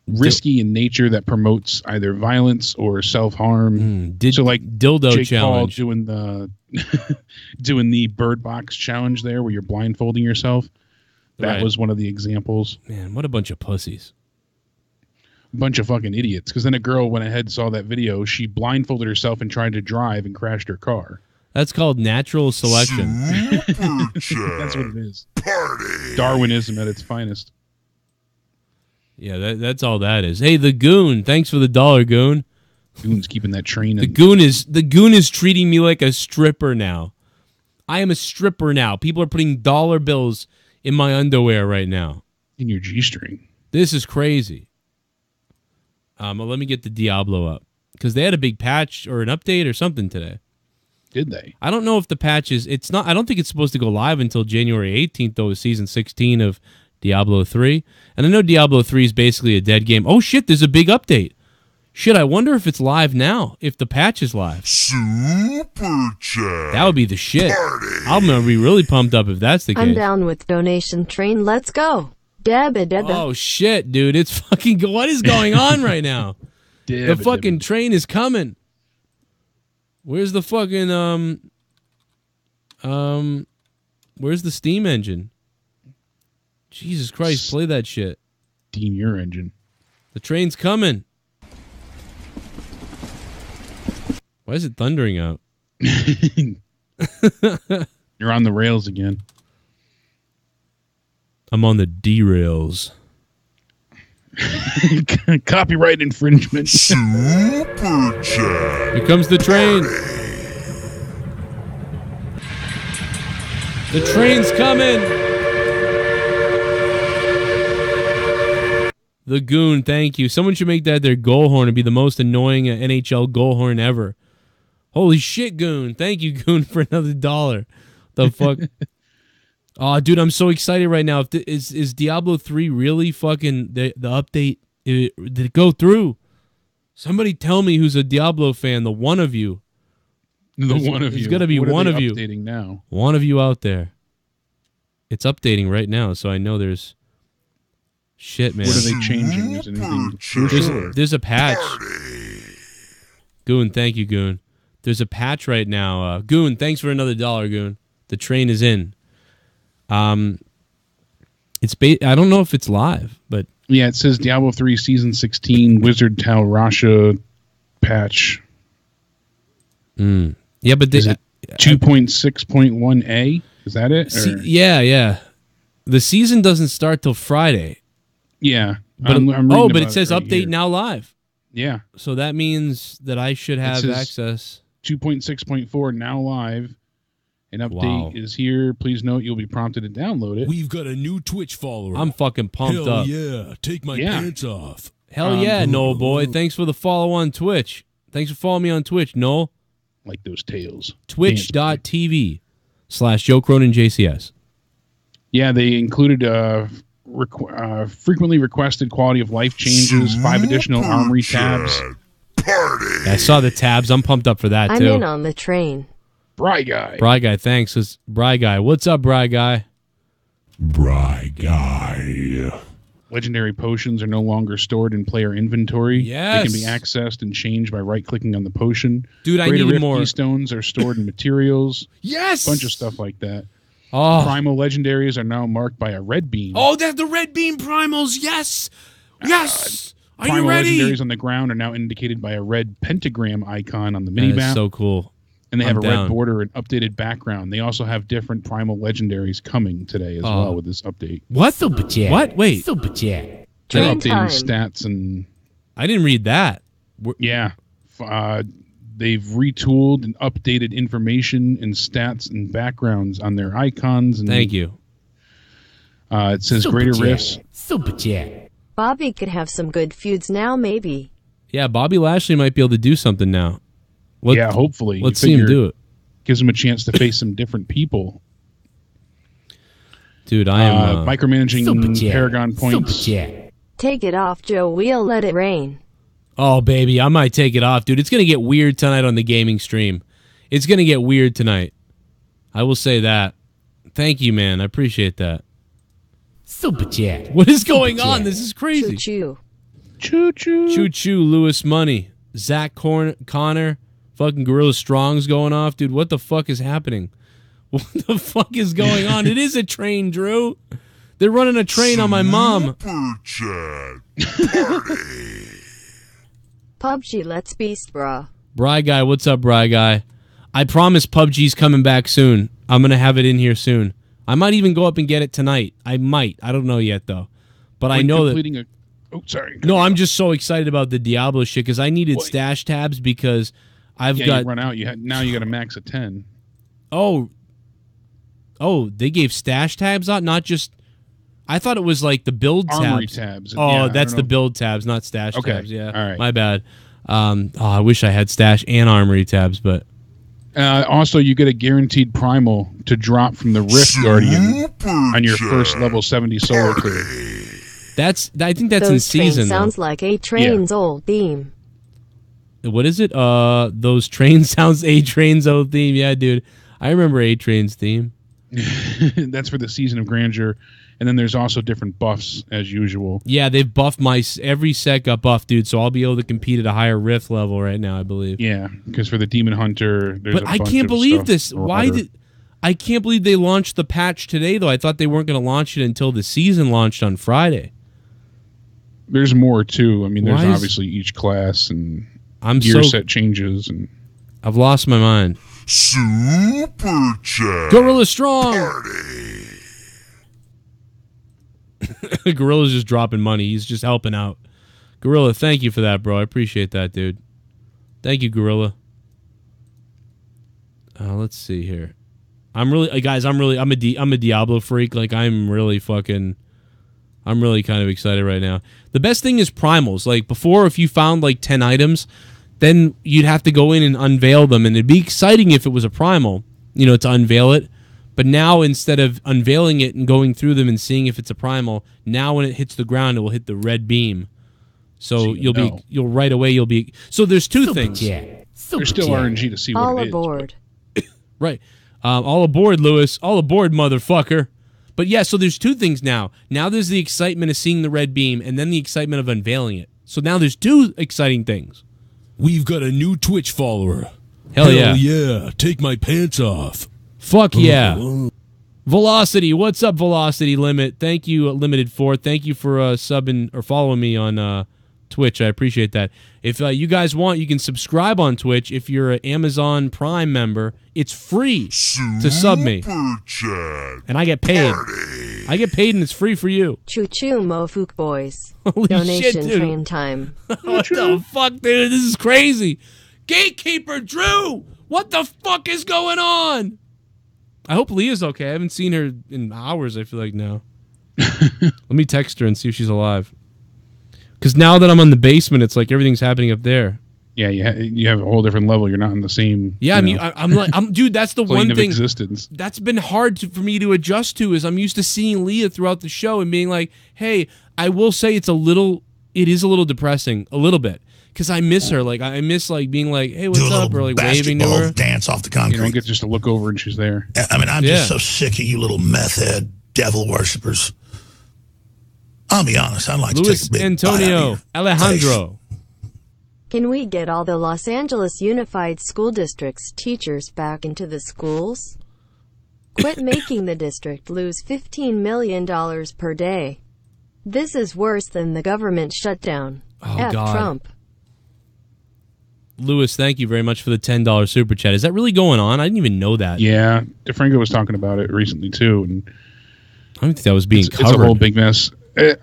risky in nature that promotes either violence or self-harm. So like dildo Jake challenge. Paul doing the doing the Bird Box challenge there where you're blindfolding yourself. That was one of the examples. Man, what a bunch of pussies. A bunch of fucking idiots. Because then a girl went ahead and saw that video. She blindfolded herself and tried to drive and crashed her car. That's called natural selection. That's what it is. Party. Darwinism at its finest. Yeah, that's all that is. Hey, the Goon. Thanks for the $1, Goon. Goon's keeping that train in. The Goon is treating me like a stripper now. I am a stripper now. People are putting dollar bills in my underwear right now. In your G-string. This is crazy. Well, let me get the Diablo up. Because they had a big patch or an update or something today. Did they? I don't know if the patch is... It's not. I don't think it's supposed to go live until January 18th, though, is Season 16 of Diablo 3. And I know Diablo 3 is basically a dead game. Oh, shit, there's a big update. Shit, I wonder if it's live now, if the patch is live. Super chat. That would be the shit. I'm going to be really pumped up if that's the case. I'm down with donation train. Let's go. Debba. Oh, shit, dude. It's fucking... What is going on right now? The fucking train is coming. Where's the fucking... Where's the steam engine? Jesus Christ, play that shit. Steam your engine. The train's coming. Why is it thundering out? You're on the rails again. I'm on the derails. Copyright infringement. Super chat. Here comes the train. The train's coming. The Goon, thank you. Someone should make that their goal horn and be the most annoying NHL goal horn ever. Holy shit, Goon. Thank you, Goon, for another $1. The fuck? Oh, dude, I'm so excited right now. Is Diablo 3 really fucking the update? Did it go through? Somebody tell me who's a Diablo fan, the one of you. It's going to be one of you. Updating now? One of you out there. It's updating right now, so I know there's... Shit, man. What are they changing? Is anything there's a patch. Goon, thank you, Goon. There's a patch right now. Goon, thanks for another $1, Goon. The train is in. I don't know if it's live, but yeah, it says Diablo 3 Season 16 Wizard Tal Rasha patch. Yeah, but is it 2.6.1a? Is that it? Yeah. The season doesn't start till Friday. Yeah, but but it says update now live. Yeah, so that means that I should have access. 2.6.4 now live. An update is here. Please note you'll be prompted to download it. We've got a new Twitch follower. I'm fucking pumped up. Yeah, take my pants off. Hell yeah, Noel boy. Thanks for the follow on Twitch. Thanks for following me on Twitch, Noel. Like those tails. Twitch.tv/Joe Cronin JCS. Yeah, they included frequently requested quality of life changes, 5 additional armory tabs. I saw the tabs. I'm pumped up for that, too. I'm in on the train. Bry Guy, thanks. Bry Guy. What's up, Bry Guy? Bry Guy. Legendary potions are no longer stored in player inventory. Yes. They can be accessed and changed by right-clicking on the potion. Dude, I need more. Keystones are stored in materials. Yes! A bunch of stuff like that. Oh. Primal legendaries are now marked by a red beam. Oh, that's the red beam primals. Yes. Yes. Are you ready? Primal legendaries on the ground are now indicated by a red pentagram icon on the minimap. That is so cool. And they have a red border and updated background. They also have different primal legendaries coming today as well with this update. What? Super chat. What? Wait. Super chat. They're updating stats and... I didn't read that. Yeah. They've retooled and updated information and stats and backgrounds on their icons. And thank you. It says Super greater chat. riffs. Super chat. Bobby could have some good feuds now, maybe. Yeah, Bobby Lashley might be able to do something now. Yeah, hopefully. Let's see him do it. Gives him a chance to face some different people. Dude, I am micromanaging Paragon points. Take it off, Joe. We'll let it rain. Oh, baby, I might take it off, dude. It's going to get weird tonight on the gaming stream. It's going to get weird tonight. I will say that. Thank you, man. I appreciate that. Super chat. What is going on? This is crazy. Choo-choo. Choo-choo. Choo-choo, Lewis Money. Zach Connor. Fucking Gorilla Strong's going off. Dude, what the fuck is happening? What the fuck is going on? It is a train, Drew. They're running a train on my mom. PUBG, let's beast, brah. Bry Guy, what's up, Bry Guy? I promise PUBG's coming back soon. I'm going to have it in here soon. I might even go up and get it tonight. I might. I don't know yet, though. But I know that... Oh, sorry. No, I'm just so excited about the Diablo shit because I needed stash tabs because I've got... you run out. Now you got a max of 10. Oh, they gave stash tabs out, not just... I thought it was like the build Armory tabs. tabs. Oh, Yeah, that's the build tabs, not stash tabs. Yeah, all right. My bad. I wish I had stash and armory tabs, but... Also, you get a guaranteed primal to drop from the Rift Guardian on your first level 70 solo clear. I think that's Those in season. Sounds like A Train's old theme. What is it? Those trains sounds A Train's old theme. Yeah, dude. I remember A Train's theme. That's for the Season of Grandeur. And then there's also different buffs as usual. Yeah, they've buffed every set got buffed, dude. So I'll be able to compete at a higher Rift level right now, I believe. Yeah, because for the Demon Hunter, there's but I can't believe this. I can't believe they launched the patch today, though. I thought they weren't going to launch it until the season launched on Friday. There's more too. I mean, there's obviously each class and gear set changes, and I've lost my mind. Super chat. Gorilla Strong. Gorilla's just dropping money. He's just helping out. Gorilla, thank you for that, bro. I appreciate that, dude. Thank you, Gorilla. Let's see here. I'm a Diablo freak. Like I'm really kind of excited right now. The best thing is primals. Like before, if you found like 10 items, then you'd have to go in and unveil them, and it'd be exciting if it was a primal, to unveil it. But now, instead of unveiling it and going through them and seeing if it's a primal, now when it hits the ground, it will hit the red beam. So you'll be. So there's two things. There's still RNG to see what All it is. aboard. Right. All aboard, Lewis. All aboard, motherfucker. But yeah, so there's two things now. Now there's the excitement of seeing the red beam, and then the excitement of unveiling it. So now there's two exciting things. We've got a new Twitch follower. Hell yeah. Yeah. Take my pants off. Fuck yeah. Velocity. What's up, Velocity Limit? Thank you, Limited 4. Thank you for subbing or following me on Twitch. I appreciate that. If you guys want, you can subscribe on Twitch. If you're an Amazon Prime member, it's free to sub me. And I get paid. I get paid and it's free for you. Choo-choo, Mofuk boys. Holy Donation shit, dude. train time. What the fuck, dude? This is crazy. Gatekeeper Drew! What the fuck is going on? I hope Leah's okay. I haven't seen her in hours, I feel like now. Let me text her and see if she's alive. Because now that I'm on the basement, it's like everything's happening up there. Yeah, you have a whole different level. You're not in the same. Yeah, I mean, I'm dude. That's the one thing. Existence. That's been hard for me to adjust to. Is I'm used to seeing Leah throughout the show and being like, "Hey," I will say it is a little depressing, a little bit, because I miss her. Like I miss being like, "Hey, what's up?" or like waving to her. Dance off the concrete. You don't get just to look over and she's there. I mean, I'm just so sick of you little meth head devil worshippers. I'll be honest. I'd like to take a big Antonio Alejandro. Can we get all the Los Angeles Unified School District's teachers back into the schools? Quit making the district lose $15 million per day. This is worse than the government shutdown. Oh, God. Trump. Lewis, thank you very much for the $10 super chat. Is that really going on? I didn't even know that. Yeah, DeFranco was talking about it recently too, and I don't think that was being covered. It's a whole big mess.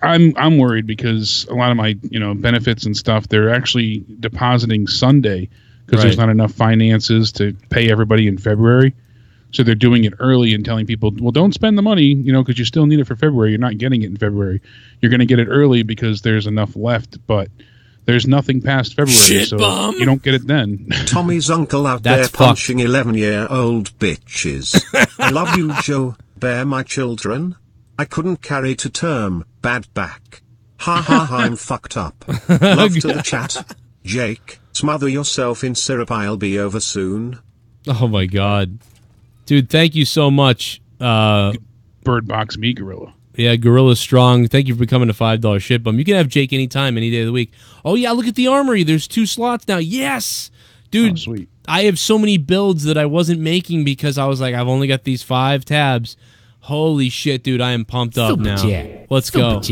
I'm worried because a lot of my benefits and stuff, they're actually depositing Sunday because there's not enough finances to pay everybody in February. So they're doing it early and telling people, well, don't spend the money, you know, because you still need it for February. You're not getting it in February. You're going to get it early because there's enough left, but there's nothing past February, Shit so bomb. you don't get it then. Tommy's uncle out there punching 11-year-old bitches. I love you, Joe. Bear my children. I couldn't carry to term. Bad back. Ha ha ha, I'm fucked up. Love to the chat. Jake, smother yourself in syrup. I'll be over soon. Oh my God. Dude, thank you so much. Bird Box Me Gorilla. Yeah, Gorilla Strong. Thank you for becoming a $5 shit bum. You can have Jake anytime, any day of the week. Oh yeah, look at the armory. There's 2 slots now. Yes! Dude, oh, sweet. I have so many builds that I wasn't making because I was like, I've only got these 5 tabs. Holy shit, dude, I am pumped up now. Let's go.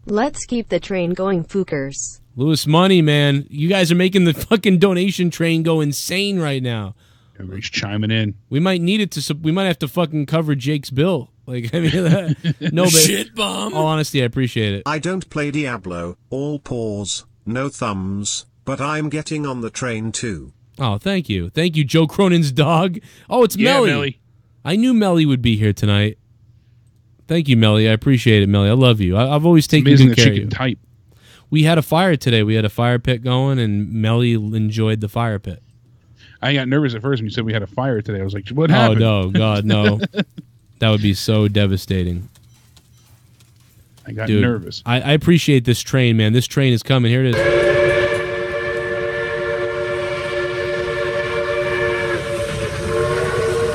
Let's keep the train going, Fookers. Lewis Money, man. You guys are making the fucking donation train go insane right now. Everybody's chiming in. We might need it to. We might have to fucking cover Jake's bill. Like, I mean, no, but shit bomb. All honesty, I appreciate it. I don't play Diablo. All paws, no thumbs. But I'm getting on the train too. Oh, thank you, Joe Cronin's dog. Oh, it's Melly. Melly. I knew Melly would be here tonight. Thank you, Melly. I appreciate it, Melly. I love you. I've always taken good care of you. Type. We had a fire today. We had a fire pit going, and Melly enjoyed the fire pit. I got nervous at first when you said we had a fire today. I was like, what happened? Oh, no, God, no. That would be so devastating. I got nervous. I appreciate this train, man. This train is coming. Here it is.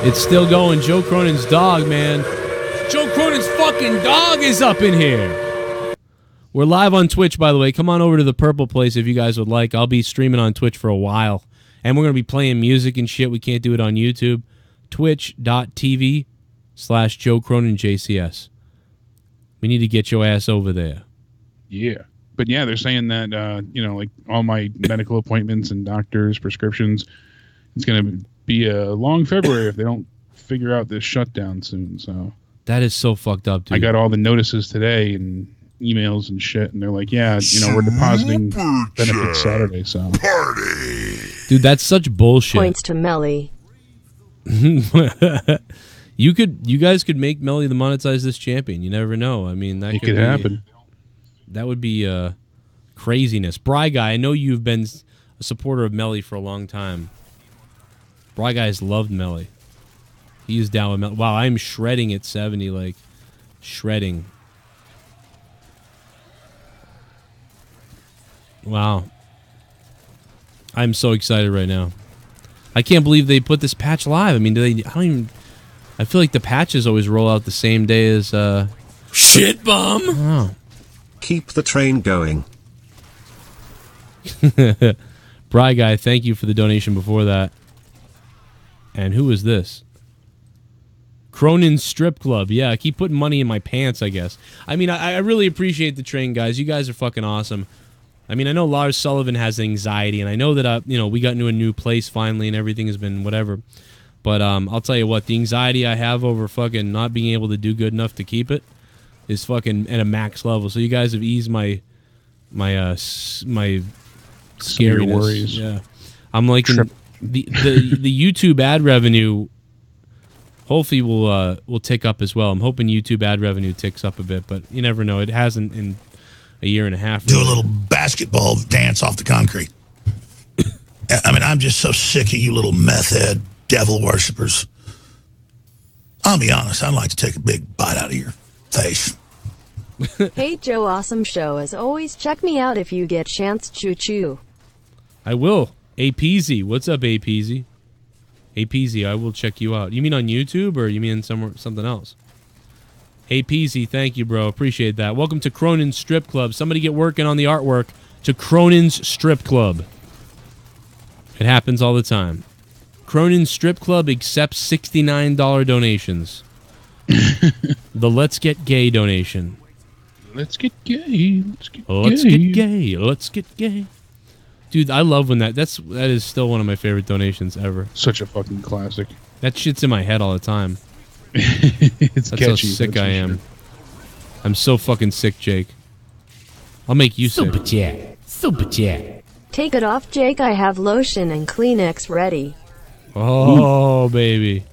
It's still going. Joe Cronin's dog, man. Joe Cronin's fucking dog is up in here. We're live on Twitch, by the way. Come on over to the Purple Place if you guys would like. I'll be streaming on Twitch for a while. And we're going to be playing music and shit. We can't do it on YouTube. Twitch.tv/Joe Cronin JCS. We need to get your ass over there. Yeah. But yeah, they're saying that, you know, like all my medical appointments and doctors' prescriptions, it's going to be a long February if they don't figure out this shutdown soon. So that is so fucked up, dude. I got all the notices today and emails and shit, and they're like, yeah, you know, we're depositing benefits Saturday, so. Party. Dude, that's such bullshit. Points to Melly. You guys could make Melly the monetize this champion. You never know. I mean, that could happen. That would be craziness. Bry Guy, I know you've been a supporter of Melly for a long time. Bry Guy has loved Melly. He is down with Melly. Wow, I'm shredding at 70, like shredding. Wow. I'm so excited right now. I can't believe they put this patch live. I mean, I feel like the patches always roll out the same day as shit bomb. Oh. Keep the train going. Bry Guy, thank you for the donation before that. And who is this? Cronin's Strip Club. Yeah, I keep putting money in my pants, I guess. I mean, I really appreciate the train, guys. You guys are fucking awesome. I mean, I know Lars Sullivan has anxiety, and I know that, you know, we got into a new place finally, and everything has been whatever. But I'll tell you what, the anxiety I have over fucking not being able to do good enough to keep it is fucking at a max level. So you guys have eased my scariness. Worries. Yeah, I'm like the YouTube ad revenue. Hopefully will tick up as well. I'm hoping YouTube ad revenue ticks up a bit, but you never know. It hasn't in a year and a half. Do a little basketball dance off the concrete. I mean, I'm just so sick of you little meth head devil worshippers. I'll be honest, I'd like to take a big bite out of your face. Hey, Joe, awesome show. As always, check me out if you get chance. Choo-choo. I will. APZ. What's up, APZ? APZ, I will check you out. You mean on YouTube, or you mean something else? APZ, thank you, bro. Appreciate that. Welcome to Cronin's Strip Club. Somebody get working on the artwork to Cronin's Strip Club. It happens all the time. Cronin's Strip Club accepts $69 donations. The Let's Get Gay donation. Let's get gay. Let's get gay. Let's get gay. Let's get gay. Dude, I love when that is still one of my favorite donations ever. Such a fucking classic. That shit's in my head all the time. It's That's catchy. how sick I am. Sure. I'm so fucking sick, Jake. I'll make you sick. Super chat. Super chat. Take it off, Jake. I have lotion and Kleenex ready. Oh, baby.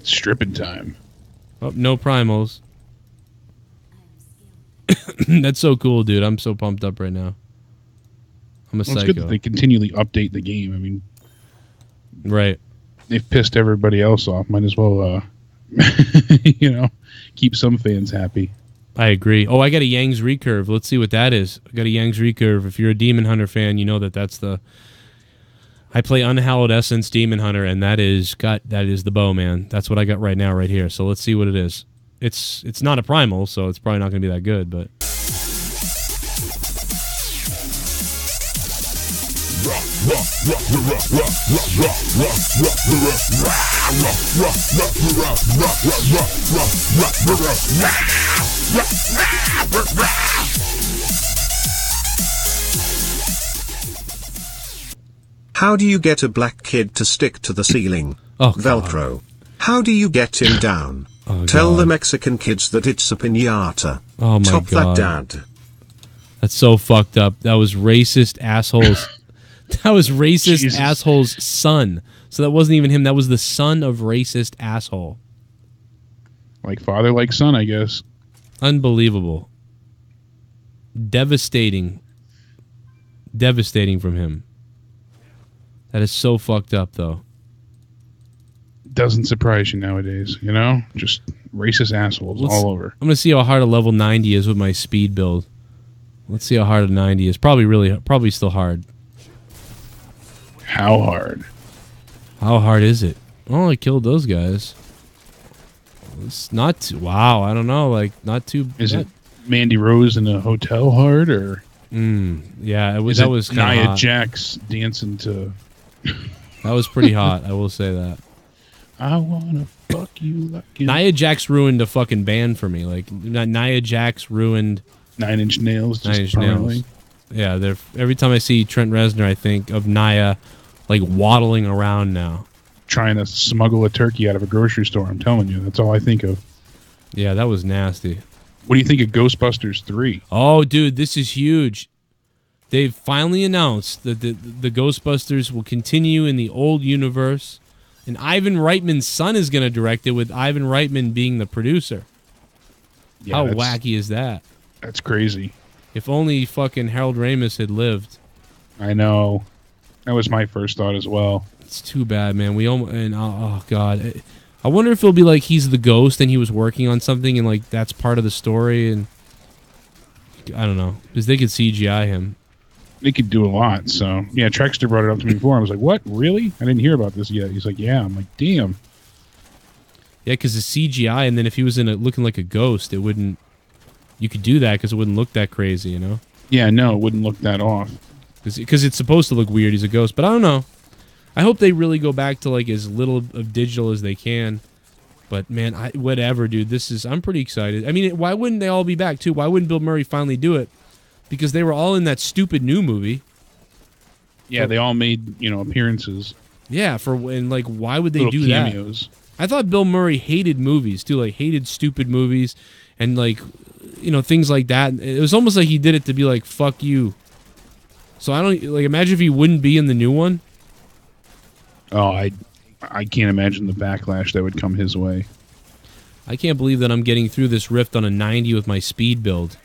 stripping time. Oh, no primals. That's so cool, dude. I'm so pumped up right now. I'm a psycho. It's good that they continually update the game. I mean, right. They've pissed everybody else off. Might as well, keep some fans happy. I agree. Oh, I got a Yang's recurve. Let's see what that is. I got a Yang's recurve. If you're a Demon Hunter fan, you know that's the... I play Unhallowed Essence Demon Hunter, and that is the bow, man. That's what I got right now, right here. So let's see what it is. It's not a primal, so it's probably not going to be that good, but... How do you get a black kid to stick to the ceiling? Oh, Velcro. God. How do you get him down? Tell the Mexican kids that it's a piñata. Oh, my Top God. that, Dad. That's so fucked up. That was racist assholes. That was racist Jesus. asshole's son. So that wasn't even him. That was the son of racist asshole. Like father, like son, I guess. Unbelievable. Devastating. Devastating from him. That is so fucked up, though. Doesn't surprise you nowadays, you know? Just racist assholes all over. I'm going to see how hard a level 90 is with my speed build. Let's see how hard a 90 is. Probably still hard. How hard? How hard is it? Oh, I killed those guys. It's not too... Wow, I don't know. Like, not too... Is it Mandy Rose in a hotel hard, or... Yeah, that was kind of Nia Jax dancing to... That was pretty hot, I will say that. I wanna fuck you like... Nia Jax ruined a fucking band for me. Like, Nia Jax ruined... 9 Inch Nails. Nine Inch Nails. Yeah, every time I see Trent Reznor, I think of Nia, like, waddling around now. Trying to smuggle a turkey out of a grocery store, I'm telling you. That's all I think of. Yeah, that was nasty. What do you think of Ghostbusters 3? Oh, dude, this is huge. They've finally announced that the Ghostbusters will continue in the old universe, and Ivan Reitman's son is going to direct it, with Ivan Reitman being the producer. Yeah, how wacky is that? That's crazy. If only fucking Harold Ramis had lived. I know. That was my first thought as well. It's too bad, man. Oh God. I wonder if it'll be like he's the ghost and he was working on something and like that's part of the story, and I don't know, because they could CGI him. They could do a lot. So yeah, Trexter brought it up to me before. I was like, "What? Really? I didn't hear about this yet." He's like, "Yeah." I'm like, "Damn." Yeah, because the CGI, and then if he was looking like a ghost, it wouldn't. You could do that because it wouldn't look that crazy, you know? Yeah, no, it wouldn't look that off. Because it's supposed to look weird. He's a ghost, but I don't know. I hope they really go back to like as little of digital as they can. But man, whatever, dude. I'm pretty excited. I mean, why wouldn't they all be back too? Why wouldn't Bill Murray finally do it? Because they were all in that stupid new movie. Yeah, they all made appearances. Yeah, and like, why would they little do cameos. that? I thought Bill Murray hated movies too, like hated stupid movies and like, things like that. It was almost like he did it to be like, fuck you. So I don't like imagine if he wouldn't be in the new one. Oh, I can't imagine the backlash that would come his way. I can't believe that I'm getting through this rift on a 90 with my speed build.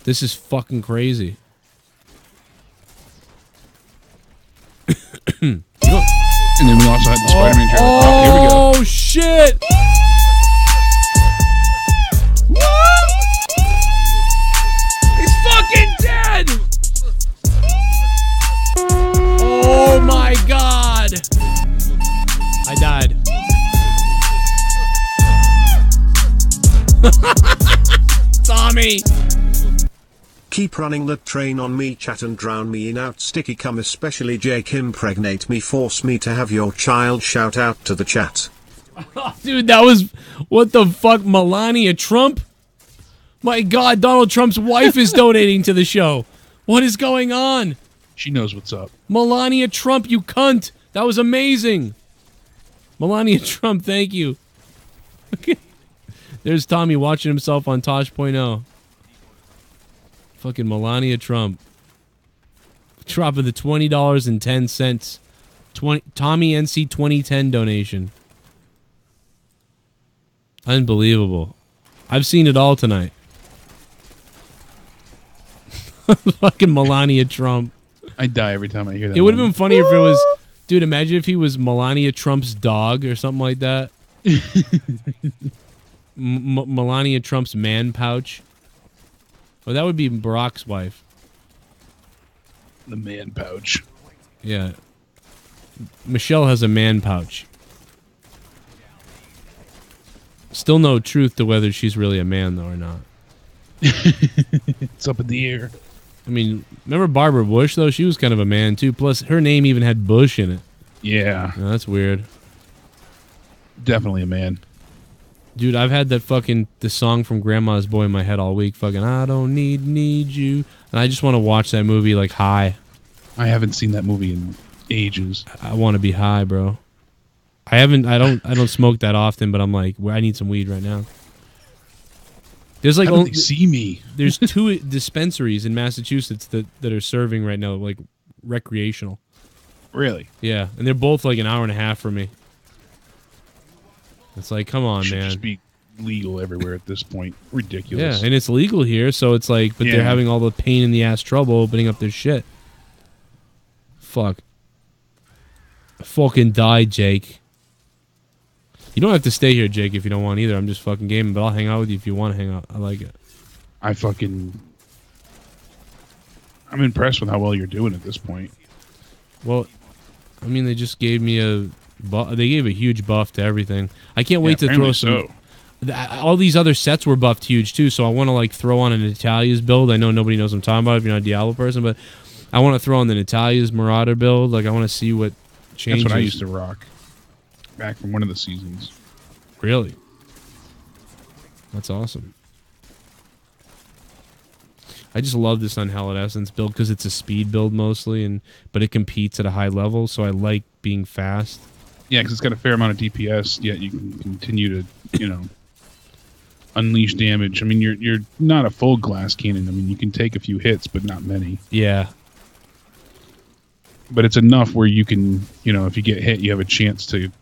This is fucking crazy. And then we also had the Spider-Man trailer. Oh, here we go. Oh, shit! What? He's fucking dead! Oh my god! I died. Tommy! Keep running that train on me, chat, and drown me in out sticky cum, especially Jake. Impregnate me, force me to have your child. Shout out to the chat. Dude, that was... What the fuck? Melania Trump? My god, Donald Trump's wife is donating to the show. What is going on? She knows what's up. Melania Trump, you cunt. That was amazing. Melania Trump, thank you. There's Tommy watching himself on Tosh.0. Fucking Melania Trump. Dropping the $20.10. Tommy NC 2010 donation. Unbelievable. I've seen it all tonight. Fucking Melania Trump. I die every time I hear that. It would have been funny if it was... Dude, imagine if he was Melania Trump's dog or something like that. Melania Trump's man pouch. Well, that would be Barack's wife. The man pouch. Yeah. Michelle has a man pouch. Still no truth to whether she's really a man, though, or not. It's up in the air. I mean, remember Barbara Bush, though? She was kind of a man, too. Plus, her name even had Bush in it. Yeah. Oh, that's weird. Definitely a man. Dude, I've had the song from Grandma's Boy in my head all week. Fucking, I don't need you. And I just want to watch that movie, like, high. I haven't seen that movie in ages. I want to be high, bro. I don't smoke that often, but I'm like, I need some weed right now. There's like, how do they see me? There's 2 dispensaries in Massachusetts that are serving right now, like, recreational. Really? Yeah, and they're both like an hour and a half from me. It's like, come on, should man. Just be legal everywhere at this point. Ridiculous. Yeah, and it's legal here, so it's like, but they're having all the pain in the ass trouble opening up their shit. Fuck. Fucking die, Jake. You don't have to stay here, Jake, if you don't want either. I'm just fucking gaming, but I'll hang out with you if you want to hang out. I like it. I'm impressed with how well you're doing at this point. Well, I mean, they just gave me they gave a huge buff to everything. I can't wait to throw some... All these other sets were buffed huge, too, so I want to, like, throw on a Natalia's build. I know nobody knows what I'm talking about if you're not a Diablo person, but I want to throw on the Natalia's Marauder build. Like, I want to see what changes. That's what I used to rock. Back from one of the seasons. Really? That's awesome. I just love this Unhallowed Essence build because it's a speed build mostly, but it competes at a high level, so I like being fast. Yeah, because it's got a fair amount of DPS, yet you can continue to, unleash damage. I mean, you're not a full glass cannon. I mean, you can take a few hits, but not many. Yeah. But it's enough where you can, if you get hit, you have a chance to,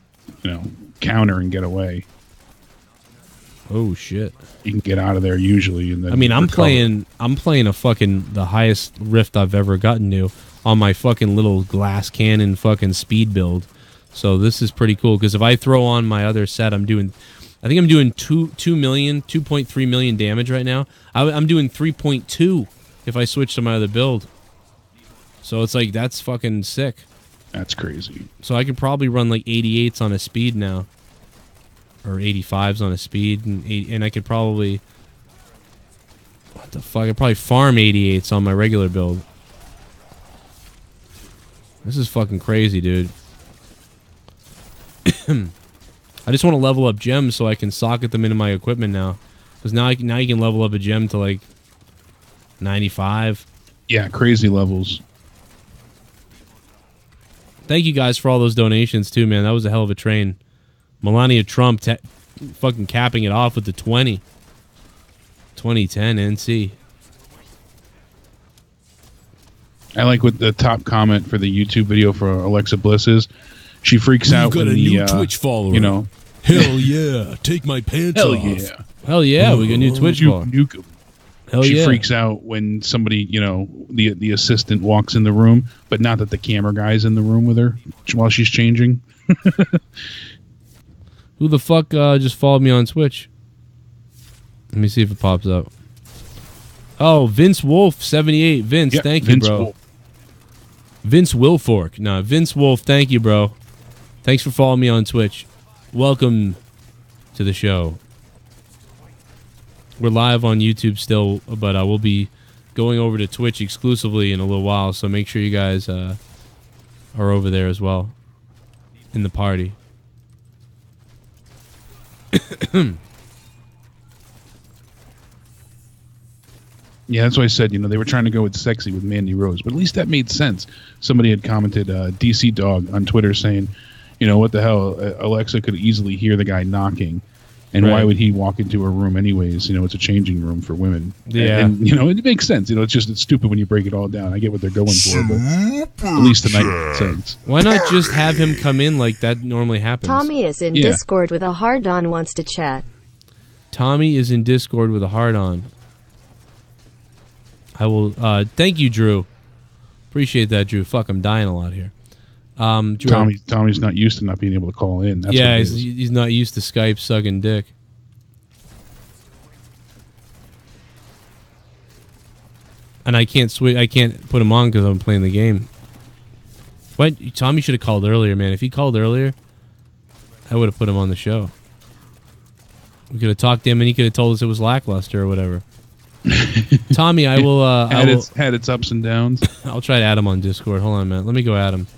counter and get away. Oh shit! You can get out of there usually, and then. I mean, I'm playing a fucking the highest rift I've ever gotten to on my fucking little glass cannon fucking speed build. So this is pretty cool because if I throw on my other set, I think I'm doing 2.3 million damage right now. I'm doing 3.2 if I switch to my other build. So it's like that's fucking sick. That's crazy. So I could probably run like 88s on a speed now. Or 85s on a speed, and I could probably... What the fuck? I could probably farm 88s on my regular build. This is fucking crazy, dude. I just want to level up gems so I can socket them into my equipment now. Because now you can level up a gem to like 95. Yeah, crazy levels. Thank you guys for all those donations too, man. That was a hell of a train. Melania Trump fucking capping it off with the 2010 NC. I like what the top comment for the YouTube video for Alexa Bliss is. She freaks out when new Twitch follower. Hell yeah, take my pants off. Hell yeah, we got a new Twitch follower. She freaks out when somebody, the assistant walks in the room, but not that the camera guy's in the room with her while she's changing. Who the fuck just followed me on Twitch? Let me see if it pops up. Oh, Vince Wolf 78. Vince, thank you, bro. Wolf. Vince Wilfork. No, Vince Wolf, thank you, bro. Thanks for following me on Twitch. Welcome to the show. We're live on YouTube still, but we'll be going over to Twitch exclusively in a little while, so make sure you guys are over there as well in the party. Yeah, that's why I said, they were trying to go with sexy with Mandy Rose, but at least that made sense. Somebody had commented, DC Dog on Twitter saying, what the hell, Alexa could easily hear the guy knocking, and why would he walk into a room anyways? It's a changing room for women. Yeah. And it makes sense. It's stupid when you break it all down. I get what they're going for, but at least tonight it makes sense. Why not just have him come in like that normally happens? Tommy is in Discord with a hard-on, wants to chat. Tommy is in Discord with a heart on. I will. Thank you, Drew. Appreciate that, Drew. Fuck, I'm dying a lot here. Drew, Tommy's not used to not being able to call in. That's yeah, he's not used to Skype sucking dick. And I can't switch. I can't put him on because I'm playing the game. What? Tommy should have called earlier, man. If he called earlier, I would have put him on the show. We could have talked to him, and he could have told us it was lackluster or whatever. Tommy, I will. Had its ups and downs. I'll try to add him on Discord. Hold on, man. Let me go add him.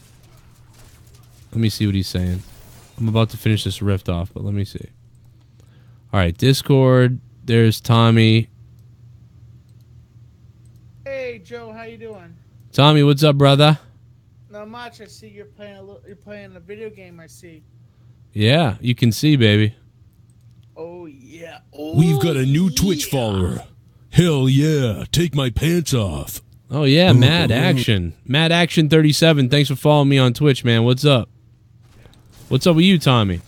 Let me see what he's saying. I'm about to finish this rift off, but let me see. All right, Discord. There's Tommy. Hey, Joe, how you doing? Tommy, what's up, brother? Not much. I see you're playing a video game. I see. Yeah, you can see, baby. Oh yeah. Oh, we've got a new Twitch follower. Hell yeah! Take my pants off. Oh yeah, Mad Action. Mad Action 37. Thanks for following me on Twitch, man. What's up? What's up with you, Tommy?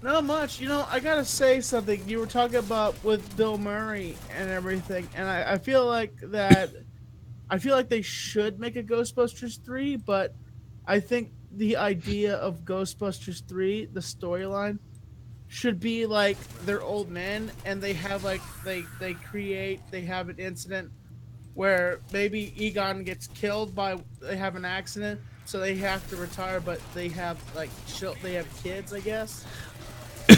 Not much. You know, I gotta say something. You were talking about with Bill Murray and everything, and I feel like that. I feel like they should make a Ghostbusters 3, but I think the idea of Ghostbusters 3, the storyline, should be like they're old men and they have like they have an incident where maybe Egon gets killed they have an accident, so they have to retire, but they have like they have kids, I guess.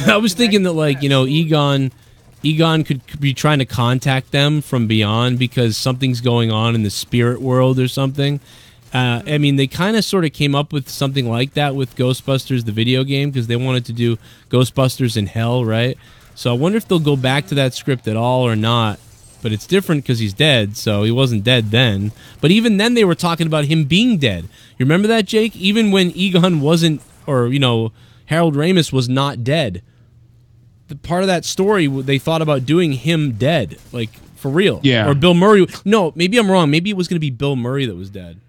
I was thinking that, like, you know, Egon could be trying to contact them from beyond because something's going on in the spirit world or something. I mean, they kind of sort of came up with something like that with Ghostbusters, the video game, because they wanted to do Ghostbusters in Hell, right? So I wonder if they'll go back to that script at all or not. But it's different because he's dead, so he wasn't dead then. But even then, they were talking about him being dead. You remember that, Jake? Even when Egon wasn't, or, you know, Harold Ramis was not dead. The part of that story, they thought about doing him dead, like, for real. Yeah. Or Bill Murray. No, maybe I'm wrong. Maybe it was going to be Bill Murray that was dead.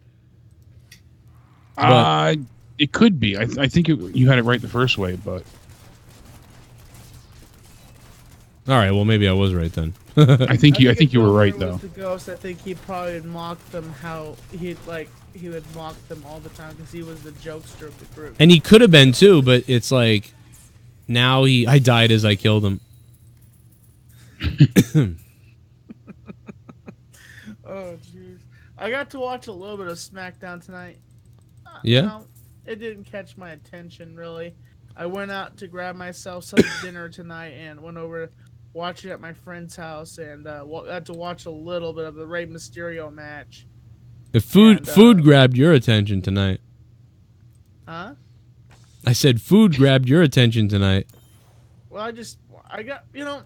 It could be. I think you had it right the first way, but... All right, well, maybe I was right then. I think you were right, though. The ghost, I think he probably would mock them he would mock them all the time because he was the jokester of the group. And he could have been, too, but it's like, now I died as I killed him. Oh, jeez. I got to watch a little bit of SmackDown tonight. Yeah? No, it didn't catch my attention, really. I went out to grab myself some dinner tonight and went over to watch it at my friend's house and got to watch a little bit of the Rey Mysterio match. If food grabbed your attention tonight. Huh? I said food grabbed your attention tonight. Well, I got, you know,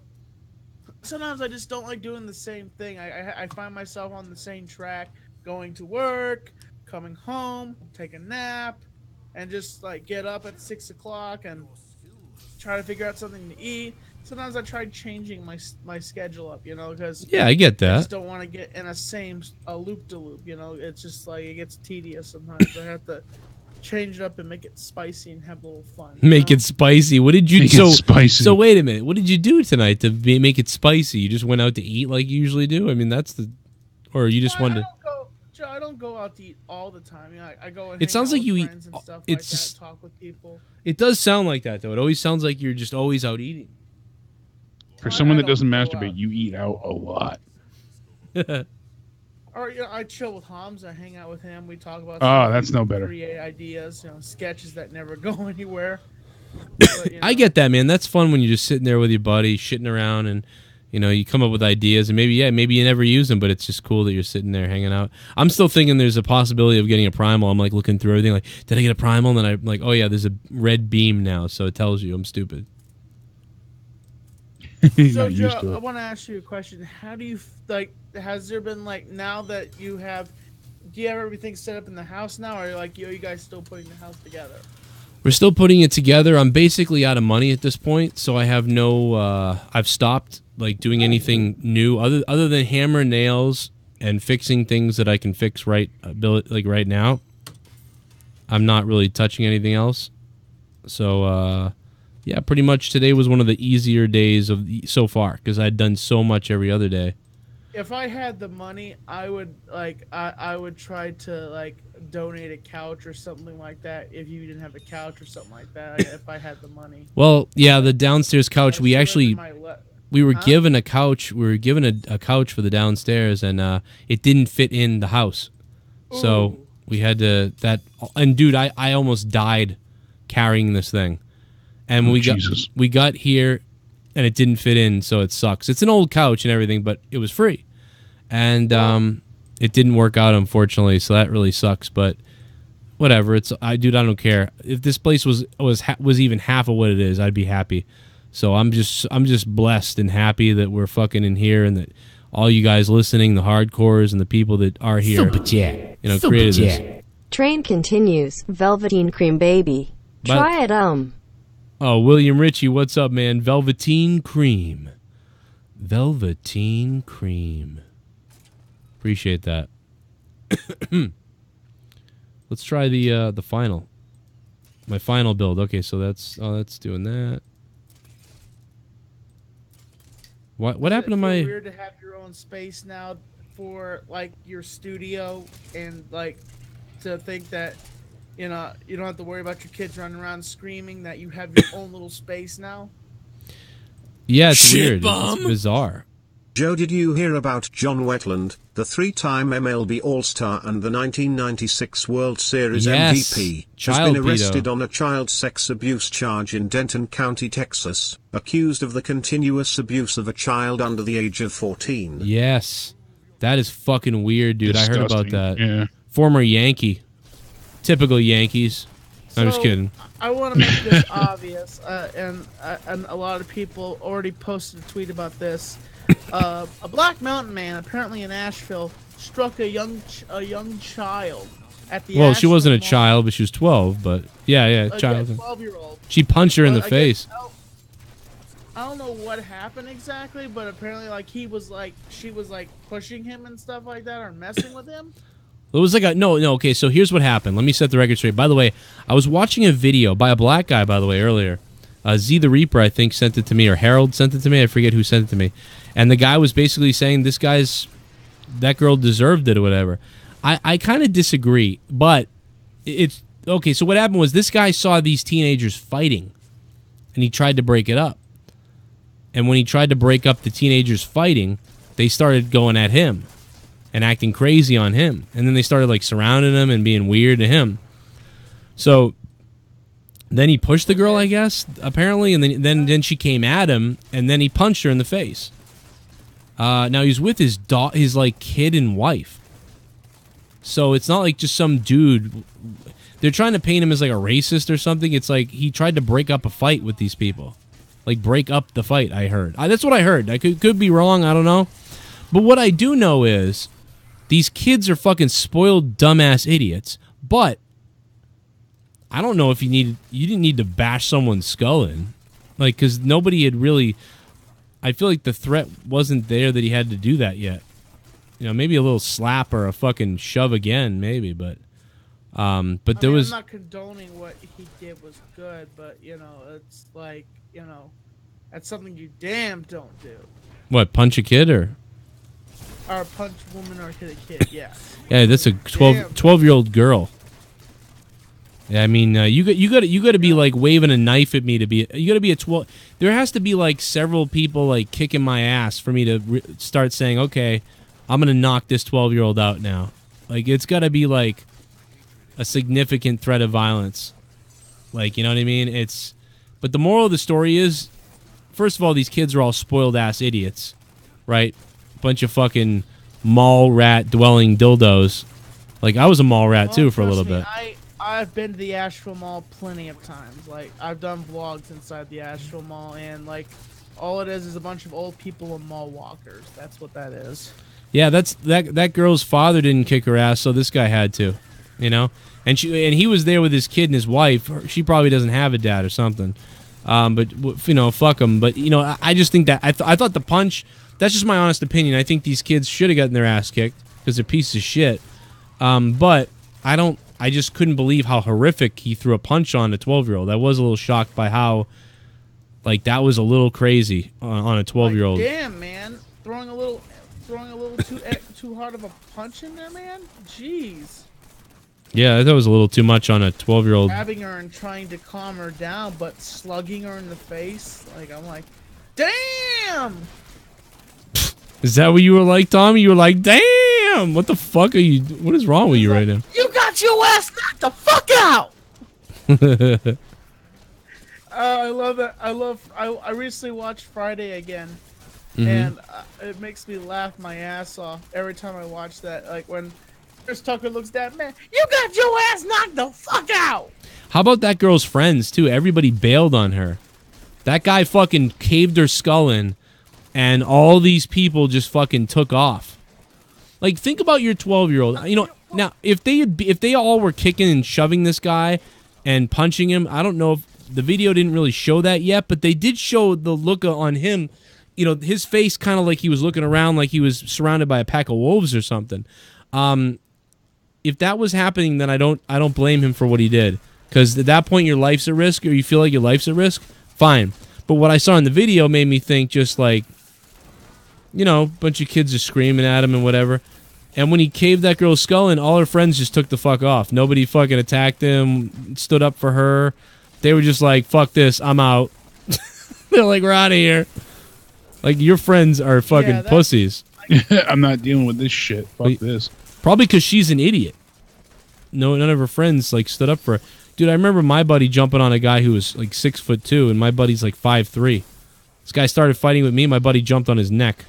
sometimes I just don't like doing the same thing. I find myself on the same track, going to work, coming home, take a nap, and just like get up at 6 o'clock and try to figure out something to eat. Sometimes I try changing my schedule up, you know, because yeah, I get that. I just don't want to get in a loop-de-loop, you know. It's just like it gets tedious sometimes. I have to change it up and make it spicy and have a little fun. Make it spicy. What did you do? So wait a minute. What did you do tonight to make it spicy? You just went out to eat like you usually do? I mean, or you just wanted to... Joe, I don't go out to eat all the time. You know, I go and it sounds like you eat. And stuff it's like just that, talk with people. It does sound like that, though. It always sounds like you're just always out eating. For someone that doesn't masturbate, you eat out a lot. Or you know, I chill with Hamza, hang out with him. We talk about. That's no better. Create ideas, you know, sketches that never go anywhere. But, you know. I get that, man. That's fun when you're just sitting there with your buddy, shitting around, and you know you come up with ideas, and maybe you never use them, but it's just cool that you're sitting there hanging out. I'm still thinking there's a possibility of getting a primal. I'm like looking through everything, like, did I get a primal? And then I'm like, oh yeah, there's a red beam now, so it tells you I'm stupid. So, Joe, I want to ask you a question. How do you has there been now that do you have everything set up in the house now, or are you guys still putting the house together? We're still putting it together. I'm basically out of money at this point, so I have no. I've stopped doing anything new other than hammer nails and fixing things that I can fix right now. I'm not really touching anything else. So Yeah, pretty much today was one of the easier days so far because I'd done so much every other day. If I had the money, I would I would try to like donate a couch or something like that. If you didn't have a couch or something like that, if I had the money. Well, yeah, the downstairs couch. We were given a couch. We were given a couch for the downstairs, and it didn't fit in the house, so we had to And dude, I almost died carrying this thing. And we got here, and it didn't fit in, so it sucks. It's an old couch and everything, but it was free, and it didn't work out, unfortunately. So that really sucks. But whatever. I don't care. If this place was even half of what it is, I'd be happy. So I'm just blessed and happy that we're fucking in here, and that all you guys listening, the hardcores and the people that are here, created this. Train continues. Velveteen cream baby. Try it. Oh, William Ritchie, what's up, man? Velveteen cream. Velveteen cream. Appreciate that. Let's try the final. My final build. Okay, so that's doing that. What happened to my... weird to have your own space now for like your studio, and like to think that you don't have to worry about your kids running around screaming, that you have your own little space now? Yeah, it's weird. It's bizarre. Joe, did you hear about John Wetland, the 3-time MLB All-Star and the 1996 World Series MVP, has been arrested on a child sex abuse charge in Denton County, Texas, accused of the continuous abuse of a child under the age of 14. Yes. That is fucking weird, dude. Disgusting. I heard about that. Yeah. Former Yankee. Typical Yankees. I'm just kidding. I want to make this obvious, and a lot of people already posted a tweet about this. A Black Mountain man, apparently in Asheville, struck a young child at the. Well, she wasn't a child, but she was 12. But yeah, child. 12-year-old. She punched her in the face. I don't know what happened exactly, but apparently, she was pushing him and stuff like that, or messing with him. It was like okay, so here's what happened. Let me set the record straight. By the way, I was watching a video by a black guy, by the way, earlier. Z the Reaper, I think, sent it to me, or Harold sent it to me. I forget who sent it to me. And the guy was basically saying that girl deserved it or whatever. I kind of disagree, but it's okay. So what happened was this guy saw these teenagers fighting, and he tried to break it up. And when he tried to break up the teenagers fighting, they started going at him and acting crazy on him. And then they started surrounding him and being weird to him. So then he pushed the girl, I guess, apparently, and then she came at him, and then he punched her in the face. Now he's with his kid and wife. So it's not like just some dude. They're trying to paint him as like a racist or something. It's like he tried to break up a fight with these people. Like break up the fight, I heard. That's what I heard. I could be wrong, I don't know. But what I do know is these kids are fucking spoiled dumbass idiots. But I don't know if you didn't need to bash someone's skull in. Because nobody had really... I feel like the threat wasn't there that he had to do that yet. Maybe a little slap or a fucking shove again, maybe, but there was... I'm not condoning what he did was good, but, it's like, that's something you damn don't do. What, punch a kid or... Or punch a woman or hit a kid, yeah. Yeah, that's a 12-year-old girl. Yeah, I mean, you got to be like waving a knife at me to be. You got to be a 12. There has to be like several people like kicking my ass for me to start saying, okay, I'm gonna knock this 12-year-old out now. Like it's got to be like a significant threat of violence. Like, you know what I mean? But the moral of the story is, first of all, these kids are all spoiled ass idiots, right? Bunch of fucking mall rat dwelling dildos. Like I was a mall rat too for a little bit. I've been to the Asheville Mall plenty of times. Like, I've done vlogs inside the Asheville Mall, and, all it is a bunch of old people and mall walkers. That's what that is. Yeah, that girl's father didn't kick her ass, so this guy had to, And he was there with his kid and his wife. She probably doesn't have a dad or something. But, fuck him. But, I just think that... I thought the punch... That's just my honest opinion. I think these kids should have gotten their ass kicked, because they're pieces of shit. But I just couldn't believe how horrific he threw a punch on a 12-year-old. I was a little shocked by how Like, that was a little crazy on a 12-year-old. Like, damn, man, throwing a little too hard of a punch in there, man. Jeez. Yeah, that was a little too much on a 12-year-old. Grabbing her and trying to calm her down, but slugging her in the face. Like, I'm like, damn. Is that what you were like, Tommy? You were like, damn. What the fuck are you? What is wrong with you right now? You got your ass knocked the fuck out. I love it. I recently watched Friday again, and it makes me laugh my ass off every time I watch that. Like when Chris Tucker looks that man, you got your ass knocked the fuck out. How about that girl's friends too? Everybody bailed on her. That guy fucking caved her skull in, and all these people just fucking took off. Like, think about your 12-year-old. You know, now if they all were kicking and shoving this guy and punching him, I don't know if the video didn't really show that yet, but they did show the look on him. You know, his face kind of like he was looking around like he was surrounded by a pack of wolves or something. If that was happening, then I don't blame him for what he did, because at that point your life's at risk, or you feel like your life's at risk. Fine, but what I saw in the video made me think just like, you know, a bunch of kids are screaming at him and whatever. And when he caved that girl's skull in, all her friends just took the fuck off. Nobody fucking attacked him, stood up for her. They were just like, fuck this, I'm out. They're like, we're out of here. Like, your friends are fucking pussies. I'm not dealing with this shit. Fuck this. Probably because she's an idiot. No, none of her friends like stood up for her. Dude, I remember my buddy jumping on a guy who was like 6'2", and my buddy's like 5'3". This guy started fighting with me. My buddy jumped on his neck.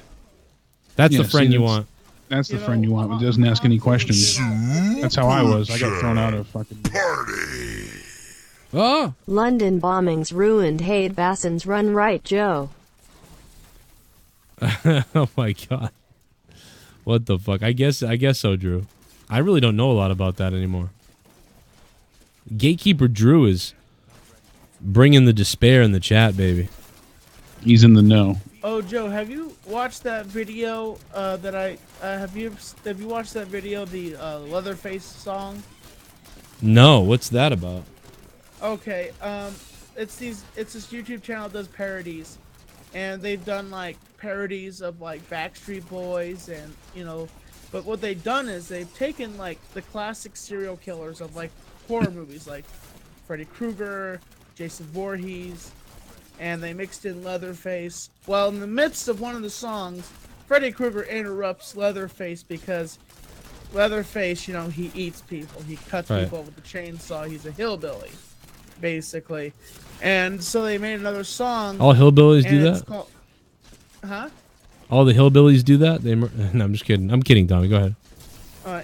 That's the friend you want. That's the friend you want who doesn't ask any questions. That's how I was. I got thrown out of fucking party. Oh. London bombings ruined Hade Basson's run, right, Joe? Oh my god. What the fuck? I guess so, Drew. I really don't know a lot about that anymore. Gatekeeper Drew is bringing the despair in the chat, baby. He's in the know. Oh, Joe, have you watched that video that I have you watched that video, the Leatherface song? No, what's that about? Okay, it's this YouTube channel that does parodies, and they've done like parodies of like Backstreet Boys, and you know, but what they've done is they've taken like the classic serial killers of like horror movies, like Freddy Krueger, Jason Voorhees, and they mixed in Leatherface. Well, in the midst of one of the songs, Freddy Krueger interrupts Leatherface because Leatherface, you know, he eats people. He cuts people with a chainsaw. He's a hillbilly, basically. And so they made another song. All hillbillies do that? Called, huh? All the hillbillies do that? No, I'm just kidding. I'm kidding, Tommy. Go ahead.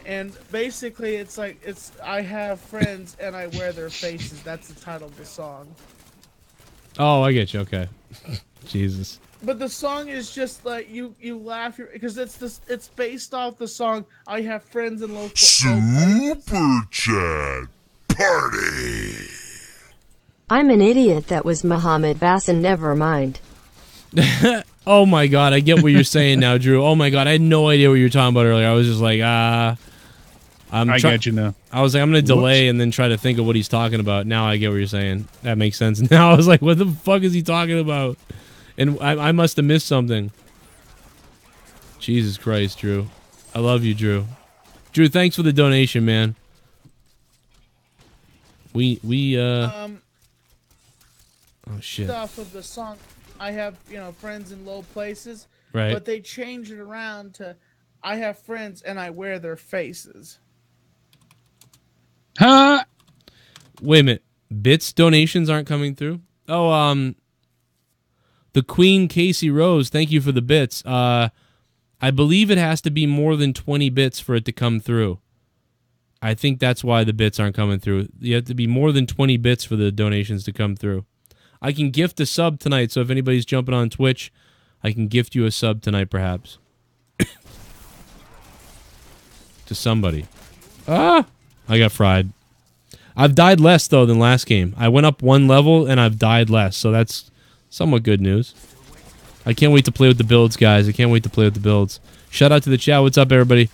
And basically, it's like, I have friends and I wear their faces. That's the title of the song. Oh, I get you. Okay. Jesus. But the song is just like you laugh because it's based off the song I Have Friends in Local. Super Chat Party. I'm an idiot. That was Mohammed Basson. Never mind. Oh my god, I get what you're saying now, Drew. Oh my god, I had no idea what you were talking about earlier. I was just like, I get you now. I was like, I'm gonna delay and then try to think of what he's talking about. Now I get what you're saying. That makes sense. Now I was like, what the fuck is he talking about? And I must have missed something. Jesus Christ, Drew. I love you, Drew. Drew, thanks for the donation, man. Oh shit. Off of the song, I have, you know, friends in low places. Right. But they changed it around to I have friends and I wear their faces. Huh? Wait a minute. Bits donations aren't coming through? Oh, the Queen Casey Rose, thank you for the bits. I believe it has to be more than 20 bits for it to come through. I think that's why the bits aren't coming through. You have to be more than 20 bits for the donations to come through. I can gift a sub tonight, so if anybody's jumping on Twitch, I can gift you a sub tonight, perhaps. To somebody. Ah! I got fried. I've died less, though, than last game. I went up one level, and I've died less, so that's somewhat good news. I can't wait to play with the builds, guys. I can't wait to play with the builds. Shout out to the chat. What's up, everybody?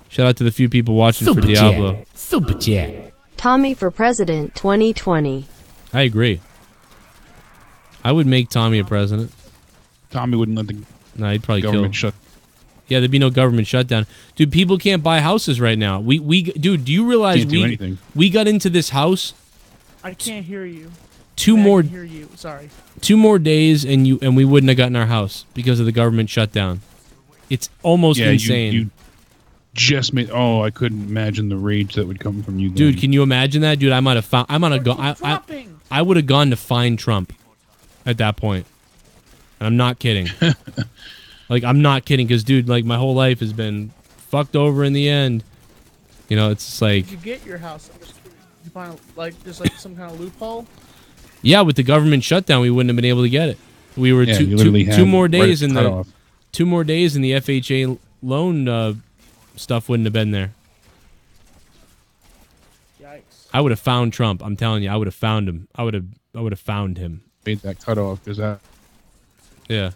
Shout out to the few people watching for Diablo. Super chat. Tommy for President 2020. I agree. I would make Tommy a president. Tommy wouldn't let the he'd probably government kill. Yeah, there'd be no government shutdown. Dude, people can't buy houses right now. Dude, do you realize we got into this house? I can't hear you. Two I more can hear you. Sorry. 2 more days and we wouldn't have gotten our house because of the government shutdown. It's almost insane. You just made. Oh, I couldn't imagine the rage that would come from you, then. Dude. Can you imagine that, dude? I might have found. I would have gone to find Trump at that point. And I'm not kidding. Like, I'm not kidding, because, dude, like, my whole life has been fucked over in the end. You know, it's like... Did you get your house? Did you find, like, just, like, some kind of loophole? Yeah, with the government shutdown, we wouldn't have been able to get it. We were two more days in the... 2 more days and the FHA loan stuff wouldn't have been there. Yikes. I would have found Trump. I'm telling you, I would have found him. I would have found him. Made that cutoff, because that... Yeah.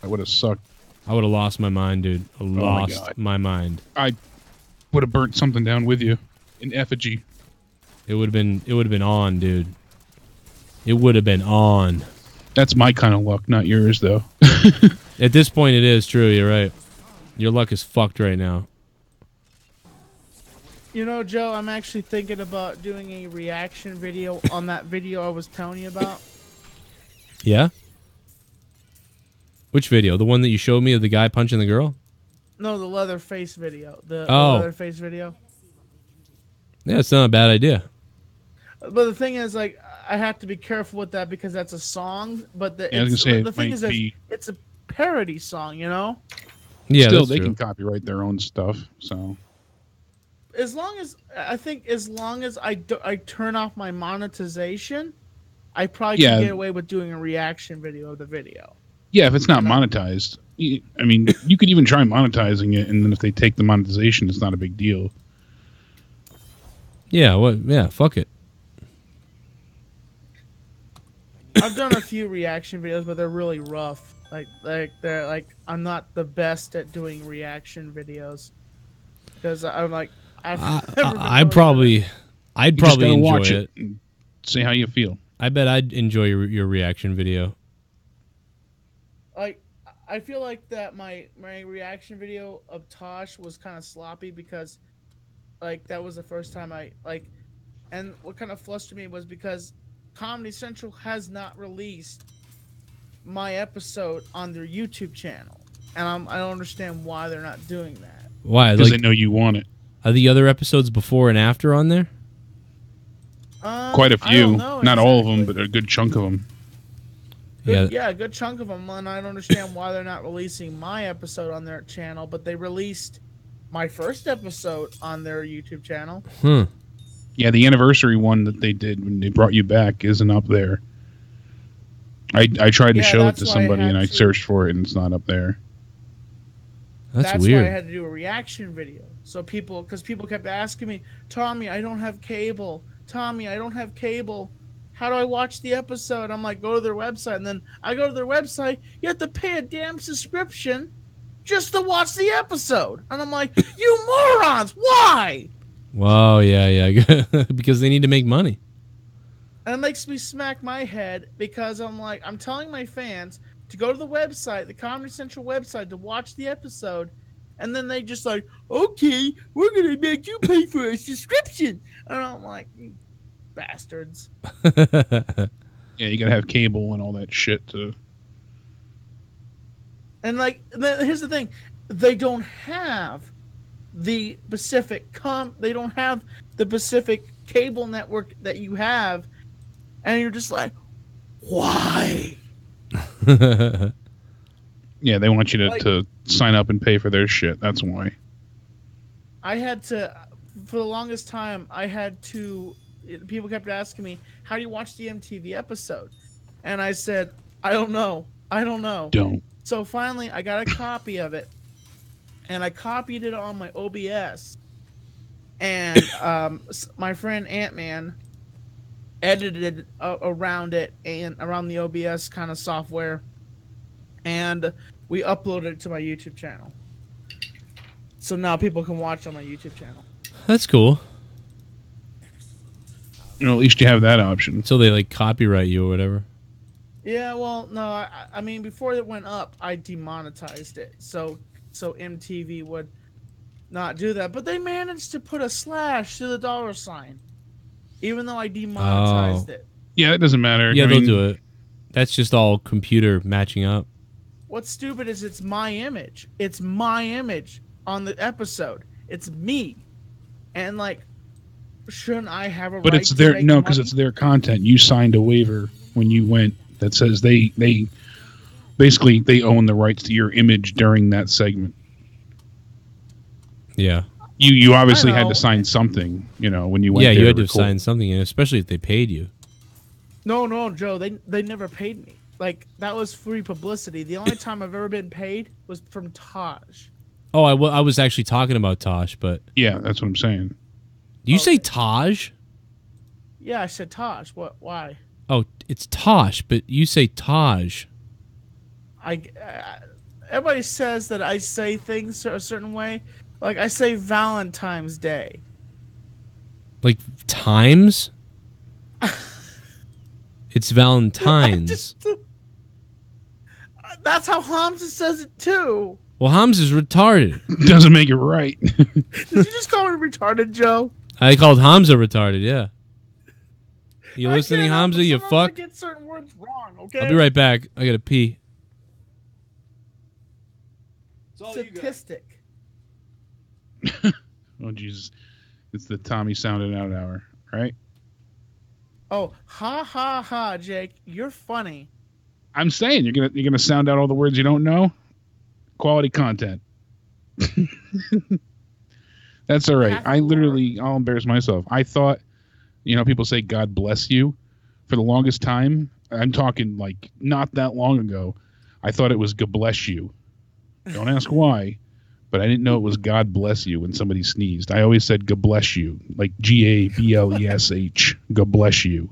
That would have sucked. I would have lost my mind, dude. Lost my mind. I would have burnt something down with you in effigy. It would have been on, dude. It would have been on. That's my kind of luck, not yours, though. At this point, it is true. You're right. Your luck is fucked right now. You know, Joe, I'm actually thinking about doing a reaction video on that video I was telling you about. Yeah? Which video? The one that you showed me of the guy punching the girl? No, the Leatherface video. The Leatherface video. Yeah, it's not a bad idea. But the thing is, like, I have to be careful with that because that's a song. But the thing is, it's a parody song, you know? Yeah, still, they can copyright their own stuff, so... As long as I turn off my monetization, I probably can get away with doing a reaction video of the video. Yeah, if it's not monetized. I mean, you could even try monetizing it, and then if they take the monetization, it's not a big deal. Yeah, yeah, fuck it. I've done a few reaction videos, but they're really rough. I'm not the best at doing reaction videos. Because I'm like... I'd probably enjoy watch it and see how you feel. I bet I'd enjoy your reaction video. Like, I feel like that my reaction video of Tosh was kind of sloppy because, like, that was the first time and what kind of flustered me was because Comedy Central has not released my episode on their YouTube channel, and I don't understand why they're not doing that. Why? Because they know you want it. Are the other episodes before and after on there? Quite a few. Not all of them, but a good chunk of them. Yeah, a good chunk of them, and I don't understand why they're not releasing my episode on their channel, but they released my first episode on their YouTube channel. Yeah, the anniversary one that they did when they brought you back isn't up there. I tried to show it to somebody, and I searched for it, and it's not up there. That's weird. Why I had to do a reaction video. So because people kept asking me, Tommy, I don't have cable. Tommy, I don't have cable. How do I watch the episode? I'm like, go to their website. And then I go to their website. You have to pay a damn subscription just to watch the episode. And I'm like, you morons, why? Wow, yeah. Because they need to make money. And it makes me smack my head because I'm like, I'm telling my fans to go to the website, the Comedy Central website, to watch the episode. And then they just like, okay, we're going to make you pay for a subscription. And I'm like, you bastards. Yeah, you got to have cable and all that shit to... And like, here's the thing. They don't have the Pacific cable network that you have. And you're just like, why? Yeah, they want you to sign up and pay for their shit. That's why. I had to, for the longest time, people kept asking me, how do you watch the MTV episode? And I said, I don't know. Don't. So finally, I got a copy of it, and I copied it on my OBS. And my friend Ant-Man edited around it and around the OBS kind of software, and we uploaded it to my YouTube channel. So now people can watch on my YouTube channel. That's cool. You know, at least you have that option. So they like copyright you or whatever. Yeah, well, no, I mean, before it went up, I demonetized it, so MTV would not do that. But they managed to put a slash to the $, even though I demonetized it. Yeah, it doesn't matter. Yeah, they'll do it. That's just all computer matching up. What's stupid is it's my image. It's my image on the episode. It's me, and like, shouldn't I have a? But right it's their to make because money? it's their content. You signed a waiver when you went that says they basically they own the rights to your image during that segment. Yeah. You obviously had to sign something, when you went. Yeah, there you had to record. sign something, especially if they paid you. No, Joe. They never paid me. Like, that was free publicity. The only time I've ever been paid was from Taj. Oh, I was actually talking about Tosh, but yeah, that's what I'm saying. Do you say Taj? Yeah, I said Taj. What? Why? Oh, it's Tosh, but you say Taj. Everybody says that I say things a certain way. Like, I say Valentine's Day. Like times? It's Valentine's. That's how Hamza says it too. Well, Hamza is retarded. Doesn't make it right. Did you just call me retarded, Joe? I called Hamza retarded, yeah. You listening, Hamza, you fuck? I get certain words wrong, okay? I'll be right back. I gotta pee. Statistic. Oh, Jesus. It's the Tommy sounded out hour, right? Oh, ha ha ha, Jake. You're funny. I'm saying you're gonna sound out all the words you don't know. Quality content. That's all right. I'll embarrass myself. I thought, people say God bless you. For the longest time, I'm talking like not that long ago, I thought it was God bless you. Don't ask why, but I didn't know it was God bless you when somebody sneezed. I always said God bless you, like GABLESH. God bless you.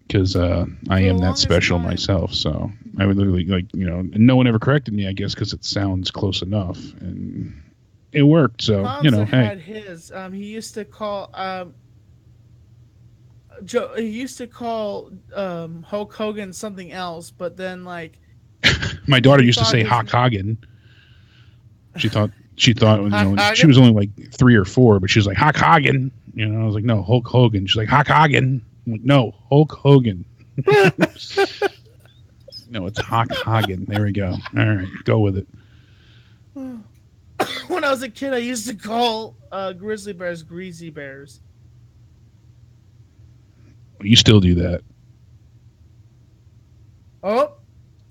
Because I am that special myself, so I would literally and no one ever corrected me, I guess, because it sounds close enough, and it worked. So had his. He used to call Joe. He used to call Hulk Hogan something else, but then like my daughter used to say Hulk Hogan. She thought she was only like 3 or 4, but she was like Hulk Hogan. I was like, no, Hulk Hogan. She's like Hulk Hogan. I'm like, no, Hulk Hogan. No, it's Hulk Hogan. There we go. All right, go with it. When I was a kid, I used to call grizzly bears greasy bears. You still do that. Oh,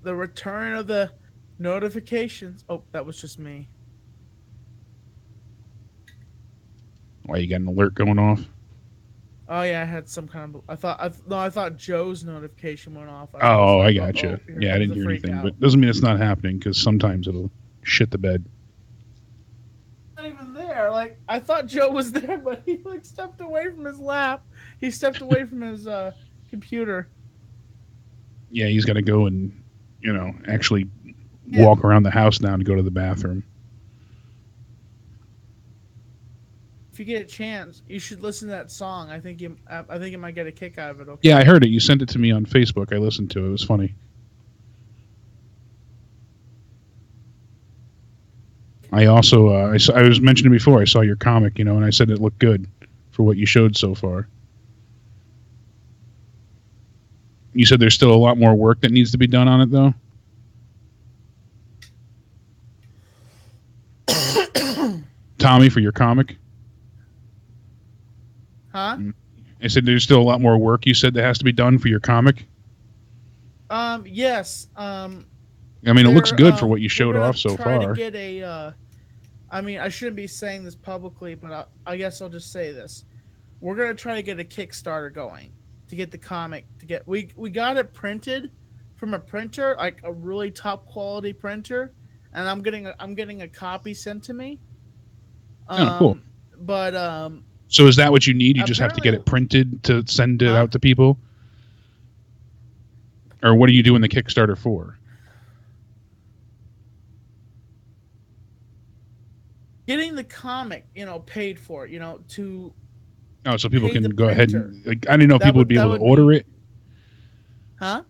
the return of the notifications. Oh, that was just me. Why, you got an alert going off? Oh yeah, I had some kind of. I thought Joe's notification went off. I got you. Yeah, I didn't hear anything, but doesn't mean it's not happening because sometimes it'll shit the bed. Not even there. Like, I thought Joe was there, but he like stepped away from his lap. He stepped away from his computer. Yeah, he's got to go and actually walk around the house now to go to the bathroom. If you get a chance, you should listen to that song. I think you might get a kick out of it. Okay? Yeah, I heard it. You sent it to me on Facebook. I listened to it. It was funny. I also, I was mentioning before, I saw your comic, and I said it looked good for what you showed so far. You said there's still a lot more work that needs to be done on it, though? Tommy, for your comic? Huh? I said there's still a lot more work you said that has to be done for your comic? Yes. I mean, it looks good for what you showed off so far. To get a, I shouldn't be saying this publicly, but I guess I'll just say this. We're going to try to get a Kickstarter going to get the comic. We got it printed from a printer, like a really top quality printer, and I'm getting a copy sent to me. Cool. But so is that what you need? You just have to get it printed to send it out to people? Or what are you doing the Kickstarter for? Getting the comic, paid for, to... Oh, so people can go ahead and... I didn't know if people would be able to order it. Huh?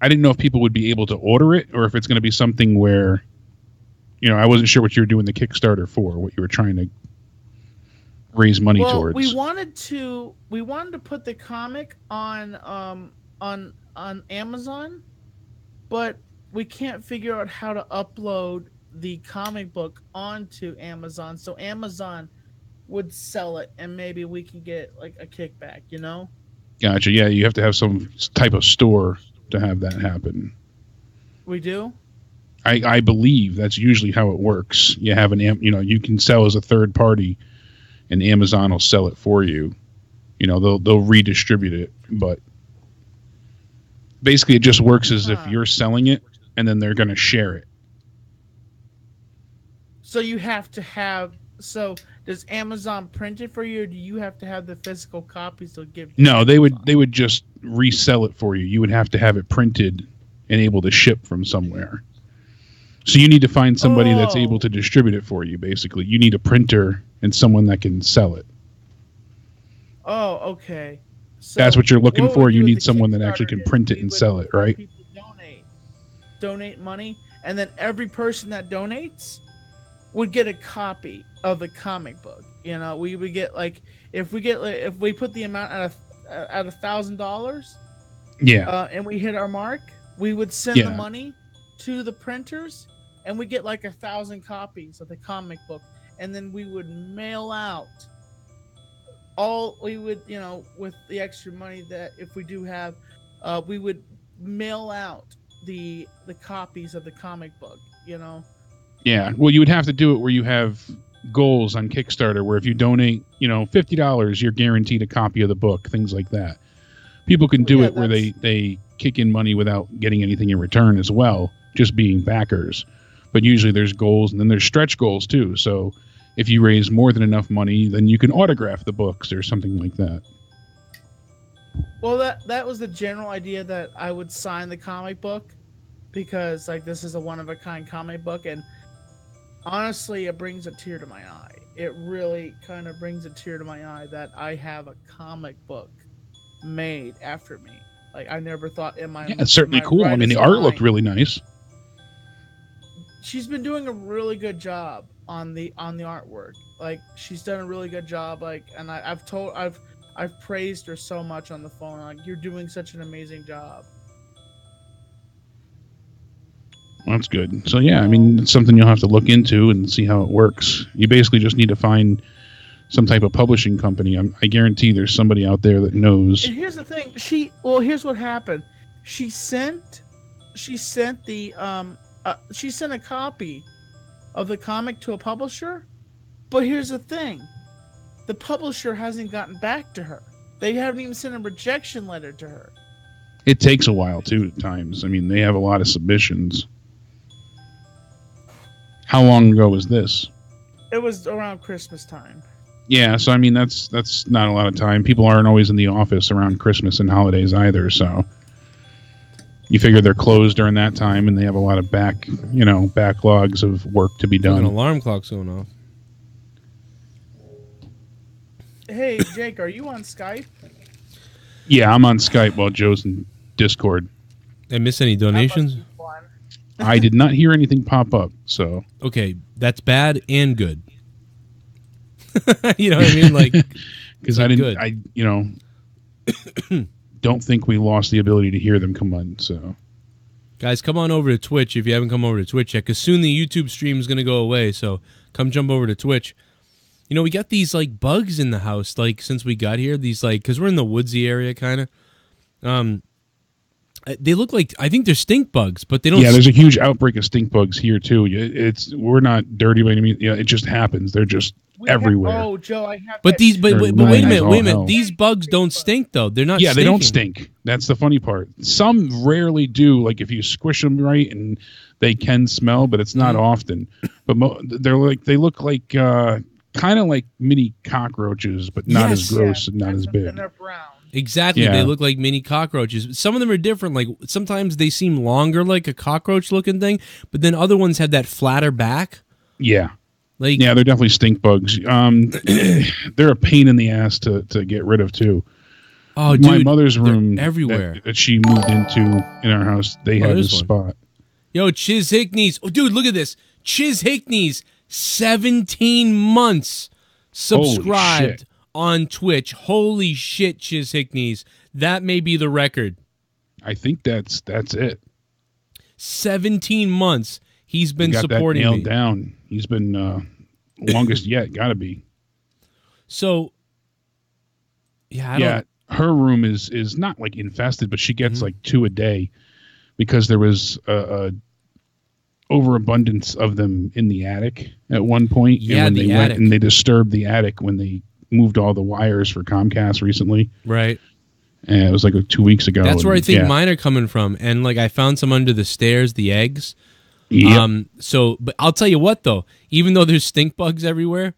I didn't know if people would be able to order it or if it's going to be something where, I wasn't sure what you were doing the Kickstarter for, what you were trying to raise money towards. We wanted to put the comic on Amazon, but we can't figure out how to upload the comic book onto Amazon, so Amazon would sell it and maybe we can get like a kickback, Gotcha. Yeah, you have to have some type of store to have that happen. We do? I believe that's usually how it works. You have you can sell as a third party and Amazon will sell it for you. They'll redistribute it, but basically it just works as if you're selling it and then they're going to share it. So you have to have. So does Amazon print it for you, or do you have to have the physical copies to give? No, they would just resell it for you. You would have to have it printed and able to ship from somewhere. So you need to find somebody that's able to distribute it for you. Basically, you need a printer and someone that can sell it. Oh, okay. So that's what you're looking for. You need someone that actually can print it and sell it, right? People donate money, and then every person that donates would get a copy of the comic book. We would get if we put the amount at $1,000, and we hit our mark, we would send the money to the printers, and we get 1,000 copies of the comic book, and then we would mail out with the extra money that if we do have, we would mail out the copies of the comic book. Yeah, well, you would have to do it where you have goals on Kickstarter where if you donate, $50, you're guaranteed a copy of the book, things like that. People can do it where they kick in money without getting anything in return as well, just being backers. But usually there's goals, and then there's stretch goals too. So if you raise more than enough money, then you can autograph the books or something like that. Well, that was the general idea, that I would sign the comic book because this is a one-of-a-kind comic book, and honestly, it brings a tear to my eye. It really kind of brings a tear to my eye that I have a comic book made after me. I never thought in my it's certainly cool. I mean, the art looked really nice. She's been doing a really good job on the artwork. She's done a really good job. And I've praised her so much on the phone. You're doing such an amazing job. Well, that's good. So, yeah, I mean, it's something you'll have to look into and see how it works. You basically just need to find some type of publishing company. I guarantee there's somebody out there that knows. And here's the thing. Here's what happened. She sent a copy of the comic to a publisher, but here's the thing. The publisher hasn't gotten back to her. They haven't even sent a rejection letter to her. It takes a while, too, at times. I mean, they have a lot of submissions. How long ago was this? It was around Christmas time. Yeah, so I mean that's not a lot of time. People aren't always in the office around Christmas and holidays either, so you figure they're closed during that time and they have a lot of backlogs of work to be done. An alarm clock's going off. Hey, Jake, are you on Skype? Yeah, I'm on Skype while Joe's in Discord. Did I miss any donations? I did not hear anything pop up, so... Okay, that's bad and good. You know what I mean? Because I don't think we lost the ability to hear them come on, so... Guys, come on over to Twitch if you haven't come over to Twitch yet, because soon the YouTube stream is going to go away, so come jump over to Twitch. We got these, bugs in the house, since we got here, these, because we're in the woodsy area, kind of. They look like, I think they're stink bugs, but they don't... Yeah, there's a huge outbreak of stink bugs here, too. We're not dirty by any means. It just happens. They're just everywhere. Joe, I have... But wait a minute. These bugs don't stink, though. They're not they don't stink. That's the funny part. Some rarely do, if you squish them right, and they can smell, but it's not often. But they look like... kind of like mini cockroaches, but not as gross and not as big. And they're brown. Exactly. Yeah. They look like mini cockroaches. Some of them are different. Sometimes they seem longer, like a cockroach-looking thing, but then other ones have that flatter back. Yeah. They're definitely stink bugs. They're a pain in the ass to get rid of, too. Oh, dude, my mother's room everywhere that she moved into in our house, they had this spot. Yo, Chiz Hickney's. Oh, dude, look at this. Chiz Hickney's 17 months subscribed on Twitch. Holy shit, Chiz Hickney's. That may be the record. I think that's it. 17 months he's been supporting that me. nailed down. He's been longest yet. Gotta be. So, yeah, her room is not like infested, but she gets like 2 a day because there was a overabundance of them in the attic at one point. Yeah, and when the they attic. went and they disturbed the attic when they moved all the wires for Comcast recently. Right. And it was like 2 weeks ago. That's where I think mine are coming from. And like I found some under the stairs, the eggs. Yep. But I'll tell you what though, even though there's stink bugs everywhere,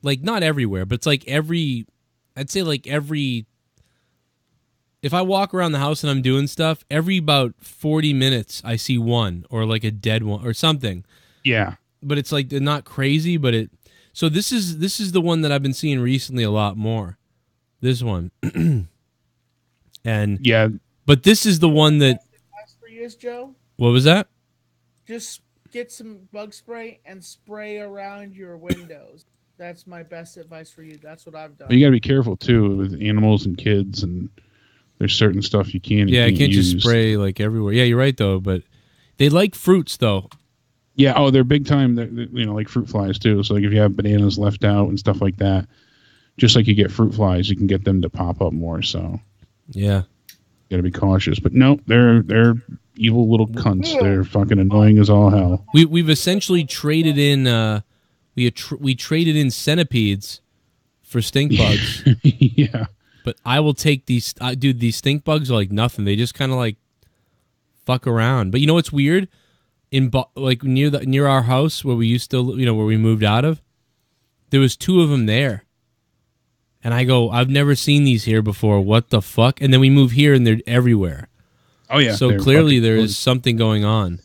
like not everywhere, but it's like I'd say like if I walk around the house and I'm doing stuff, every about 40 minutes I see one or like a dead one or something. Yeah. But it's like they're not crazy, but so this is the one that I've been seeing recently a lot more. This one. And yeah, but this is the one that for you, Joe? What was that? Just get some bug spray and spray around your windows. That's my best advice for you. That's what I've done. But you got to be careful too with animals and kids, and there's certain stuff you can't. Yeah, you can't use. just spray like everywhere. Yeah, you're right though. But they like fruits though. Yeah. Oh, they're big time. They're, like fruit flies too. So like if you have bananas left out and stuff like that, just like you get fruit flies, you can get them to pop up more. So yeah, got to be cautious. But no, they're evil little cunts. They're fucking annoying as all hell. We've essentially traded in. We traded in centipedes for stink bugs. Yeah. But I will take these. Dude, these stink bugs are like nothing. They just kind of like fuck around. But you know what's weird? Like near our house where we used to, where we moved out of, there was 2 of them there. And I go, I've never seen these here before. What the fuck? And then we move here and they're everywhere. Oh yeah. So clearly there is something going on.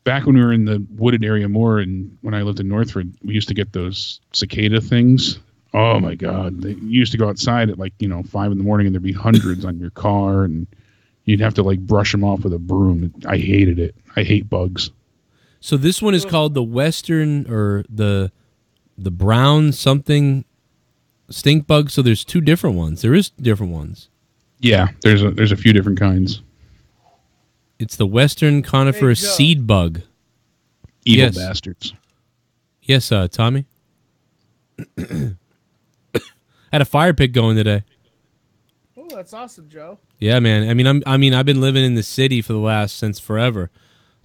Back when we were in the wooded area more, and when I lived in Northford, we used to get those cicada things. Oh my God. They used to go outside at 5 in the morning and there'd be hundreds on your car and you'd have to brush them off with a broom. I hated it. I hate bugs. So this one is called the Western or the brown something stink bug. So there's 2 different ones. There is different ones. Yeah, there's a few different kinds. It's the Western coniferous seed bug. Evil bastards. Yes, Tommy. Had a fire pit going today. Oh, that's awesome, Joe. Yeah, man. I've been living in the city since forever.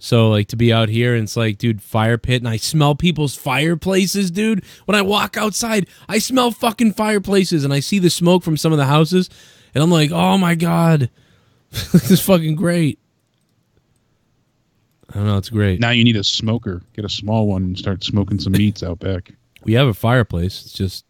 So to be out here and it's like, dude, fire pit, and I smell people's fireplaces, dude. When I walk outside, I smell fucking fireplaces, and I see the smoke from some of the houses, and I'm like, oh my God, this is fucking great. I don't know, it's great. Now you need a smoker. Get a small one and start smoking some meats out back. We have a fireplace. It's just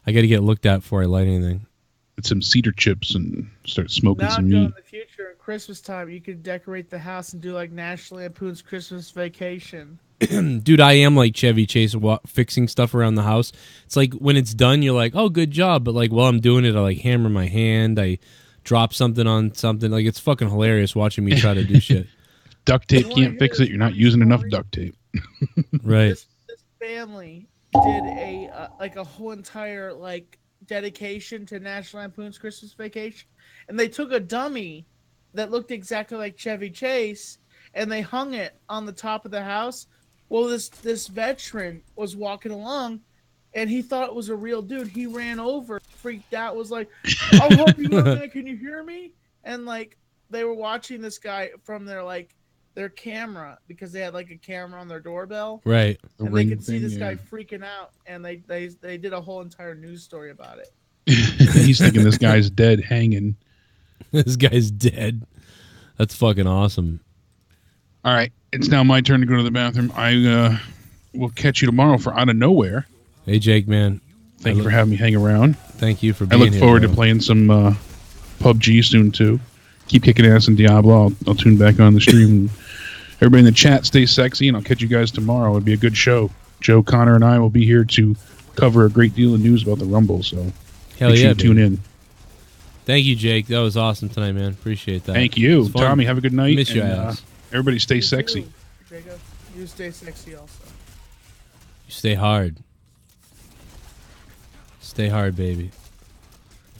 I got to get looked at before I light anything. Get some cedar chips and start smoking some Joe, meat. in the future, Christmas time, you could decorate the house and do National Lampoon's Christmas Vacation. Dude, I am like Chevy Chase fixing stuff around the house. It's like when it's done, you're like, oh, good job. But while I'm doing it, I hammer my hand. I drop something on something. It's fucking hilarious watching me try to do shit. Duct tape can't fix it. You're not using enough duct tape. Right. This family did a whole entire dedication to National Lampoon's Christmas Vacation, and they took a dummy that looked exactly like Chevy Chase, and they hung it on the top of the house. Well, this veteran was walking along, and he thought it was a real dude. He ran over, freaked out, was like, "I'll help you out, man. Can you hear me?" And they were watching this guy from their camera, because they had a camera on their doorbell, right? And they could see this guy freaking out, and they did a whole entire news story about it. He's thinking this guy's dead, hanging. This guy's dead. That's fucking awesome. All right, it's now my turn to go to the bathroom. I will catch you tomorrow for Out of Nowhere. Hey, Jake, man. Thank you for having me hang around. Thank you for being here. I look forward to playing some PUBG soon, too. Keep kicking ass in Diablo. I'll tune back on the stream. Everybody in the chat, stay sexy, and I'll catch you guys tomorrow. It'll be a good show. Joe, Connor, and I will be here to cover a great deal of news about the Rumble, so Hell make sure yeah, you tune in. Thank you, Jake. That was awesome tonight, man. Appreciate that. Thank you. Tommy, have a good night. Miss your ass. Everybody stay sexy. Jacob, you stay sexy also. You stay hard. Stay hard, baby.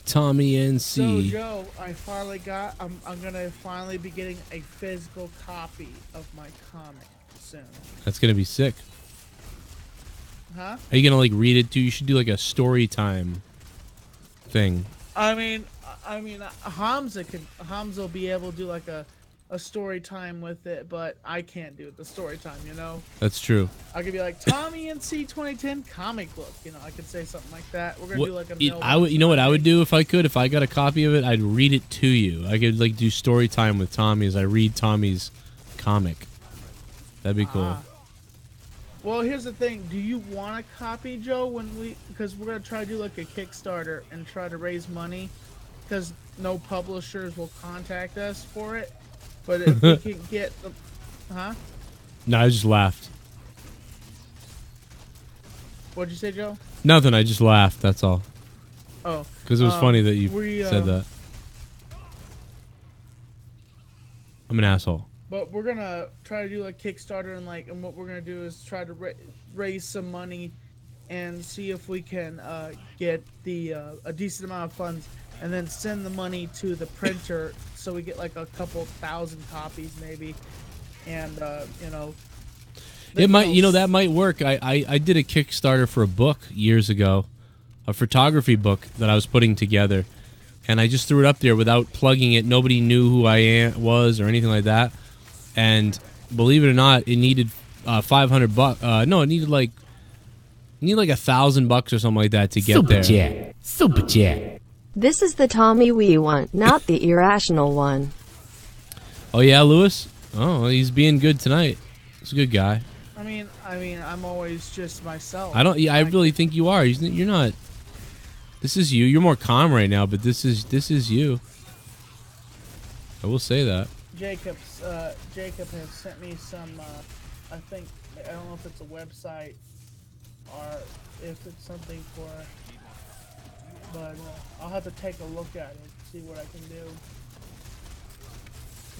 Tommy NC. So, Joe, I finally got... I'm going to finally be getting a physical copy of my comic soon. That's going to be sick. Huh? Are you going to, like, read it, too? You should do, like, a story time thing. I mean, Hamza will be able to do, like, a story time with it, but I can't do the story time, you know? That's true. I could be like, Tommy NC 2010 comic book, you know? I could say something like that. We're going to do, like, a you know what I would do if I could? If I got a copy of it, I'd read it to you. I could, like, do story time with Tommy as I read Tommy's comic. That'd be cool. Well, here's the thing. Do you want a copy, Joe? Because we're going to try to do, like, a Kickstarter and try to raise money, because no publishers will contact us for it. But if we can get the... Huh? No, I just laughed. What'd you say, Joe? Nothing, I just laughed, that's all. Oh. Because it was funny that you said that. I'm an asshole. But we're going to try to do a Kickstarter, and what we're going to do is try to raise some money and see if we can get a decent amount of funds, and then send the money to the printer so we get like a couple thousand copies maybe, and you know. It might, you know, that might work. I did a Kickstarter for a book years ago, a photography book that I was putting together, and I just threw it up there without plugging it. Nobody knew who I was or anything like that, and believe it or not, it needed $500. No, it needed like $1,000 or something like that to get there. Super chat. This is the Tommy we want, not the irrational one. Oh yeah, Lewis? Oh, he's being good tonight. He's a good guy. I mean, I'm always just myself. I really think you are. You're not. This is you. You're more calm right now, but this is you. I will say that. Jacob has sent me some. I don't know if it's a website or if it's something for. But I'll have to take a look at it, see what I can do.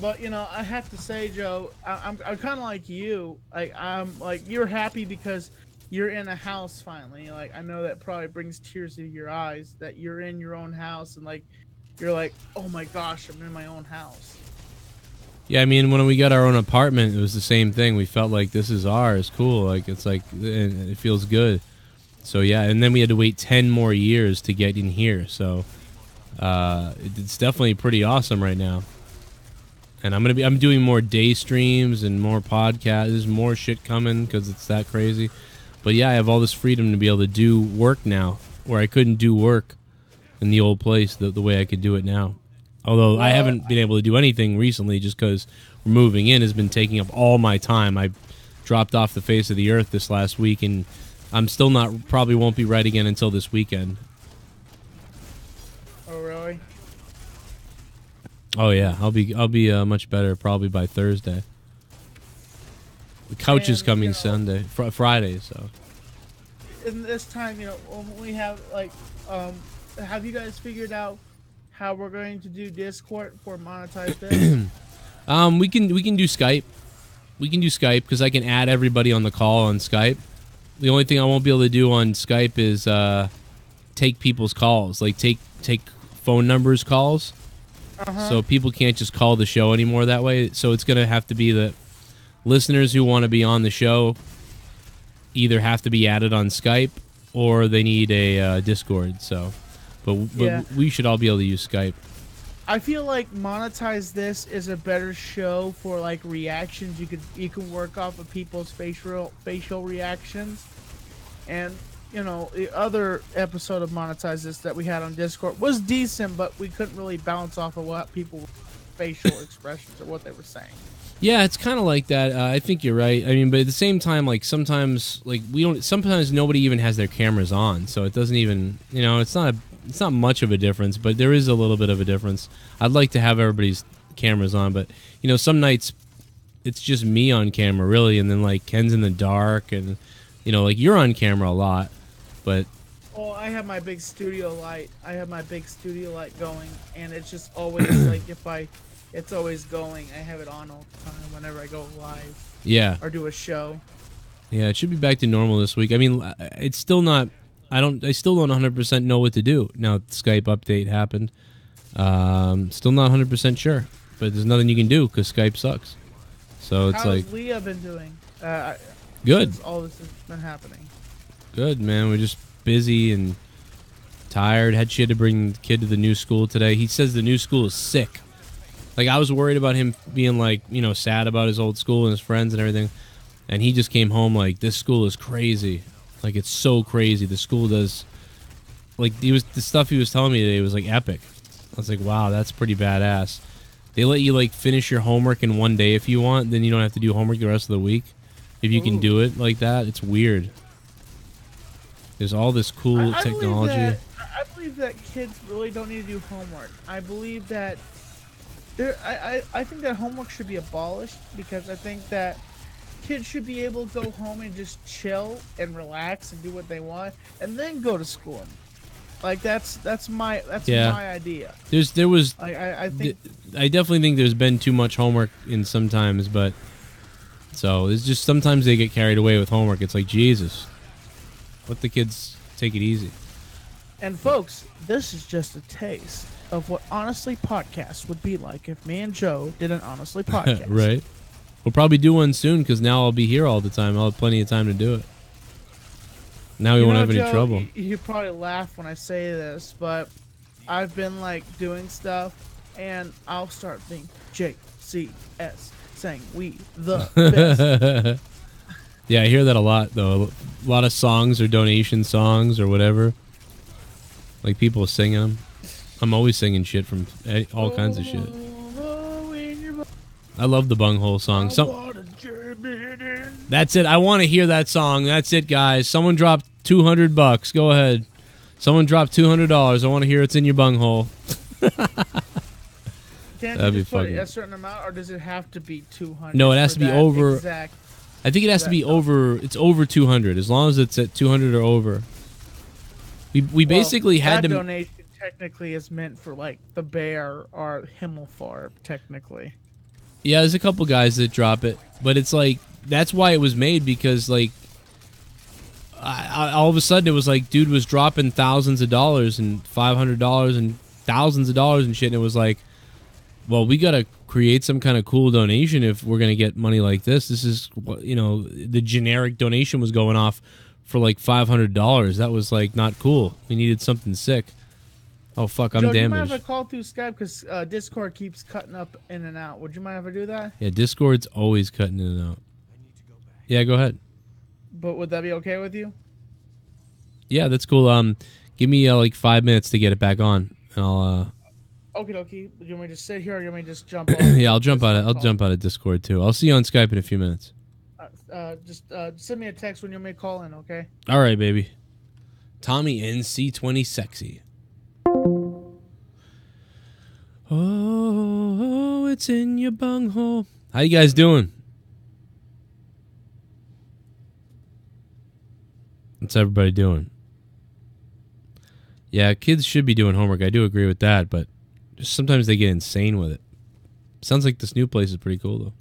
But you know, I have to say, Joe, I'm kind of like you. I'm like, you're happy because you're in a house finally. Like, I know that probably brings tears to your eyes that you're in your own house, and like, you're like, oh my gosh, I'm in my own house. Yeah, I mean, when we got our own apartment, it was the same thing. We felt like this is ours, cool. Like, it's like, it feels good. So yeah, and then we had to wait 10 more years to get in here. So it's definitely pretty awesome right now. And I'm doing more day streams and more podcasts. There's more shit coming because it's that crazy. But yeah, I have all this freedom to be able to do work now, where I couldn't do work in the old place the way I could do it now. Although I haven't been able to do anything recently, just because moving in has been taking up all my time. I dropped off the face of the earth this last week, and I'm still not, probably won't be right again until this weekend. Oh, really? Oh, yeah. I'll be much better probably by Thursday. The couch is coming Sunday, Friday, so. In this time, you know, when we have, like, have you guys figured out how we're going to do Discord for monetized this? We can do Skype. We can do Skype because I can add everybody on the call on Skype. The only thing I won't be able to do on Skype is take people's calls, like take phone numbers calls. So people can't just call the show anymore that way. So it's going to have to be the listeners who want to be on the show either have to be added on Skype or they need a Discord. So, but we should all be able to use Skype. I feel like monetize this is a better show for like reactions. You can work off of people's facial reactions, and you know the other episode of monetize this that we had on Discord was decent, but we couldn't really bounce off of what people's facial expressions or what they were saying. Yeah, it's kind of like that. I think you're right. I mean, but at the same time, like sometimes, like sometimes nobody even has their cameras on, so it doesn't even, you know, it's not much of a difference, but there is a little bit of a difference. I'd like to have everybody's cameras on, but you know, some nights it's just me on camera, really, and then like Ken's in the dark, and you know, like you're on camera a lot, but Oh, I have my big studio light. Going, and it's just always like it's always going. I have it on all the time whenever I go live. Yeah. Or do a show. Yeah, it should be back to normal this week. I mean, it's still not. I still don't 100% know what to do now. The Skype update happened. Still not 100% sure, but there's nothing you can do because Skype sucks. So it's How's Leah been doing? Good. Since all this has been happening. Good, man. We're just busy and tired. She had to bring the kid to the new school today. He says the new school is sick. Like, I was worried about him being, like, sad about his old school and his friends and everything. And he just came home like, this school is crazy. Like, it's so crazy. The school does... Like, the stuff he was telling me today was, like, epic. I was like, wow, that's pretty badass. They let you, like, finish your homework in one day if you want. Then you don't have to do homework the rest of the week. If you can do it like that, it's weird. There's all this cool technology. I believe that kids really don't need to do homework. I believe that... I think that homework should be abolished because I think that kids should be able to go home and just chill and relax and do what they want and then go to school. Like that's my idea. I definitely think there's been too much homework in sometimes, but so it's just sometimes they get carried away with homework. It's like, Jesus, let the kids take it easy. And folks, this is just a taste of what Honestly Podcast would be like if me and Joe did an Honestly Podcast. Right. We'll probably do one soon because now I'll be here all the time. I'll have plenty of time to do it. Now we won't have any trouble. You probably laugh when I say this, but I've been like doing stuff and I'll start thinking JCS saying we the best. Yeah, I hear that a lot though. A lot of songs or donation songs or whatever. Like people singing them. I'm always singing shit from all kinds of shit. I love the bunghole song. That's it. I want to hear that song. That's it, guys. Someone dropped $200. Go ahead. Someone dropped $200. I want to hear it's in your bunghole. Can't you just put a certain amount, or does it have to be 200? No, it has to be over. I think it has to be over. It's over 200. As long as it's at 200 or over. We basically had to. That donation technically is meant for like the bear or Himmelfarb, technically. Yeah, there's a couple guys that drop it, but it's like that's why it was made because like all of a sudden it was like dude was dropping thousands of dollars and $500 and thousands of dollars and shit, and it was like, well, we gotta create some kind of cool donation if we're gonna get money like this. This is the generic donation was going off for like $500. That was like not cool. We needed something sick. Oh fuck, I'm Joe, damaged. Do you mind if I call through Skype because Discord keeps cutting up in and out? Would you mind if I do that? Yeah, Discord's always cutting in and out. Yeah, go ahead. But would that be okay with you? Yeah, that's cool. Give me like 5 minutes to get it back on. And I'll Okie dokie. Do you want me to just sit here or do you want me to just jump off? Yeah, I'll jump out of Discord too. I'll see you on Skype in a few minutes. Just send me a text when you may call in, okay? All right, baby. Tommy NC20 Sexy. Oh, it's in your bunghole. How you guys doing? What's everybody doing? Yeah, kids should be doing homework. I do agree with that, but just sometimes they get insane with it. Sounds like this new place is pretty cool, though.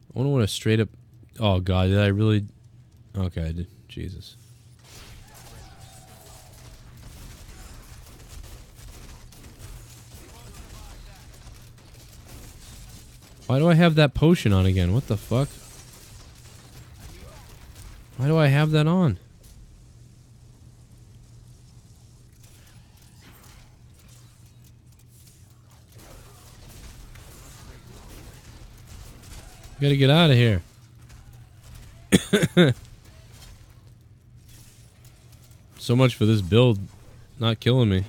I wonder what a straight up... Oh, God, did I really... Okay, I did. Jesus. Why do I have that potion on again? What the fuck? Why do I have that on? Gotta get out of here. So much for this build not killing me.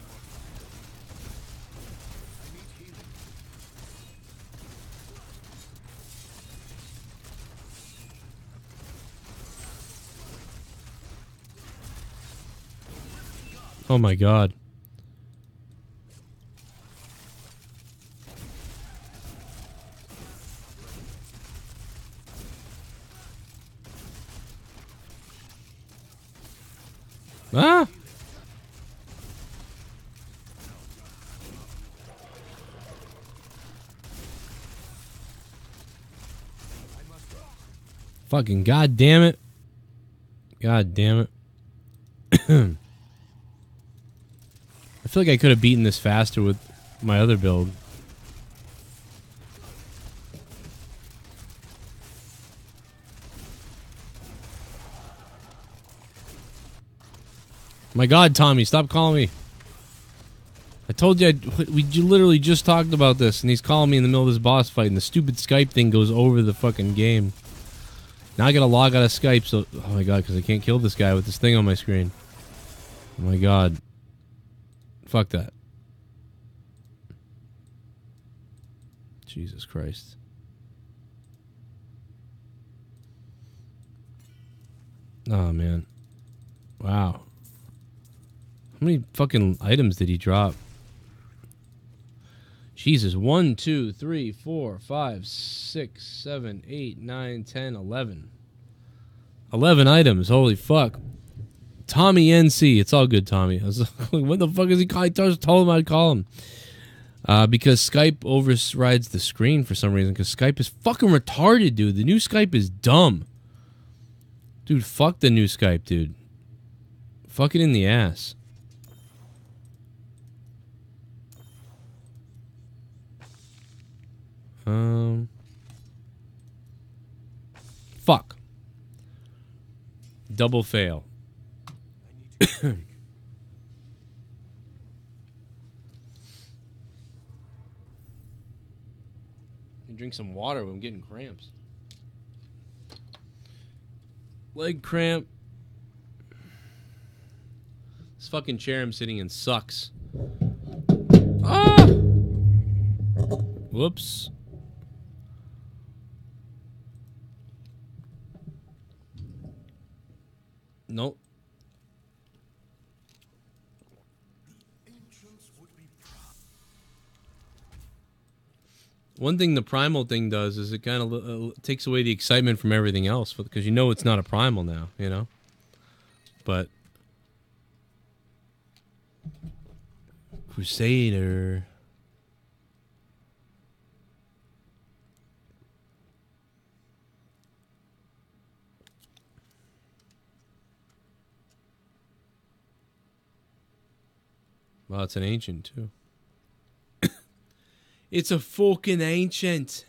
Oh my God. Ah! Fucking god damn it. God damn it. I feel like I could have beaten this faster with my other build. My god, Tommy, stop calling me. I told you, we literally just talked about this, and he's calling me in the middle of this boss fight, and the stupid Skype thing goes over the fucking game. Now I gotta log out of Skype, so... Oh my god, because I can't kill this guy with this thing on my screen. Oh my god. Fuck that. Jesus Christ. Oh, man. Wow. How many fucking items did he drop? Jesus. 1, 2, 3, 4, 5, 6, 7, 8, 9, 10, 11. 11 items. Holy fuck. Tommy NC. It's all good, Tommy. I was like, what the fuck is he calling? I told him I'd call him. Because Skype overrides the screen for some reason. Because Skype is fucking retarded, dude. The new Skype is dumb. Dude, fuck the new Skype, dude. Fuck it in the ass. Fuck. Double fail. Drink some water when I'm getting cramps. Leg cramp. This fucking chair I'm sitting in sucks. Ah! Whoops. Nope. One thing the primal thing does is it kind of takes away the excitement from everything else, because you know it's not a primal now, you know? But... Crusader... Well, it's an ancient, too. It's a fucking ancient.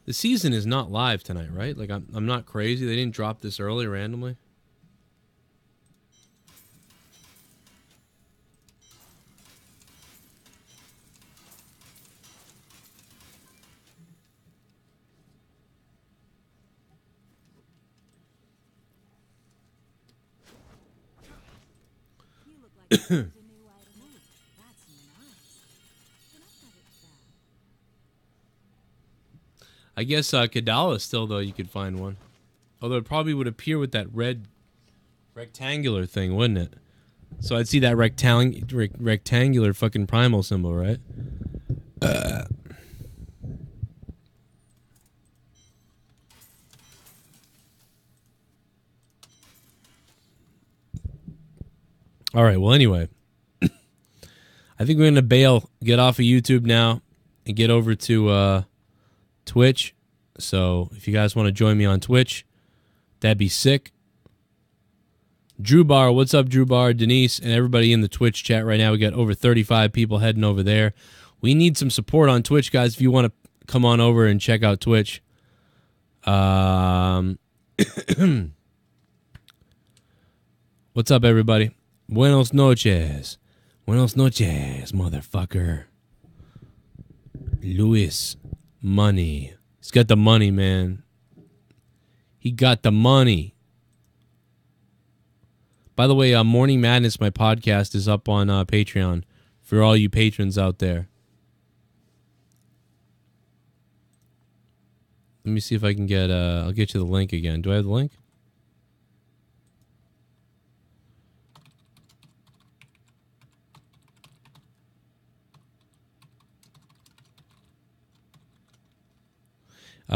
The season is not live tonight, right? Like, I'm not crazy. They didn't drop this early randomly. I guess Kadala still, though, you could find one. Although it probably would appear with that red rectangular thing, wouldn't it? So I'd see that rectangular fucking primal symbol, right? All right, well, anyway. I think we're going to bail, get off of YouTube now, and get over to Twitch. So if you guys want to join me on Twitch, that'd be sick. Drew Bar, what's up, Drew Bar? Denise, and everybody in the Twitch chat right now. We got over 35 people heading over there. We need some support on Twitch, guys, if you want to come on over and check out Twitch. What's up, everybody? Buenos noches. Buenos noches, motherfucker. Luis, money. He's got the money, man. He got the money. By the way, Morning Madness, my podcast, is up on Patreon for all you patrons out there. Let me see if I can get, I'll get you the link again. Do I have the link?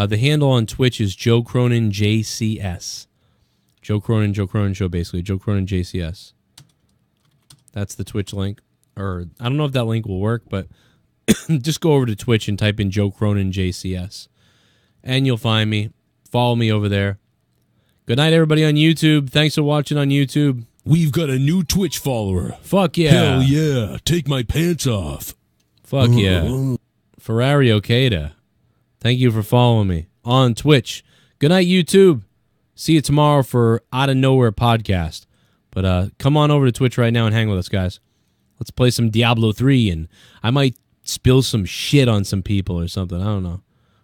The handle on Twitch is Joe Cronin JCS. Joe Cronin Show, basically. Joe Cronin JCS. That's the Twitch link. Or I don't know if that link will work, but just go over to Twitch and type in Joe Cronin JCS. And you'll find me. Follow me over there. Good night, everybody on YouTube. Thanks for watching on YouTube. We've got a new Twitch follower. Fuck yeah. Hell yeah. Take my pants off. Fuck yeah. Ferrari Okada. Thank you for following me on Twitch. Good night, YouTube. See you tomorrow for Out of Nowhere podcast. But come on over to Twitch right now and hang with us, guys. Let's play some Diablo 3, and I might spill some shit on some people or something. I don't know.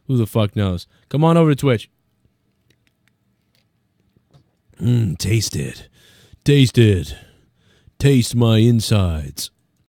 Who the fuck knows? Come on over to Twitch. Taste it. Taste it. Taste my insides.